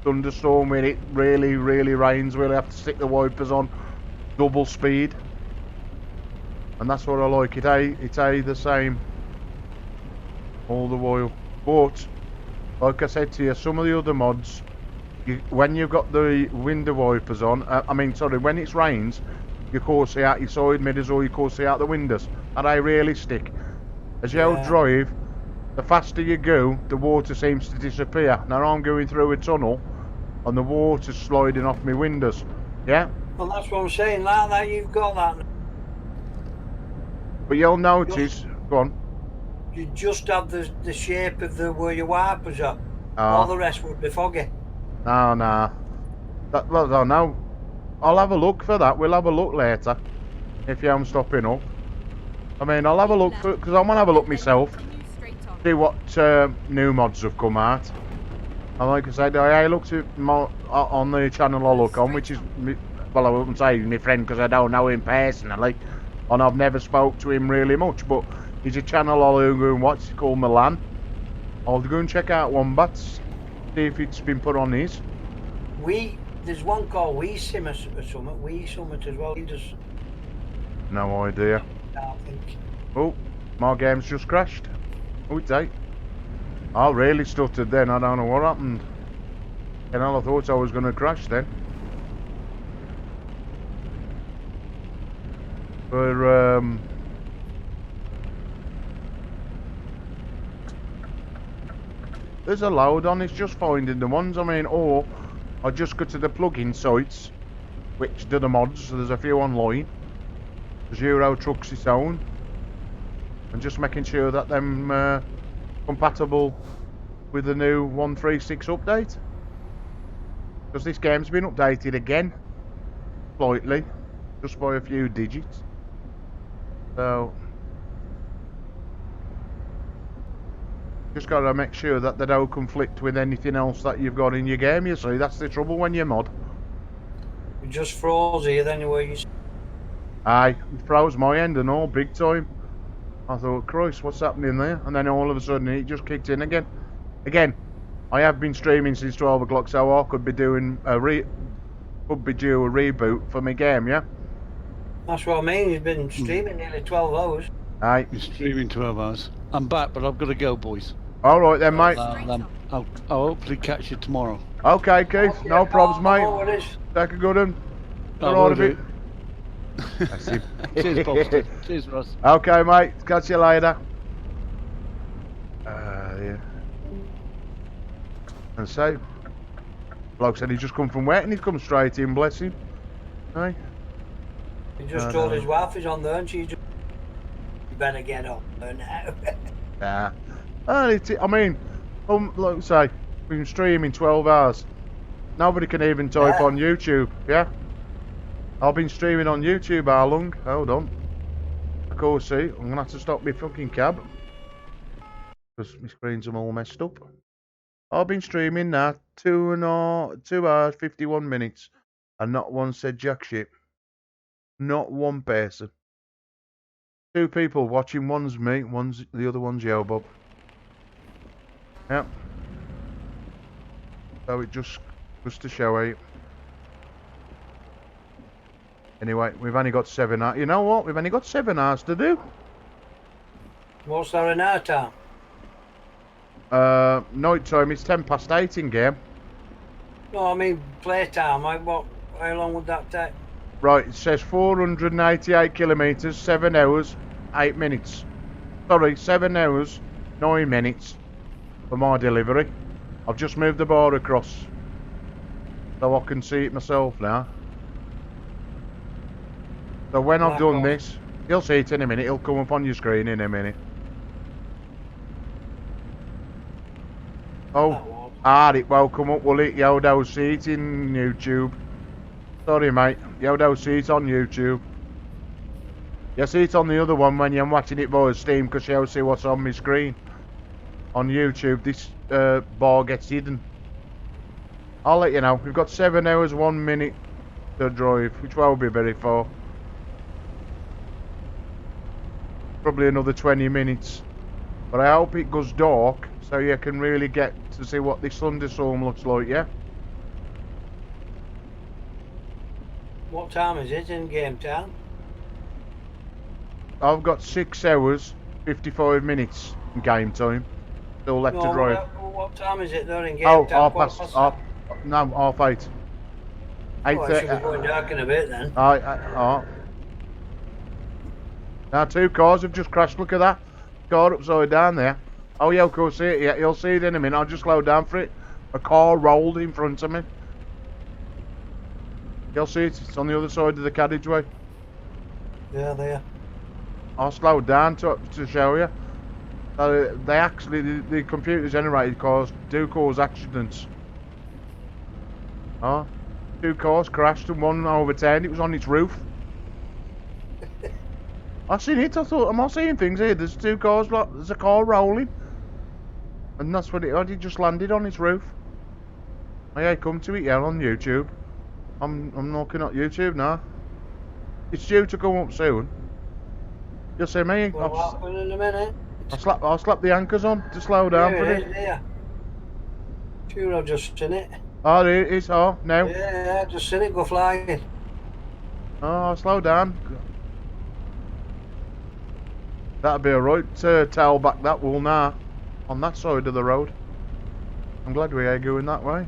thunderstorm where it really, really rains, we'll have to stick the wipers on double speed. And that's what I like, it's the same all the while. But, like I said to you, some of the other mods, when you've got the window wipers on, when it rains, you can't see out your side mirrors or you can't see out the windows. And they really stick. As you drive, the faster you go, the water seems to disappear. Now I'm going through a tunnel and the water's sliding off my windows. Yeah? Well, that's what I'm saying, like that, you've got that. But you'll notice, go on. You just have the shape of where your wipers are. Oh. All the rest would be foggy. No. Well, no. I'll have a look for that. We'll have a look later. If you am stopping up. I mean, I'll have a look because I want to have a look myself. See what new mods have come out. And like I said, I looked at on the channel I look on, which is, well, I wouldn't say he's my friend because I don't know him personally. And I've never spoke to him really much, but he's a channel I'll go and watch. It's called Milan. I'll go and check out Wombats, see if it's been put on his. There's one called Wee Sim or something, Wee Summit as well. He does. No idea. I think. Oh, my game's just crashed. Oh, it's eight. I really stuttered then. I don't know what happened. And I thought I was going to crash then. But, there's a load on, it's just finding the ones, I mean, or I just go to the plug-in sites, which do the mods, so there's a few online. There's Euro Trucks its own. And just making sure that them compatible with the new 136 update. Because this game's been updated again, slightly, just by a few digits. So just got to make sure that they don't conflict with anything else that you've got in your game, you see. That's the trouble when you mod. You just froze here then where you... Aye, it froze my end and all, big time. I thought, Christ, what's happening there? And then all of a sudden it just kicked in again. Again, I have been streaming since 12 o'clock, so I could be doing could be due a reboot for my game, yeah? That's what I mean, you've been streaming nearly 12 hours. Aye. You're streaming 12 hours. I'm back, but I've got to go, boys. Alright then, mate. I'll hopefully catch you tomorrow. Okay, Keith, no problems, mate. Take a good one. Alright a bit. That's it. Cheers, Bobster. Cheers, Ross. Okay, mate. Catch you later. Yeah. And so, bloke said he just come from wet and he's come straight in, bless him. Hey? He just told his wife he's on there and she just... You better get up there now. Nah. I mean, like I say, we've been streaming 12 hours. Nobody can even type on YouTube, yeah? I've been streaming on YouTube how long? Hold on. Of course, see, I'm going to have to stop my fucking cab. Because my screens are all messed up. I've been streaming now 2 hours, 51 minutes. And not one said jack shit. Not one person. 2 people watching, one's me, the other one's Yo Bob. Yep. So it just to show you. Anyway, we've only got 7 hours. You know what? We've only got 7 hours to do. What's there in our time? Night time is 8:10 in game. No, I mean playtime. Like what? How long would that take? Right, it says 488 kilometres, 7 hours, 8 minutes. Sorry, 7 hours, 9 minutes for my delivery. I've just moved the bar across so I can see it myself now. So when I've done this, you'll see it in a minute. It'll come up on your screen in a minute. Oh, it won't come up, will it? Yodo, see it in YouTube. Sorry, mate. Yodo, see it on YouTube. You see it on the other one when you're watching it via Steam, because you'll see what's on my screen. On YouTube, this bar gets hidden. I'll let you know. We've got 7 hours, 1 minute to drive, which won't be very far. Probably another 20 minutes. But I hope it goes dark so you can really get to see what this thunderstorm looks like, yeah? What time is it in game time? I've got 6 hours, 55 minutes in game time. Still left to drive. What time is it there in game Oh, time? half 8. 8:30. Oh, it should be going dark in a bit then. Now 2 cars have just crashed, look at that. Car upside down there. Oh yeah, of course, see it, yeah, you'll see it in a minute. I'll just slow down for it. A car rolled in front of me. You'll see it, it's on the other side of the carriageway. Yeah, there. I'll slow down to show you. They actually, the computer generated cars do cause accidents. 2 cars crashed and one overturned, it was on its roof. I seen it, I thought, am I seeing things here? There's 2 cars, there's a car rolling. And that's what it just landed on its roof. I come to it, yeah, on YouTube. I'm looking at YouTube now. It's due to come up soon. You'll see me. What'll happen in a minute? I'll slap the anchors on to slow down for it. Yeah. Sure, I've just seen it. Oh, it is, now. Yeah, just seen it go flying. Oh, I'll slow down. That'd be alright to tail back that wall now. On that side of the road. I'm glad we are going that way.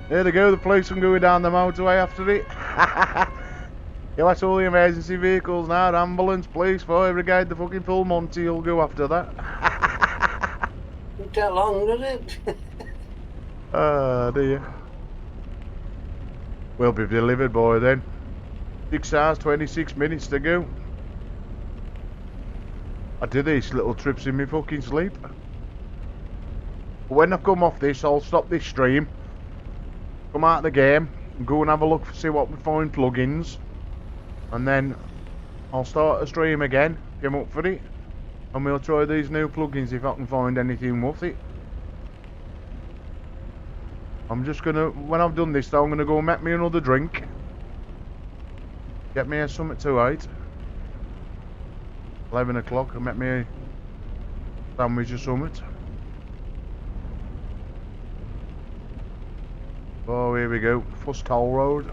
There they go, the police are going down the motorway after it. Yeah, that's all the emergency vehicles now. Ambulance, police, fire brigade, the fucking full Monty will go after that. Don't take long, does it? Oh dear. We'll be delivered by then. 6 hours, 26 minutes to go. I do these little trips in my fucking sleep. But when I come off this, I'll stop this stream, come out of the game, and go and have a look, see what we find plugins, and then I'll start a stream again, come up for it, and we'll try these new plugins if I can find anything worth it. I'm just gonna, when I've done this though, I'm gonna go and make me another drink. Get me a something to eat. 11 o'clock, and make me a sandwich or something. Oh, here we go. First toll road.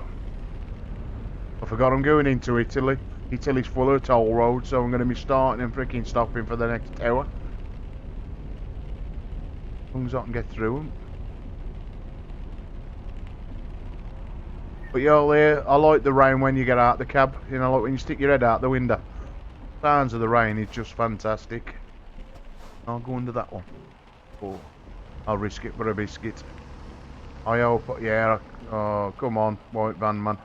I forgot I'm going into Italy. Italy's full of toll roads, so I'm going to be starting and freaking stopping for the next hour. As long as I can get through them. But y'all there, I like the rain when you get out the cab. You know, like when you stick your head out the window. Sounds of the rain is just fantastic. I'll go under that one. Oh, I'll risk it for a biscuit. I hope, yeah. Oh, come on, white van man.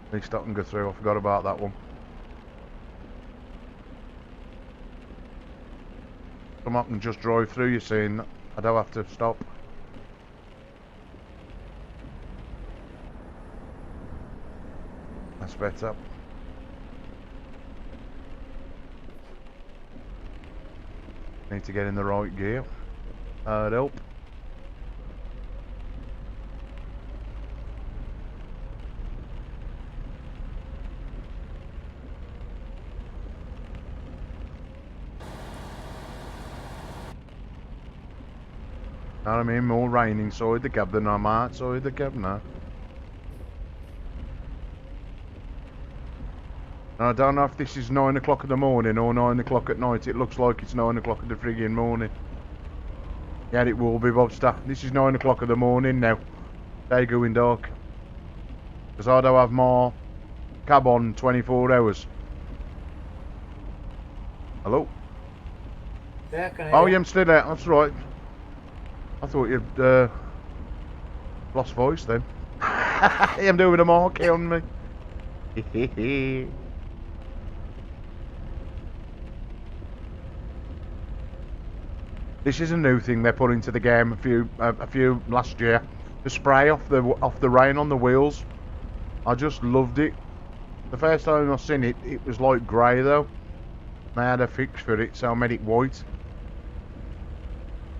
At least I can go through. I forgot about that one. Come up and just drive through. You seeing? I don't have to stop. That's better. Need to get in the right gear. That'd help. Know what I mean? More rain inside the cab than I'm outside the cab now. And I don't know if this is 9 o'clock in the morning or 9 o'clock at night. It looks like it's 9 o'clock in the friggin' morning. Yeah, it will be, Bobster. This is 9 o'clock in the morning now. Day going dark. Because I don't have my cab on 24 hours. Hello? Yeah, can I Oh, hear? yeah, I'm still there. That's right. I thought you'd lost voice then. I'm doing a marquee on me. This is a new thing they put into the game a few last year. The spray off the rain on the wheels. I just loved it. The first time I seen it, it was like grey though. They had a fix for it, so I made it white.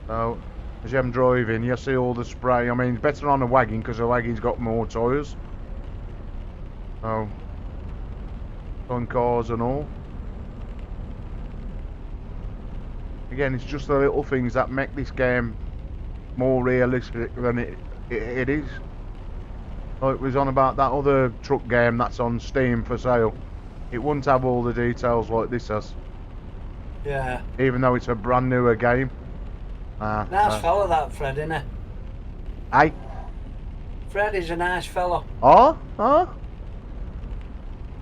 So as I'm driving, you see all the spray. I mean, it's better on a wagon because the wagon's got more tyres. So on cars and all. Again, it's just the little things that make this game more realistic than it is. Like it was on about that other truck game that's on Steam for sale. It wouldn't have all the details like this has. Yeah. Even though it's a brand newer game. Nice fella that Fred, innit? Hey? Fred is a nice fella. Oh?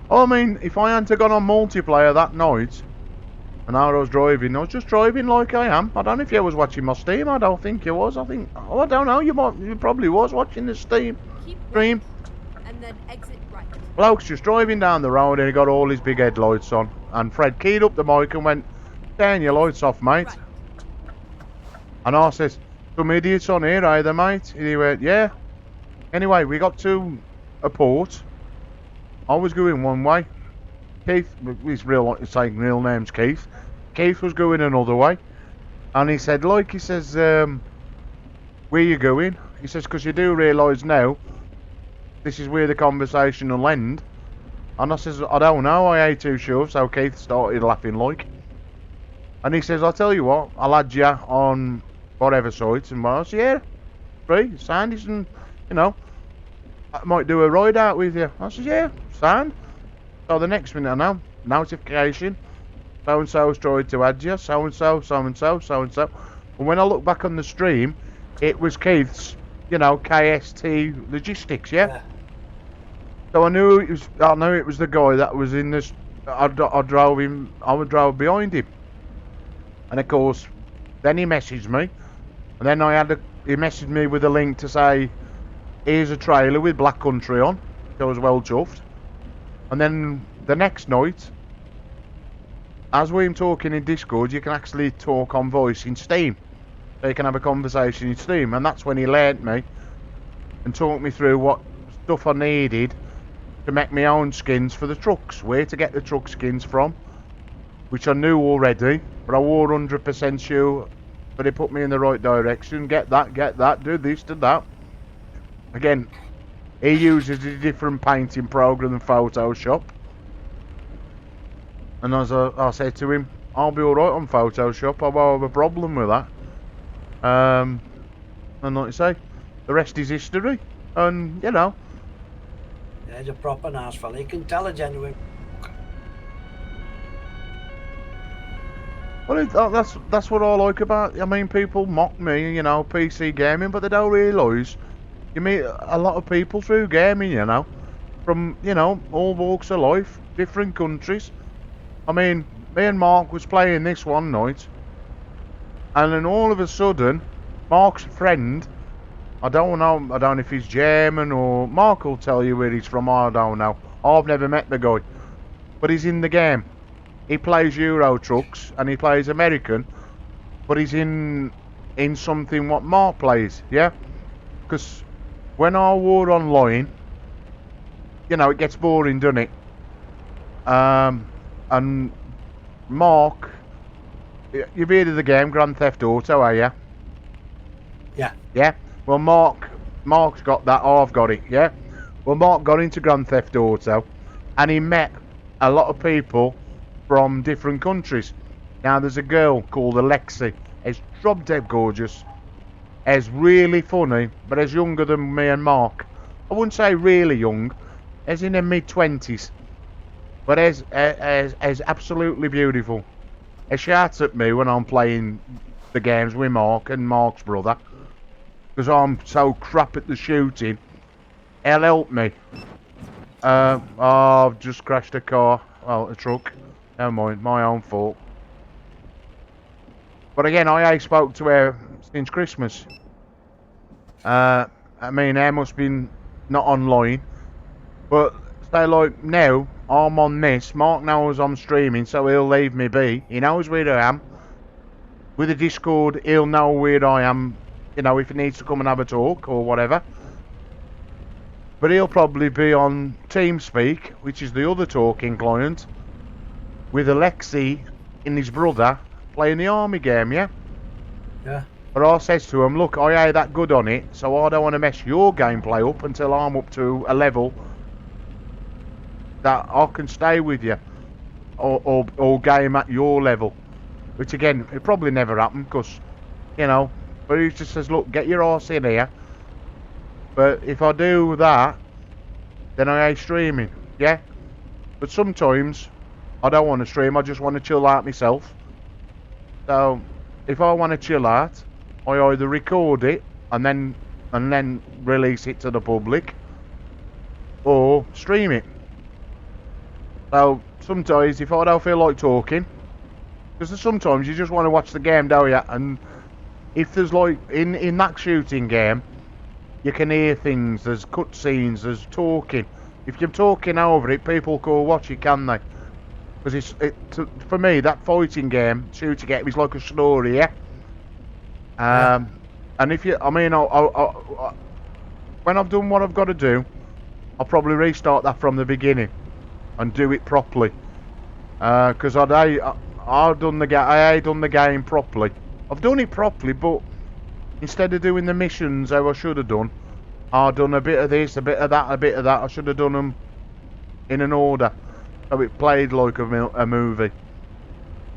I mean, if I hadn't gone on multiplayer that night, and I was just driving like I am. I don't know if you was watching my Steam. I don't think you was. I don't know. You probably was watching the Steam Keep stream. right, and then exit right. Bloke's just driving down the road and he got all his big headlights on. And Fred keyed up the mic and went, "Turn your lights off, mate." Right. And I says, "Some idiots on here either, mate." And he went, "Yeah." Anyway, we got to a port. I was going one way. Keith, his real name's Keith. Keith was going another way. And he said, "Where you going?" He says, "Because you do realise now, this is where the conversation will end." And I says, "I don't know, I ain't too sure." So Keith started laughing like. And he says, "I'll tell you what, I'll add you on whatever site." And I said, "Yeah, free, Sandy's," and, you know. I might do a ride out with you. I said, yeah, sound. So the next minute I know, notification, so-and-so's tried to add you, so-and-so, so-and-so, so-and-so. And when I look back on the stream, it was Keith's, you know, KST Logistics, yeah? So I knew it was the guy that was in this. I drove behind him, and of course, then he messaged me, and then he messaged me with a link to say, here's a trailer with Black Country on. So I was well chuffed. And then the next night, as we're talking in Discord, you can actually talk on voice in Steam. So you can have a conversation in Steam, and that's when he learnt me and talked me through what stuff I needed to make my own skins for the trucks, where to get the truck skins from, which I knew already, but I wore 100% sure, but he put me in the right direction. Get that, do this, do that. Again, he uses a different painting program than Photoshop. And as I said to him, I'll be alright on Photoshop, I won't have a problem with that. And like I say, the rest is history. And, you know. Yeah, he's a proper nice fella. You can tell a genuine. Well, that's what I like about. I mean, people mock me, you know, PC gaming, but they don't realise you meet a lot of people through gaming, you know, from, you know, all walks of life, different countries. I mean, me and Mark was playing this one night, and then all of a sudden, Mark's friend, I don't know if he's German or Mark will tell you where he's from. I don't know. I've never met the guy, but he's in the game. He plays Euro Trucks and he plays American, but he's in something what Mark plays, yeah? Because when I war online, you know, it gets boring, doesn't it? And Mark, you've heard of the game Grand Theft Auto, are you? Yeah. Yeah? Well, Mark's got that, I've got it, yeah? Well, Mark got into Grand Theft Auto and he met a lot of people from different countries. Now, there's a girl called Alexi. She's drop dead gorgeous. She's really funny, but she's younger than me and Mark. I wouldn't say really young. She's in her mid-20s. But she's absolutely beautiful. She shouts at me when I'm playing the games with Mark and Mark's brother, because I'm so crap at the shooting. He'll help me. I've just crashed a car. Well, a truck. Never mind, my own fault. But again, I ain't spoke to her since Christmas. I mean, her must be not online. But, say like, now, I'm on this. Mark knows I'm streaming, so he'll leave me be. He knows where I am. With the Discord, he'll know where I am, you know, if he needs to come and have a talk or whatever. But he'll probably be on TeamSpeak, which is the other talking client, with Alexi and his brother playing the army game, yeah? Yeah. But I says to him, look, I ain't that good on it, so I don't want to mess your gameplay up until I'm up to a level that I can stay with you or game at your level. Which again, it probably never happened because, you know, but he just says, look, get your arse in here. But if I do that, then I ain't streaming, yeah? But sometimes I don't want to stream, I just want to chill out myself. So if I want to chill out, I either record it and then release it to the public, or stream it. So sometimes if I don't feel like talking, because sometimes you just want to watch the game, don't you? And if there's like in that shooting game, you can hear things, there's cutscenes, there's talking. If you're talking over it, people can watch it, can they? Because for me, that fighting game, shooting game, is like a story, yeah? And if you, I mean, when I've done what I've got to do, I'll probably restart that from the beginning and do it properly. Because I've done the game properly. I've done it properly, but instead of doing the missions how I should have done, I've done a bit of this, a bit of that, a bit of that. I should have done them in an order, so it played like a movie.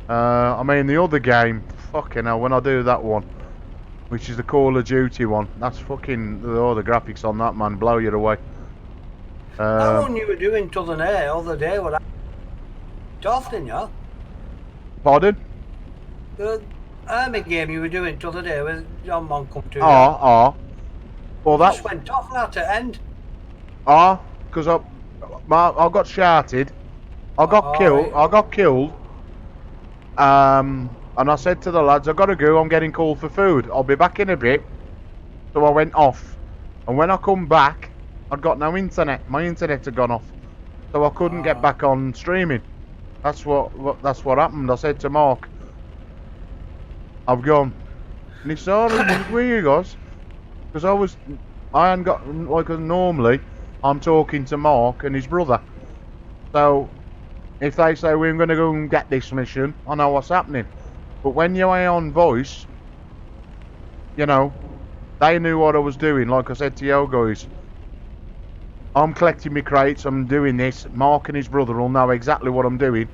I mean, the other game, fucking hell, when I do that one, which is the Call of Duty one, that's fucking, oh, the graphics on that, man, blow you away. That one you were doing other day, what off, didn't you? Pardon? The army game you were doing t'other day with John Man come to you. Well, that Just went off at the end. because I got shouted. I got killed. Right. I got killed. And I said to the lads, I gotta go. I'm getting called for food. I'll be back in a bit. So I went off, and when I come back, I'd got no internet. My internet had gone off, so I couldn't get back on streaming. That's what happened. I said to Mark, I've gone. And he said, "Oh, where you guys?" Because I hadn't got like normally. I'm talking to Mark and his brother. So if they say we're going to go and get this mission, I know what's happening. But when you're on voice, you know, they knew what I was doing. Like I said to you guys, I'm collecting my crates, I'm doing this. Mark and his brother will know exactly what I'm doing.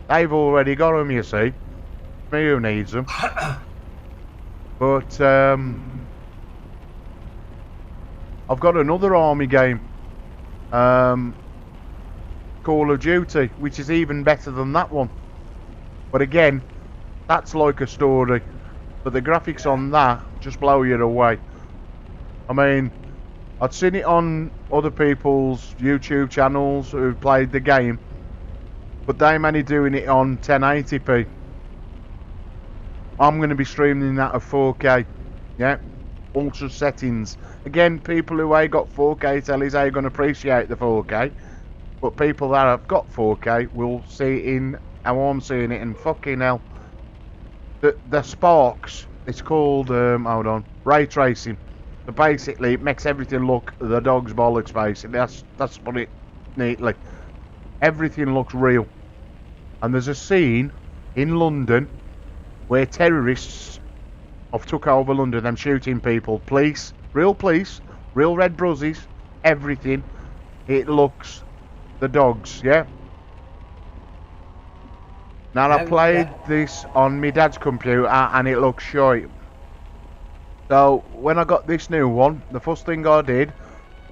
They've already got them, you see. Me who needs them. But I've got another army game, Call of Duty, which is even better than that one. But again, that's like a story. But the graphics on that just blow you away. I mean, I'd seen it on other people's YouTube channels who played the game, but they're only doing it on 1080p. I'm going to be streaming that at 4K. Yeah, ultra settings. Again, people who ain't got 4K tellies ain't going to appreciate the 4K, but people that have got 4K will see it in how I'm seeing it, and fucking hell, the sparks. It's called hold on, ray tracing. So basically, it makes everything look the dog's bollocks. Basically, that's put it neatly. Everything looks real. And there's a scene in London where terrorists have took over London. Them shooting people, police, real red bruises, everything. It looks the dogs, yeah. Now I played this on my dad's computer and it looks shite. So when I got this new one, the first thing I did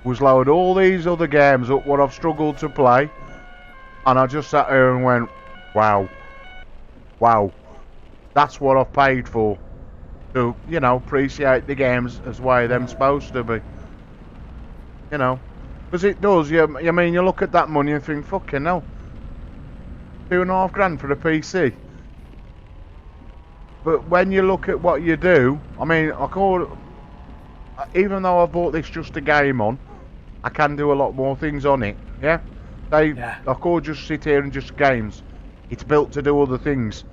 was load all these other games up what I've struggled to play, and I just sat here and went, wow, that's what I've paid for, to, you know, appreciate the games as way they're supposed to be, you know, because it does. I mean, you look at that money and think, fucking hell, $2.5 grand for a PC. But when you look at what you do, I mean, even though I bought this just a game on, I can do a lot more things on it, yeah? I could just sit here and just games. It's built to do other things.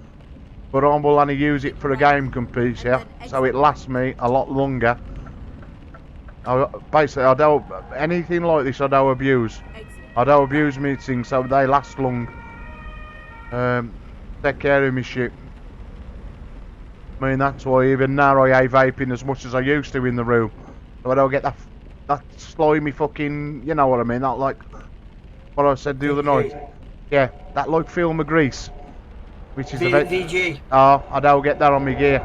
But I will only use it for a game piece, yeah? So it lasts me a lot longer. Basically, I don't, anything like this I don't abuse. I don't abuse me things, so they last long. Take care of me shit. I mean, that's why even now I ain't vaping as much as I used to in the room. So I don't get that slimy fucking, you know what I mean, that like what I said the other night. Yeah, that like film of grease. Which is VG. Oh, I don't get that on my gear.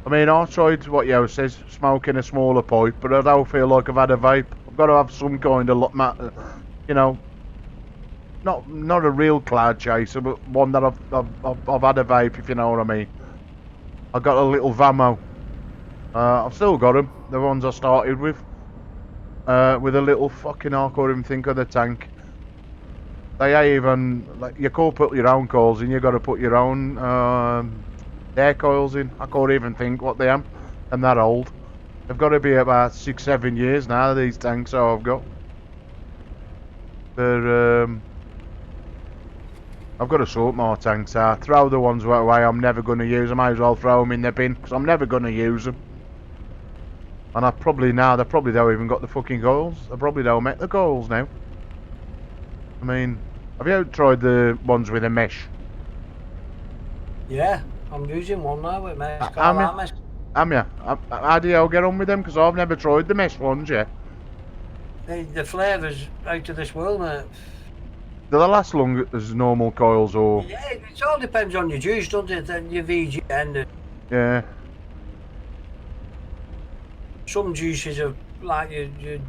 I mean, I tried what Yo says, smoking a smaller pipe, but I don't feel like I've had a vape. I've got to have some kind of, you know, not a real cloud chaser, but one that I've had a vape, if you know what I mean. I got a little Vamo. I've still got them, the ones I started with a little fucking, I can't even think of the tank. They ain't even, like, you can't put your own coils in, you got to put your own air coils in. I can't even think what they are. I'm that old. They've got to be about 6-7 years now, these tanks I've got. They're I've got to sort more tanks out. Throw the ones away I'm never going to use. I might as well throw them in the bin, because I'm never going to use them. And they probably don't even got the fucking coils. They probably don't make the coils now. I mean, have you tried the ones with a mesh? Yeah, I'm using one now with mesh. Am ya? How do you get on with them? Because I've never tried the mesh ones yet. The flavour's out of this world, mate. Do they last long as normal coils, or? Yeah, it all depends on your juice, doesn't it? And your VG and Yeah. some juices are like your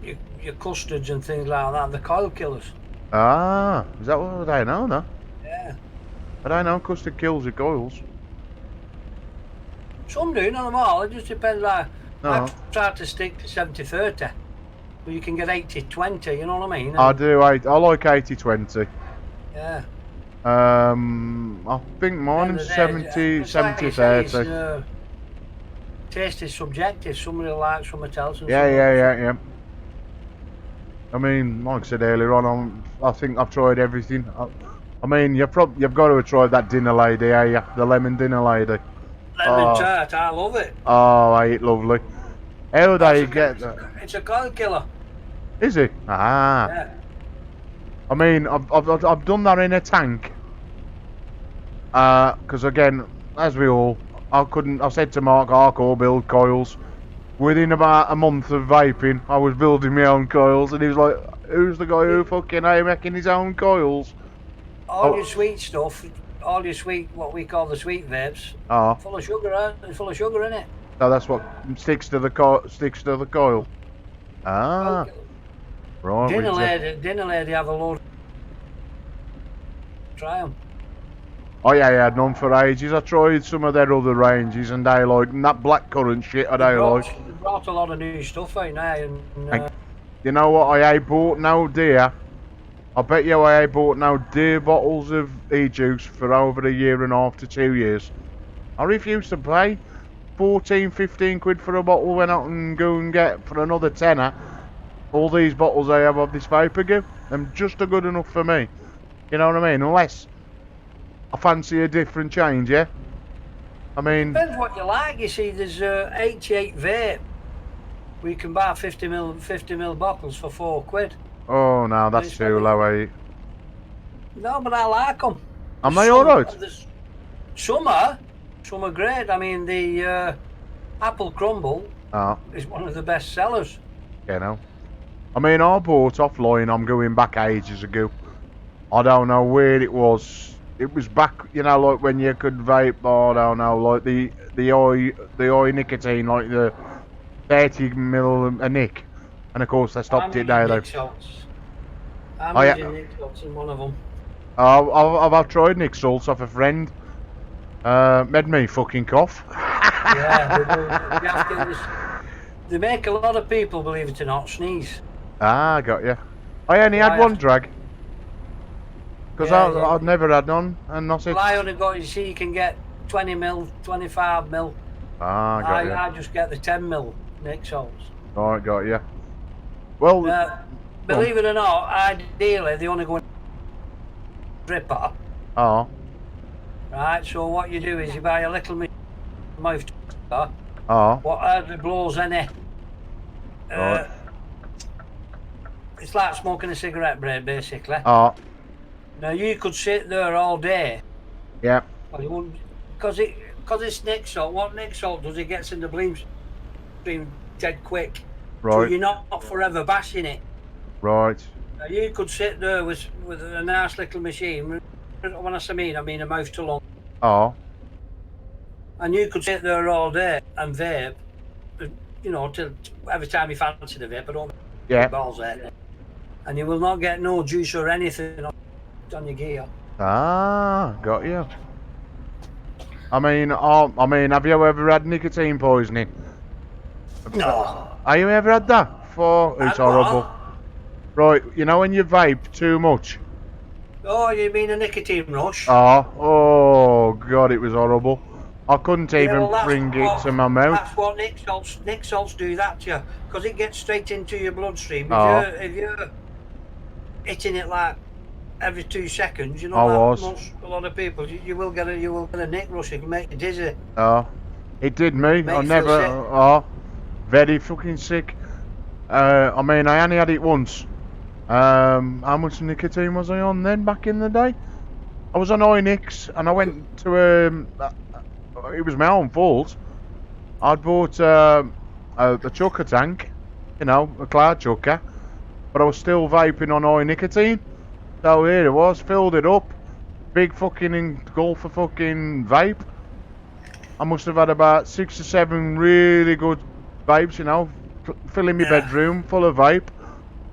your custards and things like that. The coil killers. Ah, is that what I know, no? Yeah. I don't know, custard kills the coils. Some do, not them all. It just depends. I No. try to stick to 70-30. But you can get 80-20, you know what I mean? I And, do, I like 80-20. yeah. I think mine is 70-30. Taste is subjective. Somebody likes something else. And Yeah. I mean, like I said earlier on, I think I've tried everything. I mean, you've got to have tried that dinner lady, yeah, the lemon dinner lady. Lemon tart, I love it. Oh, I eat lovely. How do you get that? It's a coil killer. Is it? Ah. Yeah. I mean, I've done that in a tank. Because again, as we all, I said to Mark, I'll build coils. Within about a month of vaping, I was building my own coils, and he was like, "Who's the guy who fucking making his own coils?" All your sweet stuff, all your sweet, what we call the sweet vapes, full of sugar, full of sugar in it. So that's what sticks to the coil. Ah, right. Dinner lady have a load. Try them. Oh yeah, I had none for ages. I tried some of their other ranges, and they like that blackcurrant shit. I don't like. They brought a lot of new stuff out now, and you know what I bought now, dear? I bet you I bought now dear bottles of e-juice for over a year and a half to 2 years. I refuse to pay 14-15 quid for a bottle when I can go and get for another tenner all these bottles I have of this vapor goo. They're just good enough for me. You know what I mean? Unless I fancy a different change, yeah? I mean... Depends what you like, you see. There's 88 vape. We can buy 50ml bottles for 4 quid. Oh, no, that's too low, eh? No, but I like them. Am I alright? Some are great. I mean, the Apple Crumble is one of the best sellers. You know. I mean, I bought offline, I'm going back ages ago. I don't know where it was. It was back, you know, like when you could vape, I don't know, like the eye nicotine, like the 30ml a nick. And of course they stopped it there though. I'm using Nick Salts in one of them. I've tried Nick Salts off a friend. Made me fucking cough. Yeah, they make a lot of people, believe it or not, sneeze. Ah, got you. I only had one drag. Because I'd never had none, and I said... Well, I only got, you see, you can get 20ml, 25ml. Ah, got you. I just get the 10ml Nick Salts. Alright, got you. Well... believe it or not, ideally, they only go in dripper. Oh. Right, so what you do is you buy a little mouth dripper. Oh. What hardly blows any. Right. It's like smoking a cigarette break, basically. Oh. Now you could sit there all day. Yeah. Well, you wouldn't, because it's Nick Salt. What Nick Salt does, it gets in the bloom stream dead quick. Right. So you're not forever bashing it. Right. Now you could sit there with a nice little machine. When I say I mean a mouth to lung. Oh. And you could sit there all day and vape. You know, till every time you fancy the vape, I don't. Yeah. Balls there. And you will not get no juice or anything on your gear. Ah, got you. I mean, have you ever had nicotine poisoning? No. Have you ever had that? It's horrible. Right, you know when you vape too much? Oh, you mean a nicotine rush? Oh God, it was horrible. I couldn't even bring it to my mouth. That's what Nick Salts do that to you, because it gets straight into your bloodstream. If you're hitting it like every 2 seconds, you know, a lot of people, you will get a Nick rush. It can make you dizzy. It did me. I never. Very fucking sick. I mean, I only had it once. How much nicotine was I on then back in the day? I was on Inix and I went to it was my own fault. I'd bought a chucker tank, you know, a cloud chucker, but I was still vaping on nicotine. So here it was, filled it up, big fucking engulf of fucking vape. I must have had about 6 or 7 really good vapes, you know, filling my Yeah. bedroom full of vape.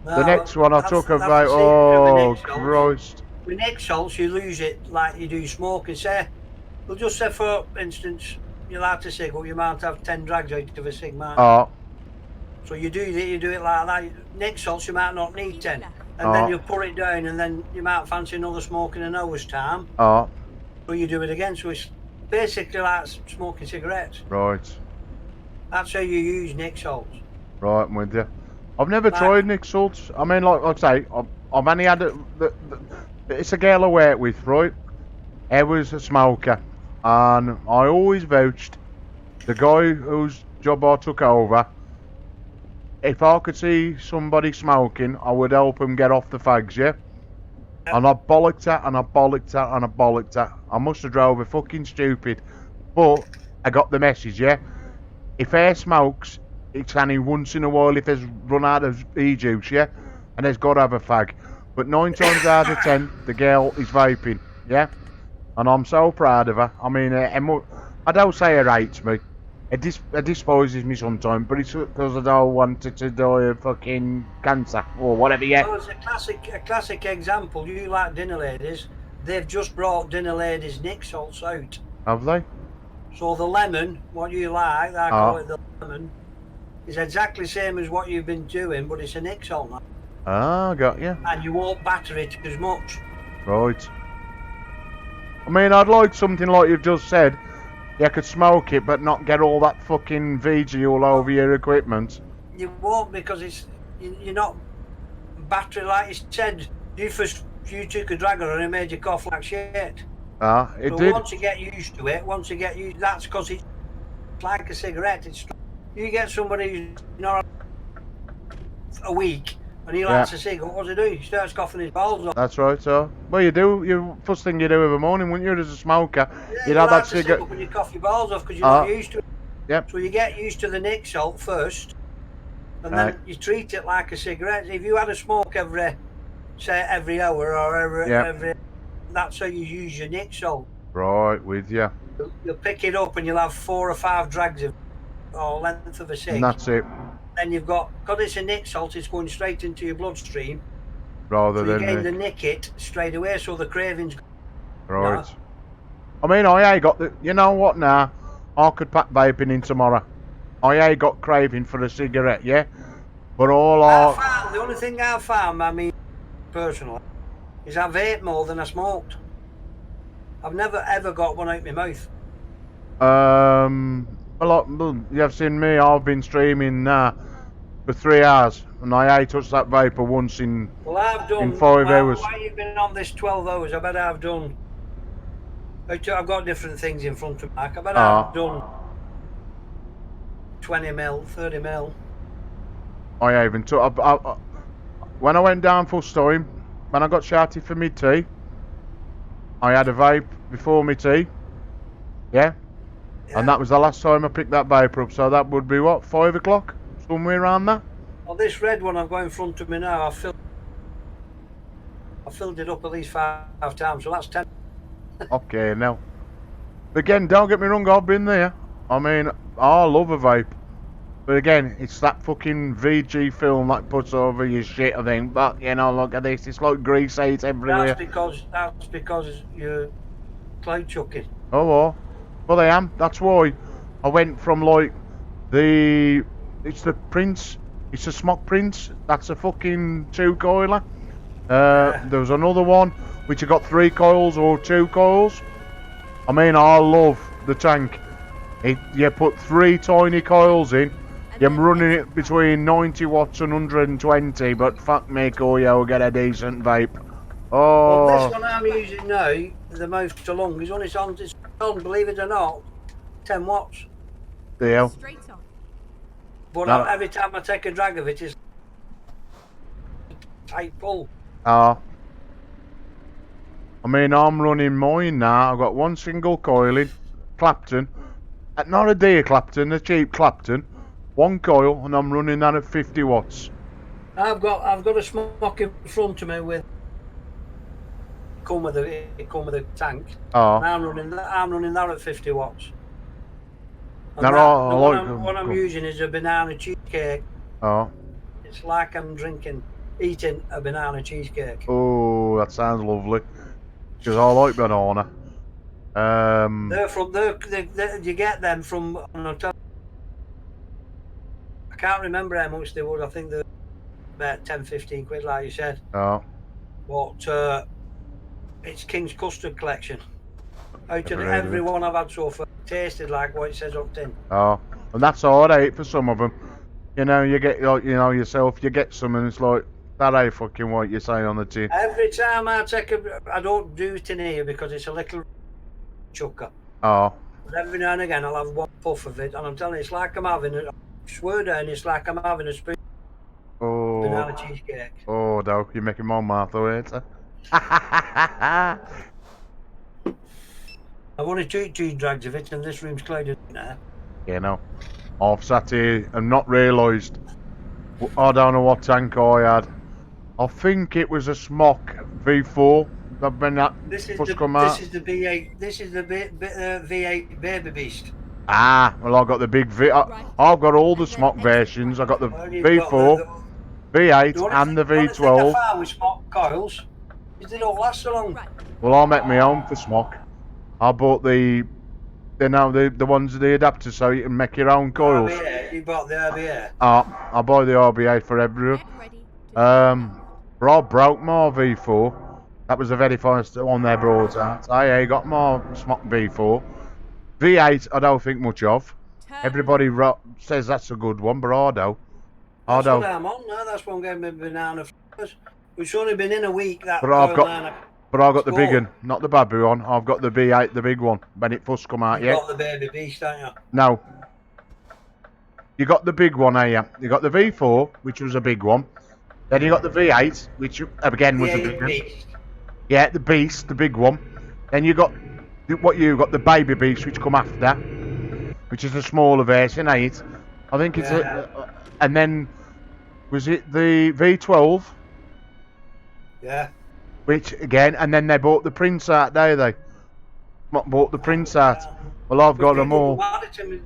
The No, next one I that's- took a that's the vape. secret Oh, with Nick salts. Christ. With Nick salts, you lose it like you do smoking. Say, we'll just say for instance, you light a cig, you might have 10 drags out of a cig, mightn't you? Oh, So you do it like that. Nick salts, you might not need 10. And Oh. then you put it down, and then you might fancy another smoke in an hour's time. oh, So you do it again. So it's basically like smoking cigarettes. right. That's how you use Nick salts. Right, I'm with you. I've never Like- tried Nick salts. I mean, like I say, I've only had it's a girl I work with, right? He was a smoker, and I always vouched the guy whose job I took over. If I could see somebody smoking, I would help him get off the fags, yeah? And I bollocked her, and I bollocked her, and I bollocked her. I must have drove her fucking stupid. But I got the message, yeah? If air smokes, it's only once in a while if there's run out of e-juice, yeah? And there's got to have a fag. But 9 times out of 10, the girl is vaping, yeah? And I'm so proud of her. I mean, I don't say her hates me. It despises me sometimes, but it's because I don't want her to die of fucking cancer or whatever, yeah? Well, it's a classic example. You like dinner ladies. They've just brought dinner ladies Nick salts out. Have they? So the lemon, what you like, I call it the lemon, is exactly the same as what you've been doing, but it's a Nick salt now. Ah, got you. And you won't batter it as much. Right. I mean, I'd like something like you've just said. You could smoke it, but not get all that fucking VG all over your equipment. You won't, because you're not battering like you said. You took a dragger and it made you cough like shit. Ah, it So did. once you get used to it, that's because it's like a cigarette. You get somebody who's not a week and he lights a cigarette, what does he do? He starts coughing his balls off. That's right, so. Well, first thing you do every morning, wouldn't you, as a smoker? Yeah, You'd have that light the cigarette. when you cough your balls off because you're not used to it. Yep. So you get used to the Nick salt first, and Right. then you treat it like a cigarette. If you had a smoke every hour or every, that's how you use your Nick salt. Right, with you. You'll pick it up and you'll have 4 or 5 drags of or length of a cig. And that's it. Then you've got, because it's a Nick salt, it's going straight into your bloodstream. Rather So you're getting than. the nick it straight away, so the cravings. Right. I mean, I ain't got the. You know what now? I could pack vaping in tomorrow. I ain't got craving for a cigarette, yeah? But all The only thing I've found, I mean, personally, is I vape more than I smoked. I've never ever got one out my mouth. Well, you have seen me. I've been streaming now for 3 hours, and I ain't touched that vapor once in. Well, I've done. In 5 hours. While you've been on this 12 hours, I bet I've done. I've got different things in front of me. I bet I've done 20 mil, 30 mil. I even took. When I went down full time, when I got shouted for me tea, I had a vape before me tea. Yeah? And that was the last time I picked that vapor up. So that would be what, 5 o'clock, somewhere around there. Well, this red one I've got in front of me now, I filled it up at least 5 times, so that's 10. Okay, now. Again, don't get me wrong, I've been there. I mean, I love a vape. But again, it's that fucking VG film that puts over your shit, I think. But, you know, look at this. It's like grease aids everywhere. That's because you're cloud chucking. Oh, well, I am. That's why I went from, like, it's the Prince. It's a Smock Prince. That's a fucking 2-coiler. There was another one, which I got 3 coils or 2 coils. I mean, I love the tank. You put 3 tiny coils in. You're running it between 90 watts and 120, but fuck me, you'll get a decent vape. Oh. Well, this one I'm using now, the most long, is it's on, believe it or not, 10 watts. Deal. Straight on. But No. every time I take a drag of it, it's tight pull. I mean, I'm running mine now. I've got 1 single coil in, Clapton. Not a dear Clapton, a cheap Clapton. 1 coil, and I'm running that at 50 watts. I've got a smoke in front of me with come with the tank. And I'm running that at 50 watts. And Now, the one I'm using is a banana cheesecake Oh. It's like I'm eating a banana cheesecake. Oh, that sounds lovely. Because I like banana. They're from you get them from I can't remember how much they would. I think they're about 10-15 quid, like you said. Oh. But it's King's Custard Collection. Out of Never heard of every it. one I've had so far, tasted like what it says on tin. Oh. And that's all I ate for some of them. You know, you get like, you know, yourself, you get some and it's like, that ain't fucking what you say on the tin. Every time I I don't do it in here because it's a little chucker. Oh. But every now and again I'll have one puff of it, and I'm telling you, it's like I'm having I swear down, it's like I'm having a spoon of banana Oh. cheesecake. Oh, no, you're making my mouth water. I've only two drags of it, and this room's clouded now. You know, I've sat here and not realised. I don't know what tank I had. I think it was a Smock V4. When that first come out. This is the V8. This is the V8 Baby Beast. Ah, well, I got the big V. I've got all the Smock versions. I got the Well, you've V4, got V8, and the The only thing I V12. found with Smock coils is they don't last so long. Right. Well, I make my own for Smock. I bought the ones, the adapters, so you can make your own coils. RBA, you bought the RBA. I buy the RBA for everyone. Get ready to But I broke my V4. That was the very first one they brought out. I got my Smock V4. V8, I don't think much of. turn Everybody says that's a good one, but I don't. That's what I'm on now. That's one gave me banana flowers. It's only been in a week. That But I've coil got- line. But I got the big Score. one, not the babu one. I've got the V8, the big one. When it first come out, You yeah. got the Baby Beast, haven't you? No. You got the big one, yeah. You got the V4, which was a big one. Then you got the V8, which again was a big one. Beast. Yeah, the Beast, the big one. Then you got the Baby Beast, which come after, which is the smaller version, ain't it? I think it's and then was it the V12, Yeah. which again, and then they bought the Prince out, they bought the Prince out. Well, I've got them all.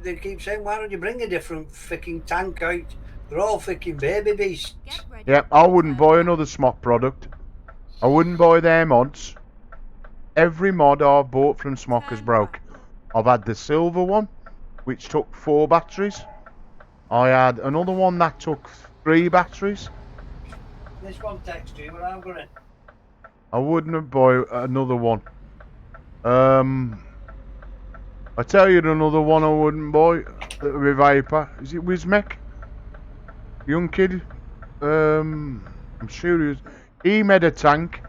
They keep saying, why don't you bring a different freaking tank out? They're all freaking Baby Beasts. get ready. Yeah, I wouldn't buy another Smock product. I wouldn't buy their mods. Every mod I've bought from Smock has broke. I've had the silver one, which took 4 batteries. I had another one that took 3 batteries. This one texts you, but I'm gonna. I wouldn't buy another one. I tell you another one I wouldn't buy. With Vapor. Is it Wismec? Young kid. I'm sure he made a tank.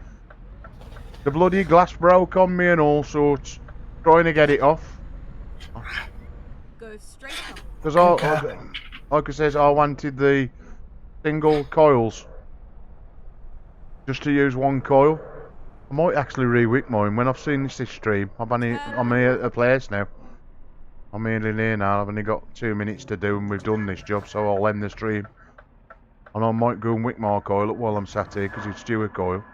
The bloody glass broke on me and all sorts. Trying to get it off. Go straight on. Because like I says, I wanted the single coils. Just to use one coil. I might actually re-wick mine when I've seen this stream. I'm here at a place now. I'm in here now. I've only got 2 minutes to do and we've done this job, so I'll end the stream. And I might go and wick my coil up while I'm sat here because it's due a coil.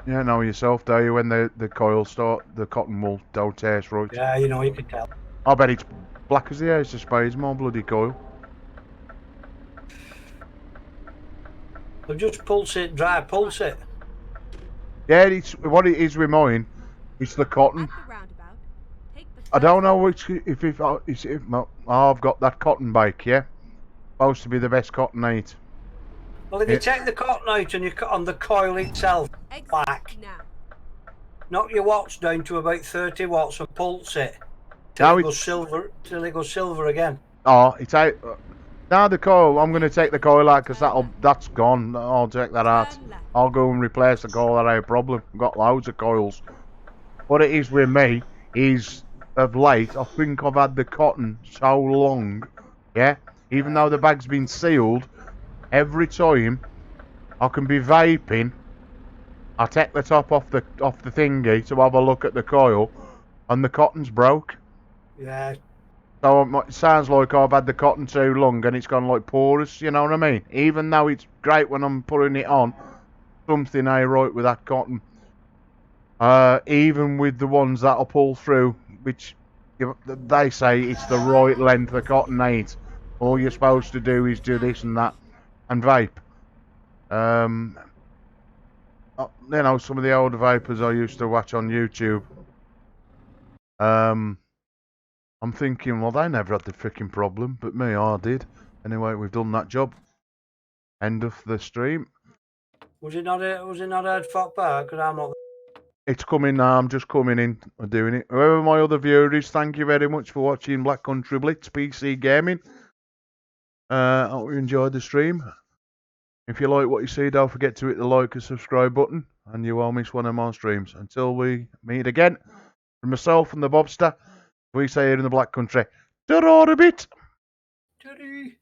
You don't know yourself, do you, when the coils start, the cotton wool don't taste right. Yeah, you know, you can tell. I bet it's black as the ace of spades, my bloody coil. They've just pulse it, dry pulse it. Yeah, it's what it is with mine. It's the cotton. At the roundabout, take the I don't first know which I've got that cotton bake, yeah. Supposed to be the best cotton eat. Well, if you take the cotton out and you cut on the coil itself, exit back, now. knock your watts down to about 30 watts and pulse it Now till it it's- goes silver. Till it goes silver again. Oh, it's out. Now the coil, I'm going to take the coil out because that's gone. I'll take that out. Turn left. I'll go and replace the coil. That ain't a problem. I've got loads of coils. What it is with me is, of late, I think I've had the cotton so long, yeah? Even though the bag's been sealed, every time I can be vaping, I take the top off the thingy to have a look at the coil, and the cotton's broke. Yeah. So it sounds like I've had the cotton too long and it's gone like porous, you know what I mean? Even though it's great when I'm putting it on, something ain't right with that cotton. Even with the ones that I pull through, which, They say it's the right length of cotton ain't. All you're supposed to do is do this and that and vape. You know, some of the older vapors I used to watch on YouTube. I'm thinking, well, they never had the freaking problem, but me, I did. Anyway, we've done that job. End of the stream. Was it not a fuck bar? Because I'm not. It's coming now. I'm just coming in and doing it. Whoever my other viewer is, thank you very much for watching Black Country Blitz PC Gaming. I hope you enjoyed the stream. If you like what you see, don't forget to hit the like and subscribe button, and you won't miss one of my streams. Until we meet again, from myself and the Bobster, we say here in the Black Country, ta-ra a bit. Ta-da.